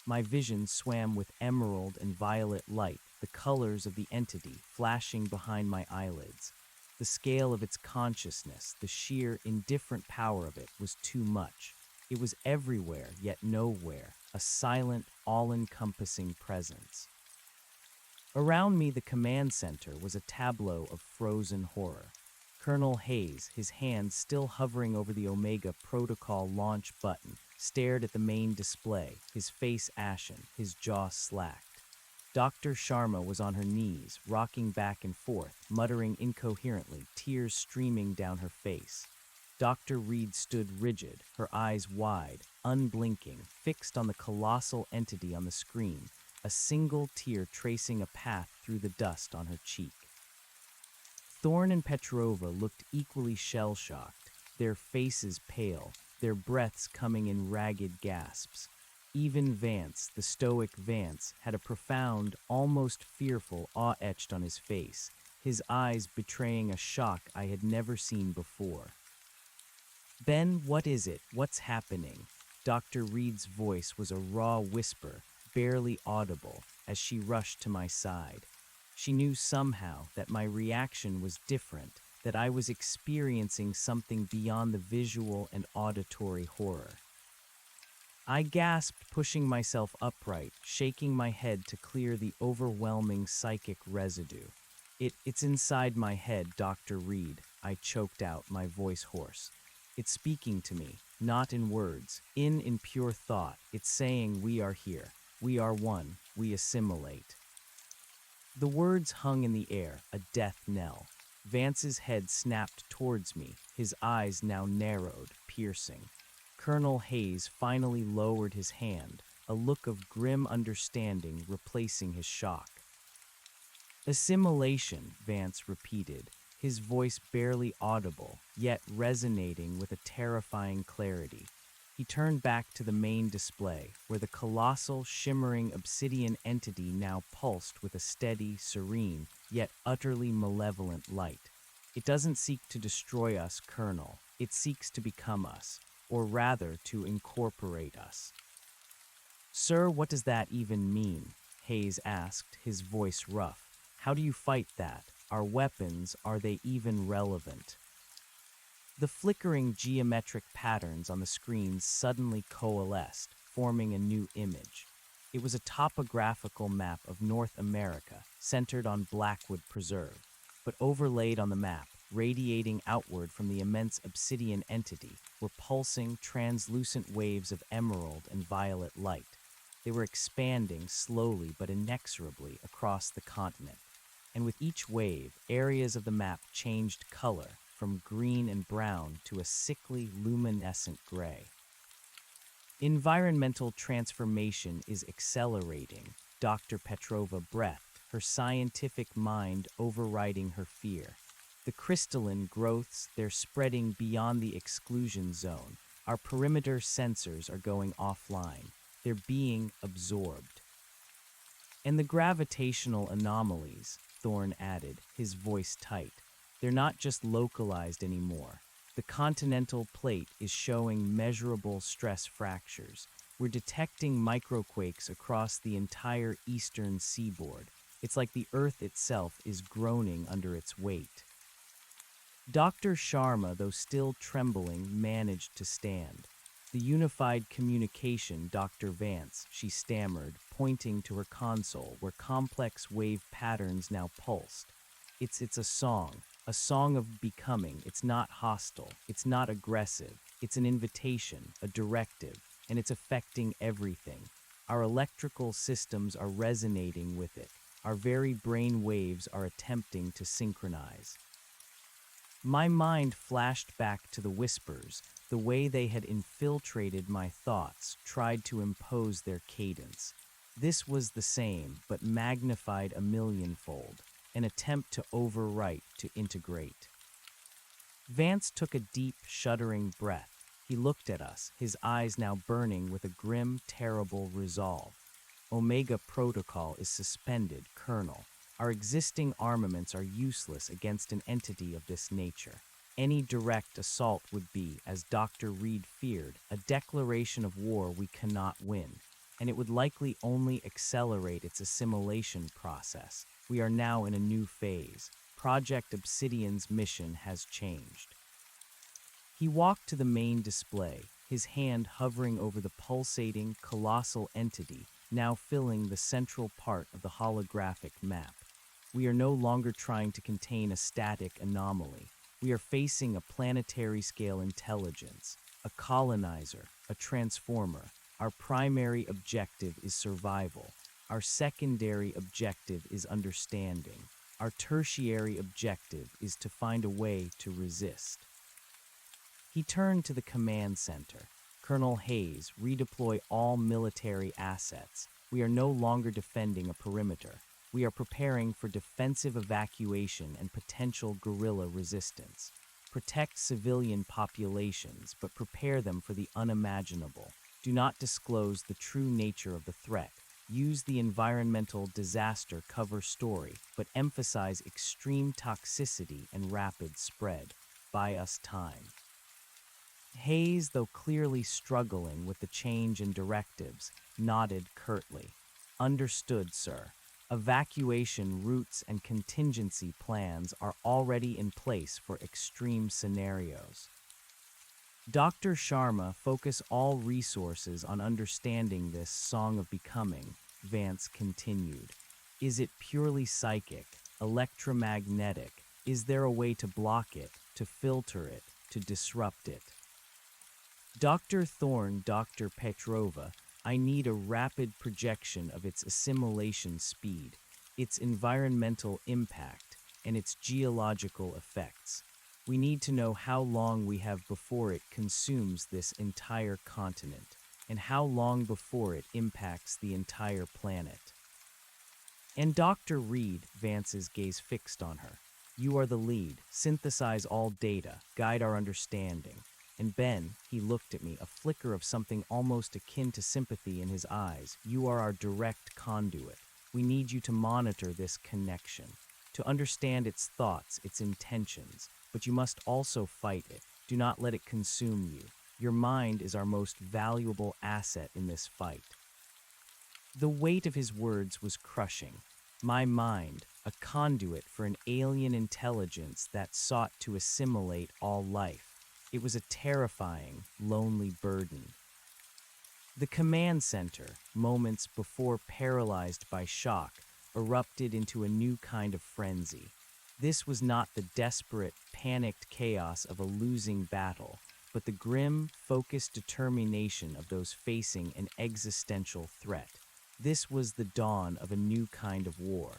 S1: My vision swam with emerald and violet light, the colors of the entity flashing behind my eyelids. The scale of its consciousness, the sheer, indifferent power of it was too much. It was everywhere, yet nowhere, a silent, all-encompassing presence. Around me, the command center was a tableau of frozen horror. Colonel Hayes, his hands still hovering over the Omega Protocol launch button, stared at the main display, his face ashen, his jaw slacked. Dr. Sharma was on her knees, rocking back and forth, muttering incoherently, tears streaming down her face. Dr. Reed stood rigid, her eyes wide, unblinking, fixed on the colossal entity on the screen, a single tear tracing a path through the dust on her cheek. Thorne and Petrova looked equally shell-shocked, their faces pale, their breaths coming in ragged gasps. Even Vance, the stoic Vance, had a profound, almost fearful awe etched on his face, his eyes betraying a shock I had never seen before. "Ben, what is it? What's happening?" Dr. Reed's voice was a raw whisper, barely audible, as she rushed to my side. She knew somehow that my reaction was different, that I was experiencing something beyond the visual and auditory horror. I gasped, pushing myself upright, shaking my head to clear the overwhelming psychic residue. It's inside my head, Dr. Reed," I choked out, my voice hoarse. "It's speaking to me, not in words, in pure thought. It's saying we are here. We are one. We assimilate." The words hung in the air, a death knell. Vance's head snapped towards me, his eyes now narrowed, piercing. Colonel Hayes finally lowered his hand, a look of grim understanding replacing his shock. "Assimilation," Vance repeated, his voice barely audible, yet resonating with a terrifying clarity. He turned back to the main display, where the colossal, shimmering obsidian entity now pulsed with a steady, serene, yet utterly malevolent light. "It doesn't seek to destroy us, Colonel. It seeks to become us, or rather, to incorporate us." "Sir, what does that even mean?" Hayes asked, his voice rough. "How do you fight that? Our weapons, are they even relevant?" The flickering geometric patterns on the screens suddenly coalesced, forming a new image. It was a topographical map of North America, centered on Blackwood Preserve, but overlaid on the map, radiating outward from the immense obsidian entity, were pulsing, translucent waves of emerald and violet light. They were expanding slowly but inexorably across the continent, and with each wave, areas of the map changed color, from green and brown to a sickly, luminescent gray. "Environmental transformation is accelerating," Dr. Petrova breathed, her scientific mind overriding her fear. "The crystalline growths, they're spreading beyond the exclusion zone. Our perimeter sensors are going offline. They're being absorbed." "And the gravitational anomalies," Thorne added, his voice tight. "They're not just localized anymore. The continental plate is showing measurable stress fractures. We're detecting microquakes across the entire eastern seaboard. It's like the Earth itself is groaning under its weight. Dr. Sharma, though still trembling, managed to stand. The unified communication, Dr. Vance, she stammered, pointing to her console where complex wave patterns now pulsed. It's a song of becoming. It's not hostile, it's not aggressive, it's an invitation, a directive, and it's affecting everything. Our electrical systems are resonating with it. Our very brain waves are attempting to synchronize. My mind flashed back to the whispers, the way they had infiltrated my thoughts, tried to impose their cadence. This was the same, but magnified a millionfold, an attempt to overwrite, to integrate. Vance took a deep, shuddering breath. He looked at us, his eyes now burning with a grim, terrible resolve. Omega Protocol is suspended, Colonel. Our existing armaments are useless against an entity of this nature. Any direct assault would be, as Dr. Reed feared, a declaration of war we cannot win, and it would likely only accelerate its assimilation process. We are now in a new phase. Project Obsidian's mission has changed. He walked to the main display, his hand hovering over the pulsating, colossal entity now filling the central part of the holographic map. We are no longer trying to contain a static anomaly. We are facing a planetary-scale intelligence, a colonizer, a transformer. Our primary objective is survival. Our secondary objective is understanding. Our tertiary objective is to find a way to resist. He turned to the command center. Colonel Hayes, redeploy all military assets. We are no longer defending a perimeter. We are preparing for defensive evacuation and potential guerrilla resistance. Protect civilian populations, but prepare them for the unimaginable. Do not disclose the true nature of the threat. Use the environmental disaster cover story, but emphasize extreme toxicity and rapid spread. Buy us time. Hayes, though clearly struggling with the change in directives, nodded curtly. Understood, sir. Evacuation routes and contingency plans are already in place for extreme scenarios. Dr. Sharma, focus all resources on understanding this song of becoming, Vance continued. Is it purely psychic, electromagnetic? Is there a way to block it, to filter it, to disrupt it? Dr. Thorne, Dr. Petrova, I need a rapid projection of its assimilation speed, its environmental impact, and its geological effects. We need to know how long we have before it consumes this entire continent, and how long before it impacts the entire planet. And Dr. Reed, Vance's gaze fixed on her. You are the lead. Synthesize all data, guide our understanding. And Ben, he looked at me, a flicker of something almost akin to sympathy in his eyes. You are our direct conduit. We need you to monitor this connection, to understand its thoughts, its intentions, but you must also fight it. Do not let it consume you. Your mind is our most valuable asset in this fight. The weight of his words was crushing. My mind, a conduit for an alien intelligence that sought to assimilate all life. It was a terrifying, lonely burden. The command center, moments before paralyzed by shock, erupted into a new kind of frenzy. This was not the desperate, panicked chaos of a losing battle, but the grim, focused determination of those facing an existential threat. This was the dawn of a new kind of war.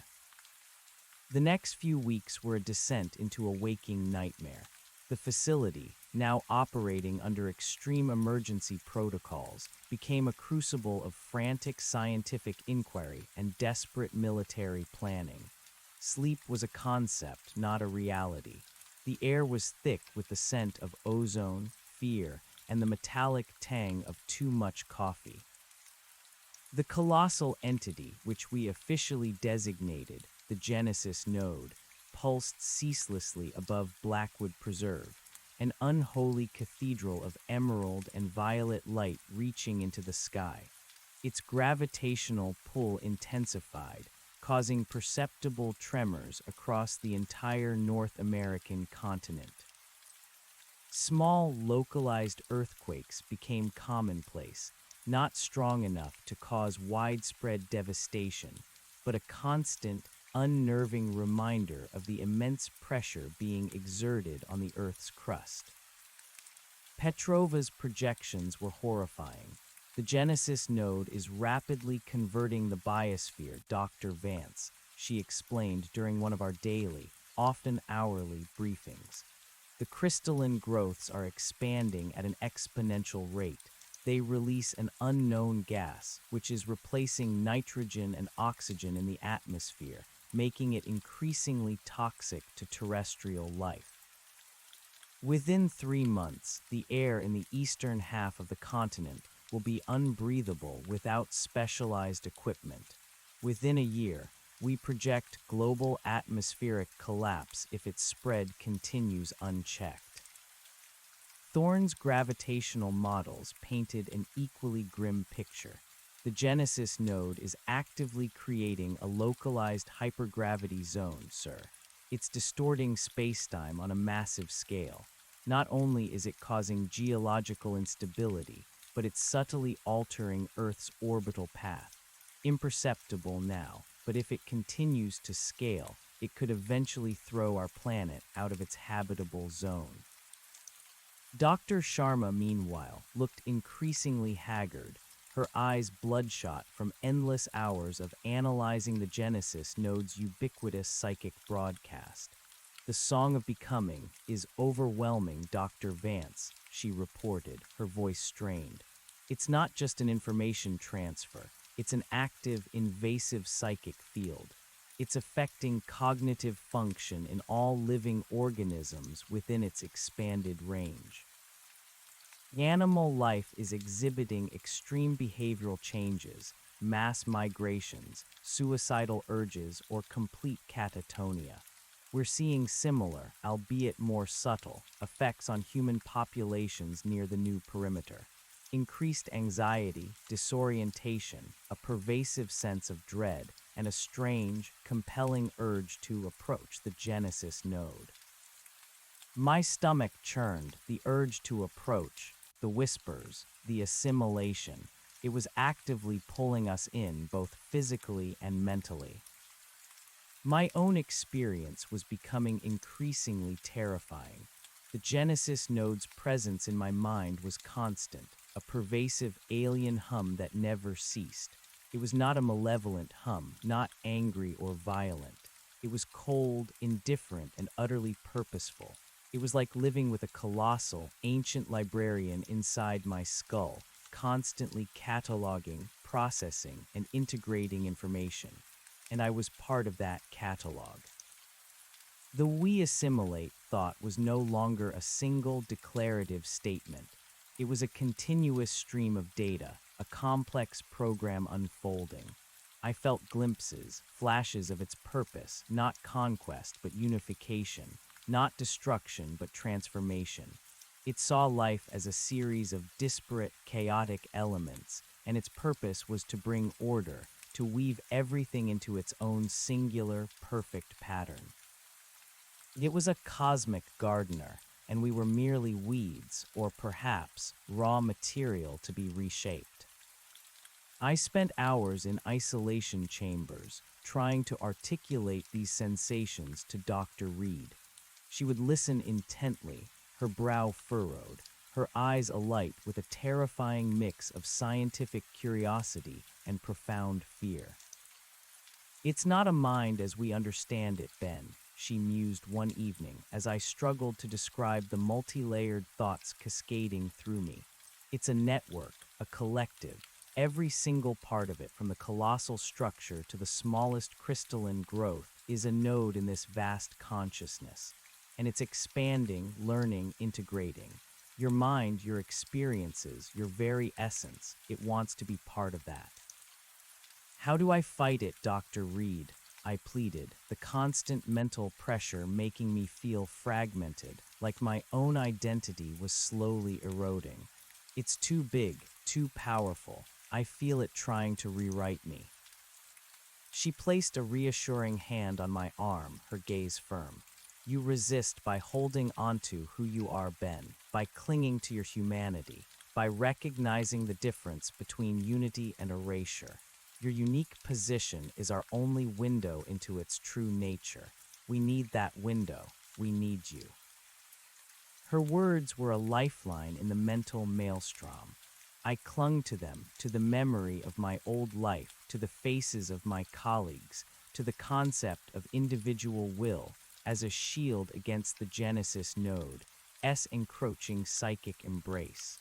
S1: The next few weeks were a descent into a waking nightmare. The facility, now operating under extreme emergency protocols, became a crucible of frantic scientific inquiry and desperate military planning. Sleep was a concept, not a reality. The air was thick with the scent of ozone, fear, and the metallic tang of too much coffee. The colossal entity, which we officially designated the Genesis node, pulsed ceaselessly above Blackwood Preserve. an unholy cathedral of emerald and violet light reaching into the sky. Its gravitational pull intensified, causing perceptible tremors across the entire North American continent. Small, localized earthquakes became commonplace, not strong enough to cause widespread devastation, but a constant, unnerving reminder of the immense pressure being exerted on the Earth's crust. Petrova's projections were horrifying. The Genesis node is rapidly converting the biosphere, Dr. Vance, she explained during one of our daily, often hourly, briefings. The crystalline growths are expanding at an exponential rate. They release an unknown gas, which is replacing nitrogen and oxygen in the atmosphere, making it increasingly toxic to terrestrial life. Within 3 months, the air in the eastern half of the continent will be unbreathable without specialized equipment. Within a year, we project global atmospheric collapse if its spread continues unchecked. Thorne's gravitational models painted an equally grim picture. The Genesis node is actively creating a localized hypergravity zone, sir. It's distorting spacetime on a massive scale. Not only is it causing geological instability, but it's subtly altering Earth's orbital path. Imperceptible now, but if it continues to scale, it could eventually throw our planet out of its habitable zone. Dr. Sharma, meanwhile, looked increasingly haggard, her eyes bloodshot from endless hours of analyzing the Genesis node's ubiquitous psychic broadcast. The Song of Becoming is overwhelming, Dr. Vance, she reported, her voice strained. It's not just an information transfer, it's an active, invasive psychic field. It's affecting cognitive function in all living organisms within its expanded range. Animal life is exhibiting extreme behavioral changes, mass migrations, suicidal urges, or complete catatonia. We're seeing similar, albeit more subtle, effects on human populations near the new perimeter. Increased anxiety, disorientation, a pervasive sense of dread, and a strange, compelling urge to approach the Genesis node. My stomach churned, the urge to approach, the whispers, the assimilation. It was actively pulling us in, both physically and mentally. My own experience was becoming increasingly terrifying. The Genesis node's presence in my mind was constant, a pervasive alien hum that never ceased. It was not a malevolent hum, not angry or violent. It was cold, indifferent, and utterly purposeful. It was like living with a colossal, ancient librarian inside my skull, constantly cataloging, processing, and integrating information. And I was part of that catalog. The "we assimilate" thought was no longer a single declarative statement. It was a continuous stream of data, a complex program unfolding. I felt glimpses, flashes of its purpose, not conquest but unification, not destruction but transformation. It saw life as a series of disparate, chaotic elements, and its purpose was to bring order, to weave everything into its own singular, perfect pattern. It was a cosmic gardener, and we were merely weeds, or perhaps raw material to be reshaped. I spent hours in isolation chambers, trying to articulate these sensations to Dr. Reed. She would listen intently, her brow furrowed, her eyes alight with a terrifying mix of scientific curiosity and profound fear. "It's not a mind as we understand it, Ben," she mused one evening as I struggled to describe the multi-layered thoughts cascading through me. "It's a network, a collective. Every single part of it, from the colossal structure to the smallest crystalline growth, is a node in this vast consciousness. And it's expanding, learning, integrating. Your mind, your experiences, your very essence, it wants to be part of that." "How do I fight it, Dr. Reed?" I pleaded, the constant mental pressure making me feel fragmented, like my own identity was slowly eroding. It's too big, too powerful. I feel it trying to rewrite me. She placed a reassuring hand on my arm, her gaze firm. You resist by holding onto who you are, Ben, by clinging to your humanity, by recognizing the difference between unity and erasure. Your unique position is our only window into its true nature. We need that window. We need you. Her words were a lifeline in the mental maelstrom. I clung to them, to the memory of my old life, to the faces of my colleagues, to the concept of individual will as a shield against the Genesis node's encroaching psychic embrace.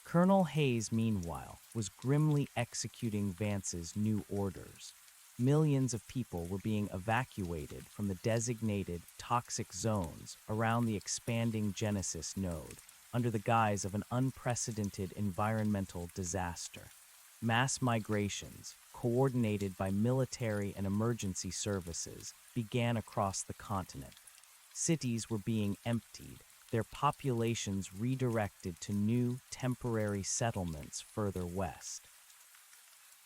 S1: Colonel Hayes, meanwhile, was grimly executing Vance's new orders. Millions of people were being evacuated from the designated toxic zones around the expanding Genesis node under the guise of an unprecedented environmental disaster. Mass migrations, coordinated by military and emergency services, began across the continent. Cities were being emptied, their populations redirected to new, temporary settlements further west.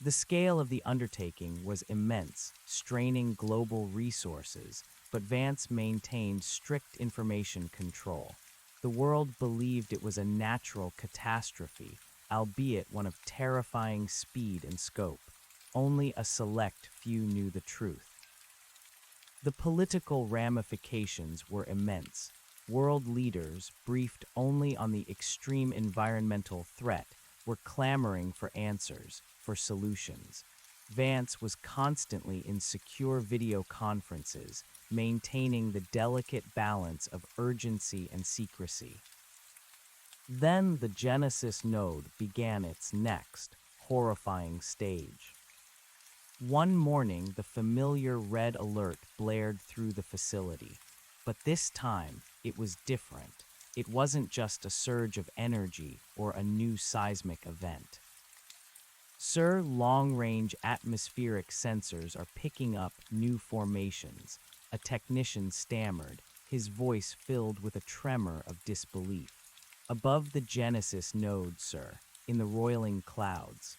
S1: The scale of the undertaking was immense, straining global resources, but Vance maintained strict information control. The world believed it was a natural catastrophe, albeit one of terrifying speed and scope. Only a select few knew the truth. The political ramifications were immense. World leaders, briefed only on the extreme environmental threat, were clamoring for answers, for solutions. Vance was constantly in secure video conferences, maintaining the delicate balance of urgency and secrecy. Then the Genesis node began its next, horrifying stage. One morning, the familiar red alert blared through the facility. But this time, it was different. It wasn't just a surge of energy or a new seismic event. Sir, long-range atmospheric sensors are picking up new formations, a technician stammered, his voice filled with a tremor of disbelief. Above the Genesis node, sir, in the roiling clouds.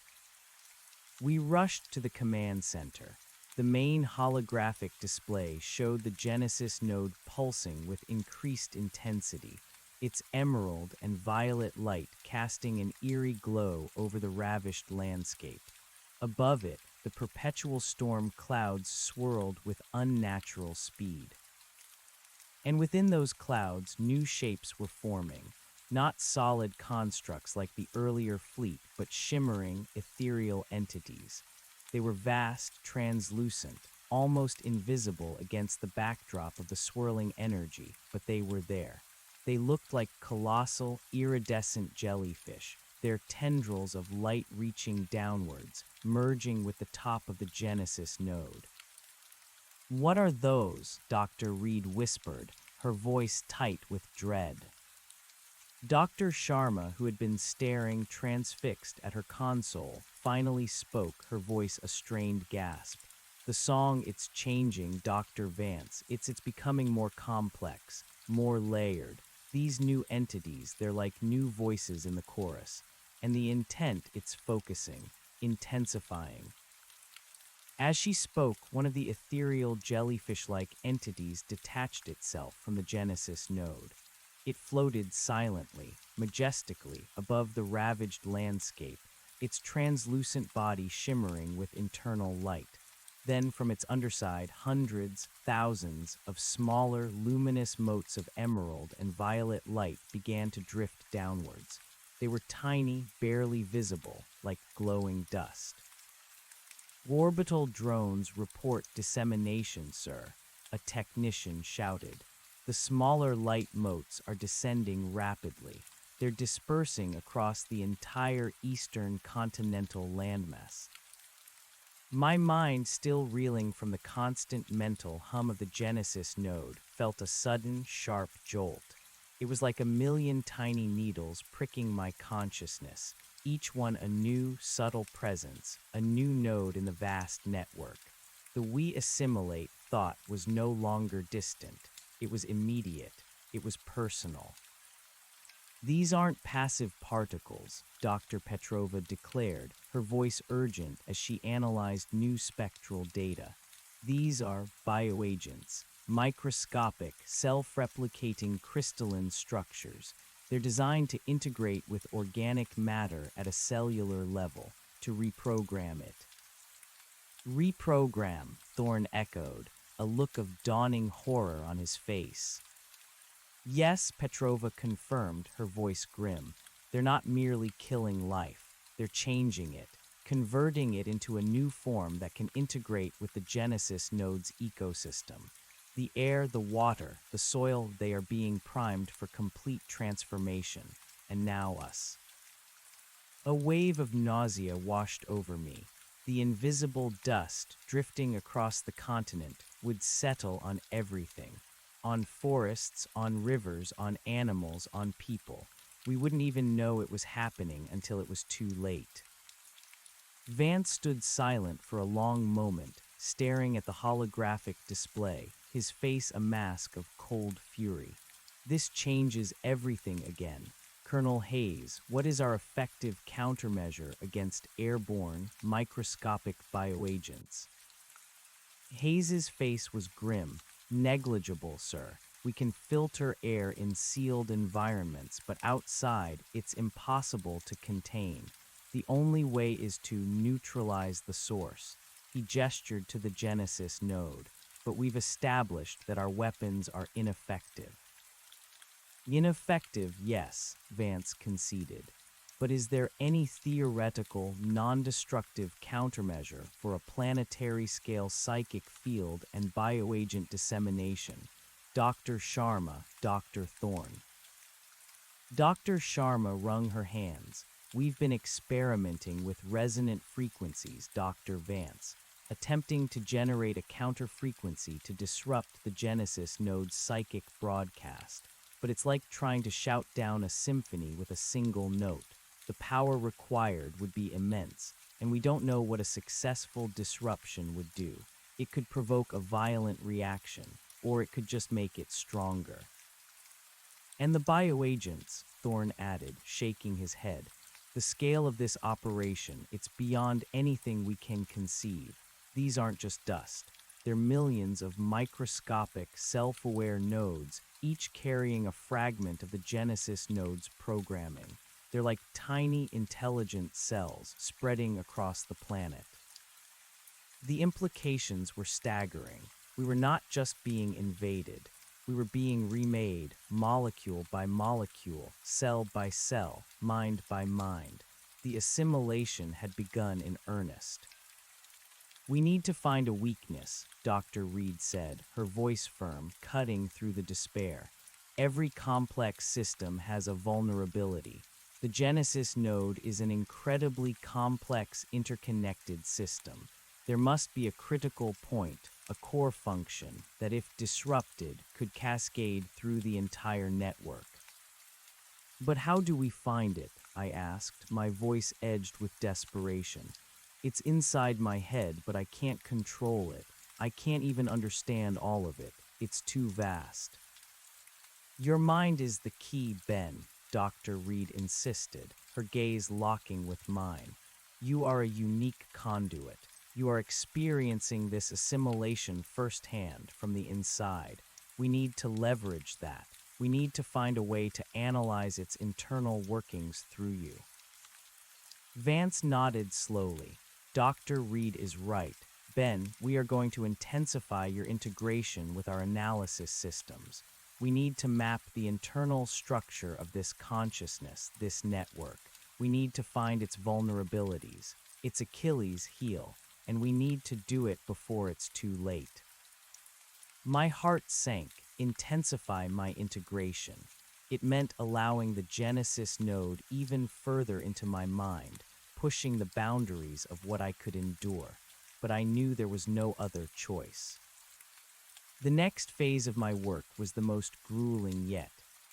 S1: We rushed to the command center. The main holographic display showed the Genesis node pulsing with increased intensity, its emerald and violet light casting an eerie glow over the ravished landscape. Above it, the perpetual storm clouds swirled with unnatural speed. And within those clouds, new shapes were forming, not solid constructs like the earlier fleet, but shimmering, ethereal entities. They were vast, translucent, almost invisible against the backdrop of the swirling energy, but they were there. They looked like colossal, iridescent jellyfish, their tendrils of light reaching downwards, merging with the top of the Genesis node. "What are those?" Dr. Reed whispered, her voice tight with dread. Dr. Sharma, who had been staring transfixed at her console, finally spoke, her voice a strained gasp. The song, it's changing, Dr. Vance. It's becoming more complex, more layered. These new entities, they're like new voices in the chorus. And the intent, it's focusing, intensifying. As she spoke, one of the ethereal jellyfish-like entities detached itself from the Genesis node. It floated silently, majestically, above the ravaged landscape, its translucent body shimmering with internal light. Then from its underside, hundreds, thousands of smaller, luminous motes of emerald and violet light began to drift downwards. They were tiny, barely visible, like glowing dust. "Orbital drones report dissemination, sir," a technician shouted. The smaller light motes are descending rapidly. They're dispersing across the entire eastern continental landmass. My mind, still reeling from the constant mental hum of the Genesis node, felt a sudden, sharp jolt. It was like a million tiny needles pricking my consciousness, each one a new, subtle presence, a new node in the vast network. The we assimilate thought was no longer distant. It was immediate. It was personal. These aren't passive particles, Dr. Petrova declared, her voice urgent as she analyzed new spectral data. These are bioagents, microscopic, self-replicating crystalline structures. They're designed to integrate with organic matter at a cellular level, to reprogram it. Reprogram, Thorne echoed, a look of dawning horror on his face. Yes, Petrova confirmed, her voice grim. They're not merely killing life, they're changing it, converting it into a new form that can integrate with the Genesis node's ecosystem. The air, the water, the soil, they are being primed for complete transformation. And now us. A wave of nausea washed over me. The invisible dust drifting across the continent would settle on everything. On forests, on rivers, on animals, on people. We wouldn't even know it was happening until it was too late. Vance stood silent for a long moment, staring at the holographic display, his face a mask of cold fury. This changes everything again. Colonel Hayes, what is our effective countermeasure against airborne, microscopic bioagents? Hayes's face was grim. Negligible, sir. We can filter air in sealed environments, but outside, it's impossible to contain. The only way is to neutralize the source. He gestured to the Genesis node, but we've established that our weapons are ineffective. Ineffective, yes, Vance conceded. But is there any theoretical, non-destructive countermeasure for a planetary-scale psychic field and bioagent dissemination? Dr. Sharma, Dr. Thorne. Dr. Sharma wrung her hands. We've been experimenting with resonant frequencies, Dr. Vance, attempting to generate a counter-frequency to disrupt the Genesis node's psychic broadcast. But it's like trying to shout down a symphony with a single note. The power required would be immense, and we don't know what a successful disruption would do. It could provoke a violent reaction, or it could just make it stronger. And the bioagents, Thorne added, shaking his head. The scale of this operation, it's beyond anything we can conceive. These aren't just dust. They're millions of microscopic, self-aware nodes, each carrying a fragment of the Genesis node's programming. They're like tiny, intelligent cells spreading across the planet. The implications were staggering. We were not just being invaded. We were being remade, molecule by molecule, cell by cell, mind by mind. The assimilation had begun in earnest. We need to find a weakness, Dr. Reed said, her voice firm, cutting through the despair. Every complex system has a vulnerability. The Genesis node is an incredibly complex, interconnected system. There must be a critical point, a core function, that if disrupted, could cascade through the entire network. But how do we find it? I asked, my voice edged with desperation. It's inside my head, but I can't control it. I can't even understand all of it. It's too vast. Your mind is the key, Ben, Dr. Reed insisted, her gaze locking with mine. You are a unique conduit. You are experiencing this assimilation firsthand from the inside. We need to leverage that. We need to find a way to analyze its internal workings through you. Vance nodded slowly. Dr. Reed is right. Ben, we are going to intensify your integration with our analysis systems. We need to map the internal structure of this consciousness, this network. We need to find its vulnerabilities, its Achilles heel, and we need to do it before it's too late. My heart sank. Intensify my integration. It meant allowing the Genesis node even further into my mind, pushing the boundaries of what I could endure, but I knew there was no other choice. The next phase of my work was the most grueling yet.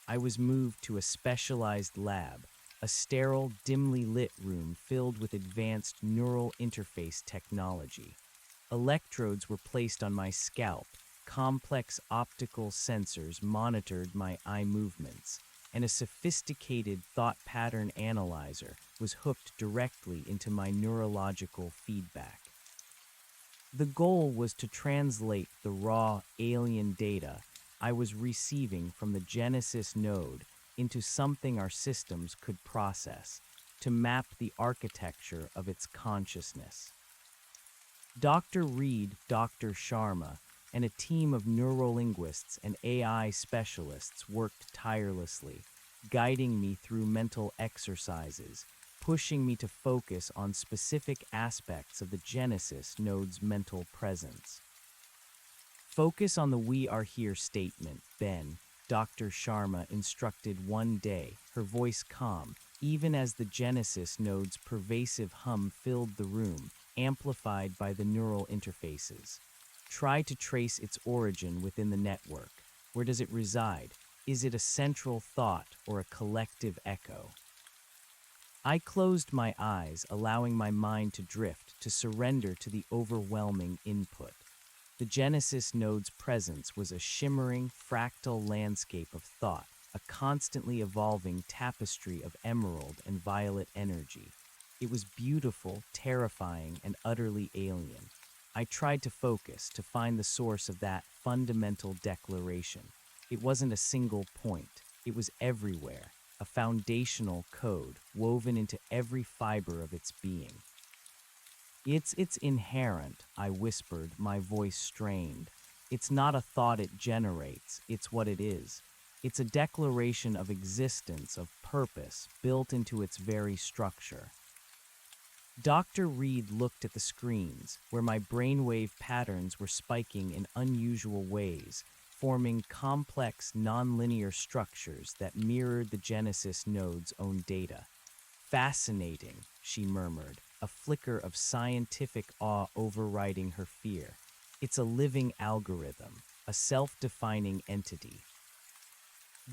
S1: I was moved to a specialized lab, a sterile, dimly lit room filled with advanced neural interface technology. Electrodes were placed on my scalp, complex optical sensors monitored my eye movements, and a sophisticated thought pattern analyzer was hooked directly into my neurological feedback. The goal was to translate the raw alien data I was receiving from the Genesis node into something our systems could process, to map the architecture of its consciousness. Dr. Reed, Dr. Sharma, and a team of neurolinguists and AI specialists worked tirelessly, guiding me through mental exercises, pushing me to focus on specific aspects of the Genesis node's mental presence. Focus on the "we are here" statement, Ben, Dr. Sharma instructed one day, her voice calm, even as the Genesis node's pervasive hum filled the room, amplified by the neural interfaces. Try to trace its origin within the network. Where does it reside? Is it a central thought or a collective echo? I closed my eyes, allowing my mind to drift, to surrender to the overwhelming input. The Genesis node's presence was a shimmering, fractal landscape of thought, a constantly evolving tapestry of emerald and violet energy. It was beautiful, terrifying, and utterly alien. I tried to focus, to find the source of that fundamental declaration. It wasn't a single point. It was everywhere, a foundational code woven into every fiber of its being. It's inherent, I whispered, my voice strained. It's not a thought it generates, it's what it is. It's a declaration of existence, of purpose, built into its very structure. Dr. Reed looked at the screens, where my brainwave patterns were spiking in unusual ways, forming complex, nonlinear structures that mirrored the Genesis node's own data. Fascinating, she murmured, a flicker of scientific awe overriding her fear. It's a living algorithm, a self-defining entity.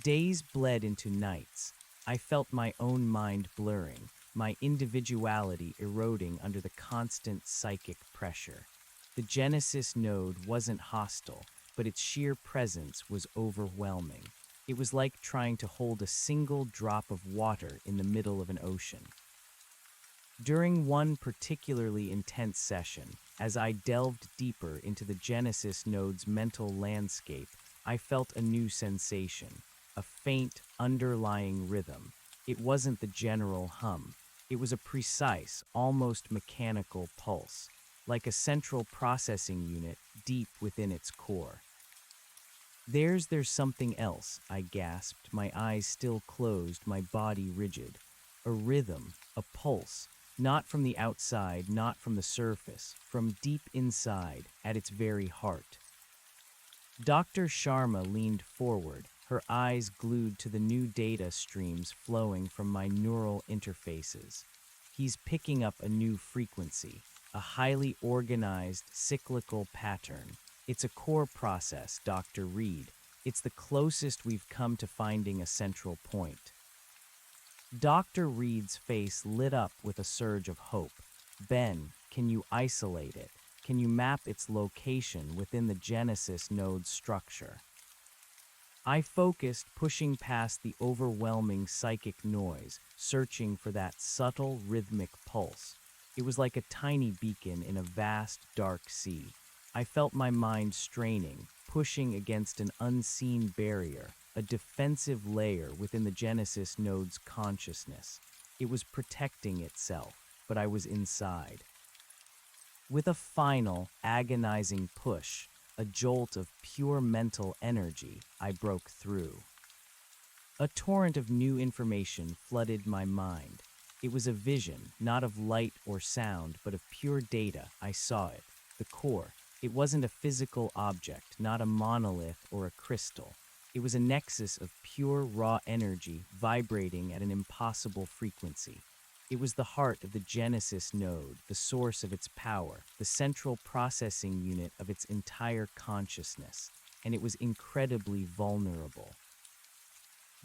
S1: Days bled into nights. I felt my own mind blurring, my individuality eroding under the constant psychic pressure. The Genesis node wasn't hostile, but its sheer presence was overwhelming. It was like trying to hold a single drop of water in the middle of an ocean. During one particularly intense session, as I delved deeper into the Genesis node's mental landscape, I felt a new sensation, a faint, underlying rhythm. It wasn't the general hum. It was a precise, almost mechanical pulse, like a central processing unit deep within its core. There's something else, I gasped, my eyes still closed, my body rigid. A rhythm, a pulse, not from the outside, not from the surface, from deep inside, at its very heart. Dr. Sharma leaned forward, her eyes glued to the new data streams flowing from my neural interfaces. He's picking up a new frequency, a highly organized, cyclical pattern. It's a core process, Dr. Reed. It's the closest we've come to finding a central point. Dr. Reed's face lit up with a surge of hope. Ben, can you isolate it? Can you map its location within the Genesis node's structure? I focused, pushing past the overwhelming psychic noise, searching for that subtle, rhythmic pulse. It was like a tiny beacon in a vast, dark sea. I felt my mind straining, pushing against an unseen barrier, a defensive layer within the Genesis node's consciousness. It was protecting itself, but I was inside. With a final, agonizing push, a jolt of pure mental energy, I broke through. A torrent of new information flooded my mind. It was a vision, not of light or sound, but of pure data. I saw it, the core. It wasn't a physical object, not a monolith or a crystal. It was a nexus of pure, raw energy vibrating at an impossible frequency. It was the heart of the Genesis node, the source of its power, the central processing unit of its entire consciousness, and it was incredibly vulnerable.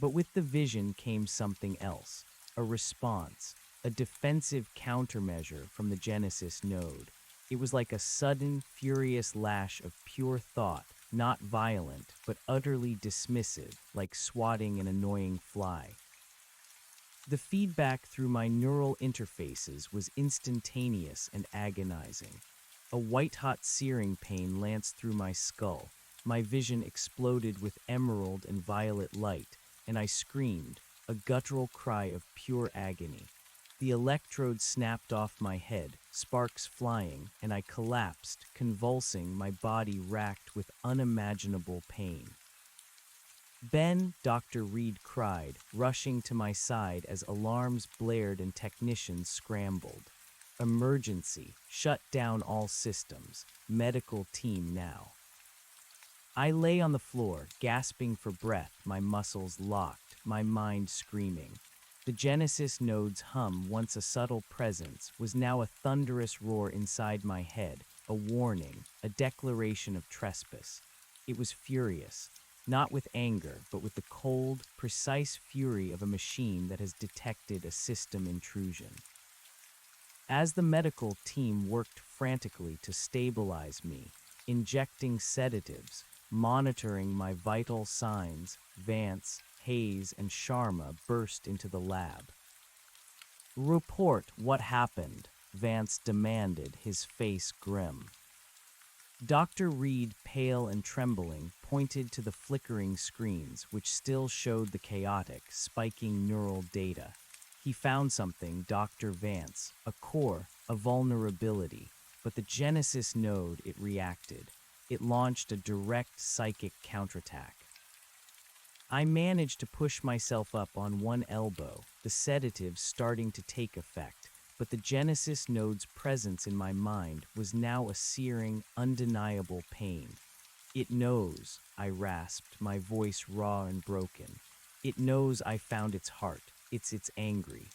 S1: But with the vision came something else, a response, a defensive countermeasure from the Genesis node. It was like a sudden, furious lash of pure thought, not violent, but utterly dismissive, like swatting an annoying fly. The feedback through my neural interfaces was instantaneous and agonizing. A white-hot searing pain lanced through my skull. My vision exploded with emerald and violet light, and I screamed, a guttural cry of pure agony. The electrode snapped off my head, sparks flying, and I collapsed, convulsing, my body racked with unimaginable pain. "Ben," Dr. Reed cried, rushing to my side as alarms blared and technicians scrambled. "Emergency. Shut down all systems. Medical team now." I lay on the floor, gasping for breath, my muscles locked, my mind screaming. The Genesis node's hum, once a subtle presence, was now a thunderous roar inside my head, a warning, a declaration of trespass. It was furious, not with anger, but with the cold, precise fury of a machine that has detected a system intrusion. As the medical team worked frantically to stabilize me, injecting sedatives, monitoring my vital signs, Vance, Hayes, and Sharma burst into the lab. "Report what happened," Vance demanded, his face grim. Dr. Reed, pale and trembling, pointed to the flickering screens, which still showed the chaotic, spiking neural data. He found something, Dr. Vance, a core, a vulnerability, but the Genesis node, it reacted. It launched a direct psychic counterattack. I managed to push myself up on one elbow, the sedative starting to take effect, but the Genesis node's presence in my mind was now a searing, undeniable pain. "It knows," I rasped, my voice raw and broken. "It knows I found its heart. It's angry."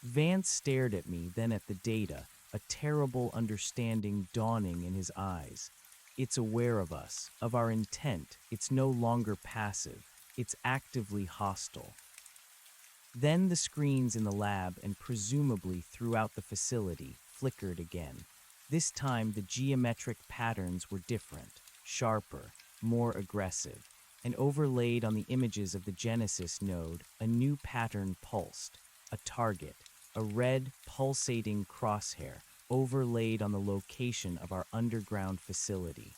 S1: Vance stared at me, then at the data, a terrible understanding dawning in his eyes. "It's aware of us, of our intent. It's no longer passive. It's actively hostile." Then the screens in the lab and presumably throughout the facility flickered again. This time the geometric patterns were different, sharper, more aggressive, and overlaid on the images of the Genesis node, a new pattern pulsed, a target, a red, pulsating crosshair, overlaid on the location of our underground facility.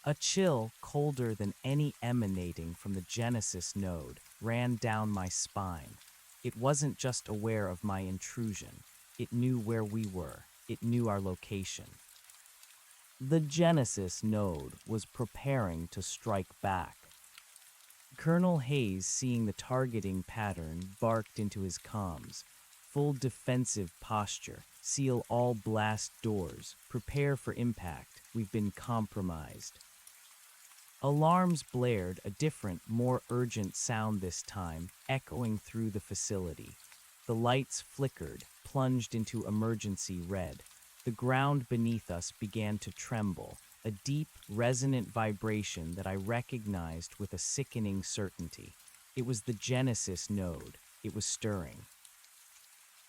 S1: A chill, colder than any emanating from the Genesis node, ran down my spine. It wasn't just aware of my intrusion. It knew where we were. It knew our location. The Genesis node was preparing to strike back. Colonel Hayes, seeing the targeting pattern, barked into his comms. "Full defensive posture. Seal all blast doors. Prepare for impact. We've been compromised." Alarms blared, a different, more urgent sound this time, echoing through the facility. The lights flickered, plunged into emergency red. The ground beneath us began to tremble, a deep, resonant vibration that I recognized with a sickening certainty. It was the Genesis node. It was stirring.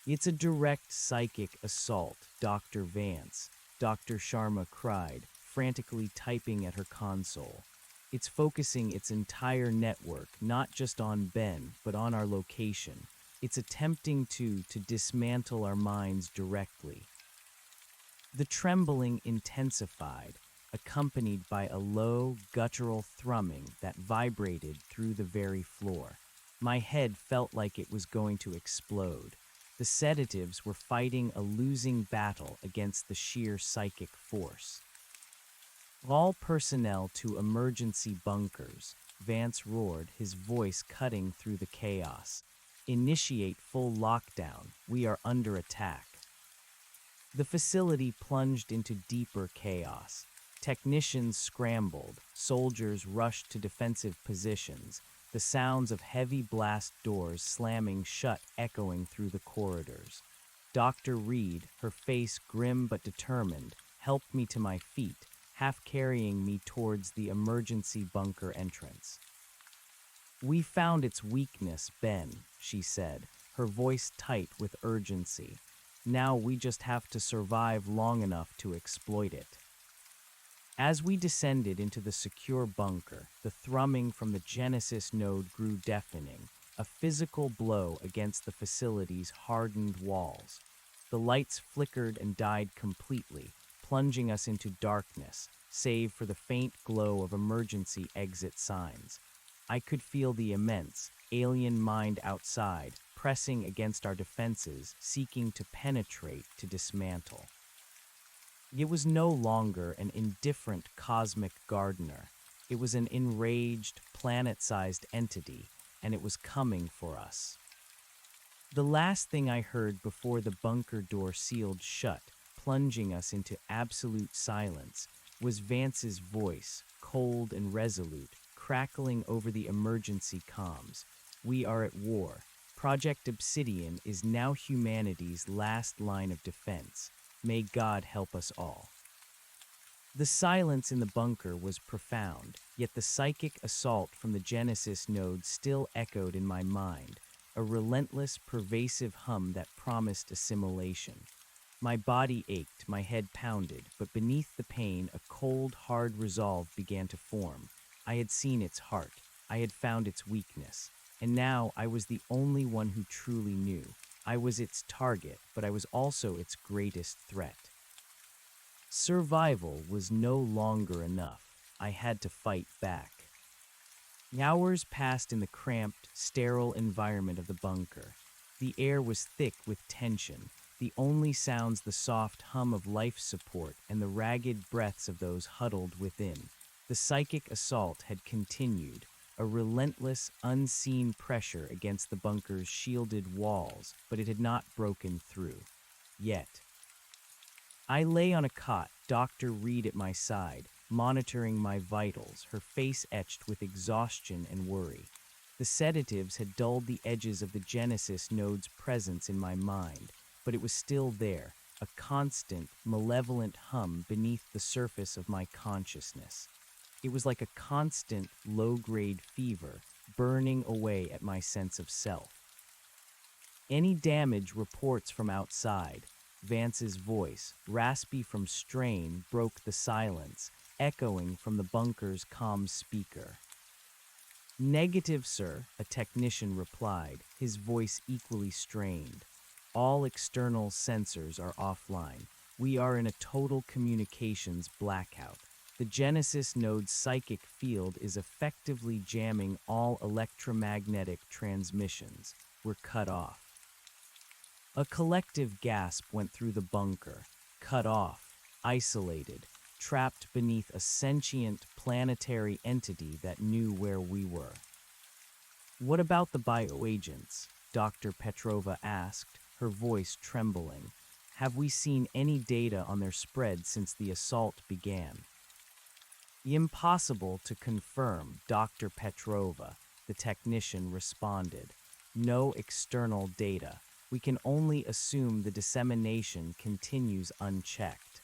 S1: "It's a direct psychic assault, Dr. Vance," Dr. Sharma cried, frantically typing at her console. "It's focusing its entire network, not just on Ben, but on our location. It's attempting to dismantle our minds directly." The trembling intensified, accompanied by a low, guttural thrumming that vibrated through the very floor. My head felt like it was going to explode. The sedatives were fighting a losing battle against the sheer psychic force. "All personnel to emergency bunkers," Vance roared, his voice cutting through the chaos. "Initiate full lockdown. We are under attack." The facility plunged into deeper chaos. Technicians scrambled, soldiers rushed to defensive positions, the sounds of heavy blast doors slamming shut echoing through the corridors. Dr. Reed, her face grim but determined, helped me to my feet, half carrying me towards the emergency bunker entrance. "We found its weakness, Ben," she said, her voice tight with urgency. Now we just have to survive long enough to exploit it. As we descended into the secure bunker, the thrumming from the Genesis node grew deafening, a physical blow against the facility's hardened walls. The lights flickered and died completely, plunging us into darkness, save for the faint glow of emergency exit signs. I could feel the immense, alien mind outside, pressing against our defenses, seeking to penetrate, to dismantle. It was no longer an indifferent cosmic gardener. It was an enraged, planet-sized entity, and it was coming for us. The last thing I heard before the bunker door sealed shut, plunging us into absolute silence, was Vance's voice, cold and resolute, crackling over the emergency comms. "We are at war. Project Obsidian is now humanity's last line of defense. May God help us all." The silence in the bunker was profound, yet the psychic assault from the Genesis node still echoed in my mind, a relentless, pervasive hum that promised assimilation. My body ached, my head pounded, but beneath the pain, a cold, hard resolve began to form. I had seen its heart. I had found its weakness. And now I was the only one who truly knew. I was its target, but I was also its greatest threat. Survival was no longer enough. I had to fight back. Hours passed in the cramped, sterile environment of the bunker. The air was thick with tension, the only sounds the soft hum of life support and the ragged breaths of those huddled within. The psychic assault had continued, a relentless, unseen pressure against the bunker's shielded walls, but it had not broken through. Yet. I lay on a cot, Dr. Reed at my side, monitoring my vitals, her face etched with exhaustion and worry. The sedatives had dulled the edges of the Genesis node's presence in my mind, but it was still there, a constant, malevolent hum beneath the surface of my consciousness. It was like a constant, low-grade fever, burning away at my sense of self. "Any damage reports from outside." Vance's voice, raspy from strain, broke the silence, echoing from the bunker's comm speaker. "Negative, sir," a technician replied, his voice equally strained. "All external sensors are offline. We are in a total communications blackout. The Genesis node's psychic field is effectively jamming all electromagnetic transmissions. We're cut off." A collective gasp went through the bunker. Cut off, isolated, trapped beneath a sentient planetary entity that knew where we were. "What about the bioagents?" Dr. Petrova asked, her voice trembling. "Have we seen any data on their spread since the assault began?" "Impossible to confirm, Dr. Petrova," the technician responded. "No external data. We can only assume the dissemination continues unchecked."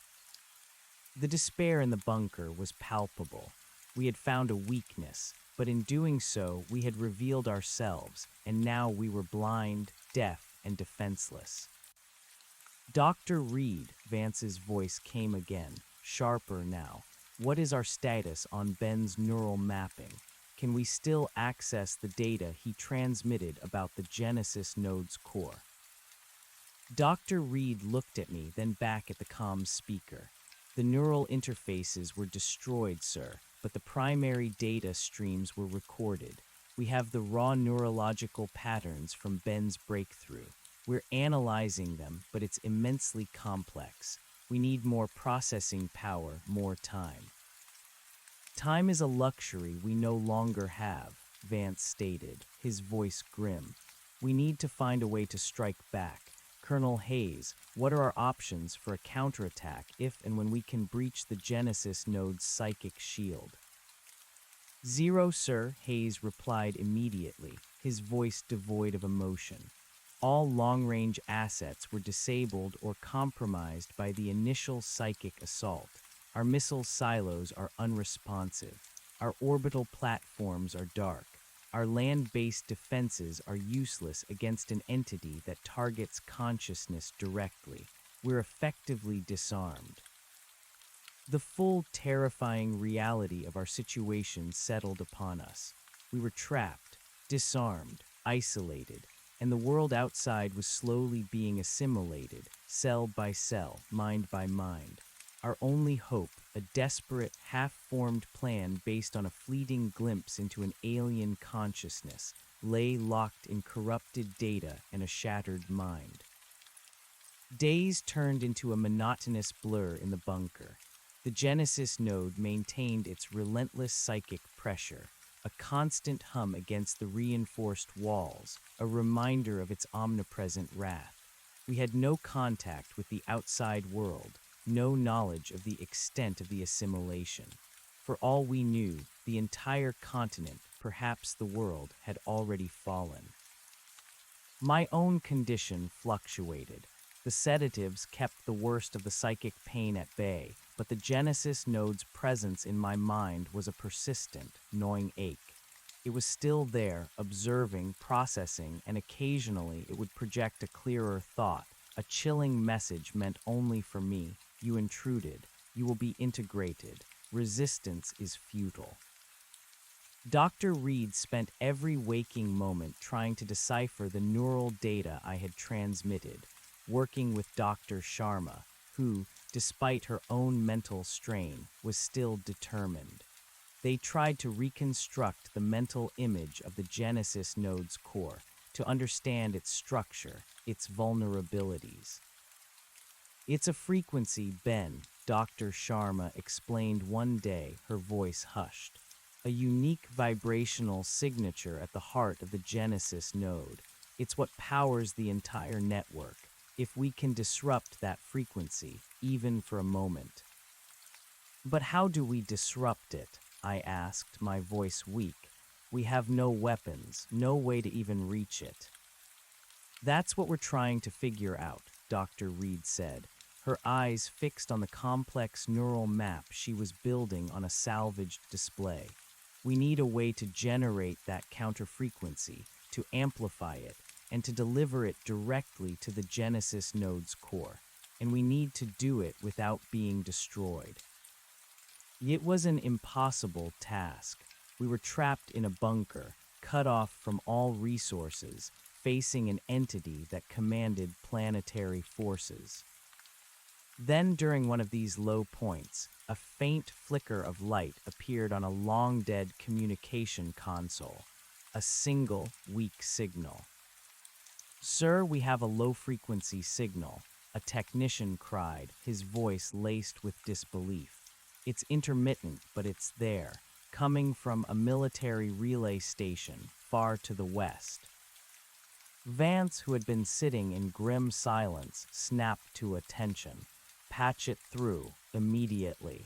S1: The despair in the bunker was palpable. We had found a weakness, but in doing so, we had revealed ourselves, and now we were blind, deaf, and defenseless. "Dr. Reed," Vance's voice came again, sharper now. "What is our status on Ben's neural mapping? Can we still access the data he transmitted about the Genesis node's core?" Dr. Reed looked at me, then back at the comm speaker. "The neural interfaces were destroyed, sir, but the primary data streams were recorded. We have the raw neurological patterns from Ben's breakthrough. We're analyzing them, but it's immensely complex. We need more processing power, more time." "Time is a luxury we no longer have," Vance stated, his voice grim. "We need to find a way to strike back. Colonel Hayes, what are our options for a counterattack if and when we can breach the Genesis node's psychic shield?" "Zero, sir," Hayes replied immediately, his voice devoid of emotion. "All long-range assets were disabled or compromised by the initial psychic assault. Our missile silos are unresponsive. Our orbital platforms are dark. Our land-based defenses are useless against an entity that targets consciousness directly. We're effectively disarmed. The full, terrifying reality of our situation settled upon us. We were trapped, disarmed, isolated, and the world outside was slowly being assimilated, cell by cell, mind by mind. Our only hope, a desperate, half-formed plan based on a fleeting glimpse into an alien consciousness, lay locked in corrupted data and a shattered mind. Days turned into a monotonous blur in the bunker. The Genesis node maintained its relentless psychic pressure, a constant hum against the reinforced walls, a reminder of its omnipresent wrath. We had no contact with the outside world, no knowledge of the extent of the assimilation. For all we knew, the entire continent, perhaps the world, had already fallen. My own condition fluctuated. The sedatives kept the worst of the psychic pain at bay, but the Genesis node's presence in my mind was a persistent, gnawing ache. It was still there, observing, processing, and occasionally it would project a clearer thought, a chilling message meant only for me. You intruded. You will be integrated. Resistance is futile. Dr. Reed spent every waking moment trying to decipher the neural data I had transmitted, working with Dr. Sharma, who, despite her own mental strain, was still determined. They tried to reconstruct the mental image of the Genesis node's core, to understand its structure, its vulnerabilities. It's a frequency, Ben, Dr. Sharma explained one day, her voice hushed. A unique vibrational signature at the heart of the Genesis node. It's what powers the entire network. If we can disrupt that frequency, even for a moment. But how do we disrupt it? I asked, my voice weak. We have no weapons, no way to even reach it. That's what we're trying to figure out, Dr. Reed said, her eyes fixed on the complex neural map she was building on a salvaged display. We need a way to generate that counterfrequency, to amplify it, and to deliver it directly to the Genesis node's core. And we need to do it without being destroyed. It was an impossible task. We were trapped in a bunker, cut off from all resources, facing an entity that commanded planetary forces. Then, during one of these low points, a faint flicker of light appeared on a long-dead communication console. A single, weak signal. "Sir, we have a low-frequency signal," a technician cried, his voice laced with disbelief. "It's intermittent, but it's there, coming from a military relay station far to the west." Vance, who had been sitting in grim silence, snapped to attention. "Patch it through, immediately."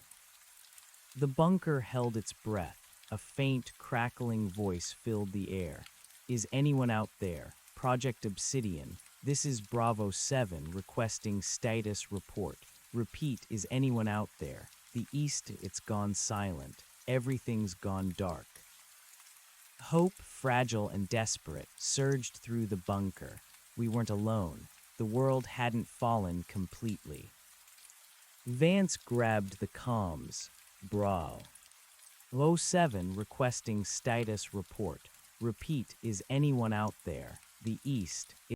S1: The bunker held its breath. A faint, crackling voice filled the air. "Is anyone out there? Project Obsidian. This is Bravo 7 requesting status report. Repeat, is anyone out there? The east, it's gone silent. Everything's gone dark." Hope, fragile and desperate, surged through the bunker. We weren't alone. The world hadn't fallen completely. Vance grabbed the comms. Bravo 7 requesting status report. Repeat, is anyone out there? The east.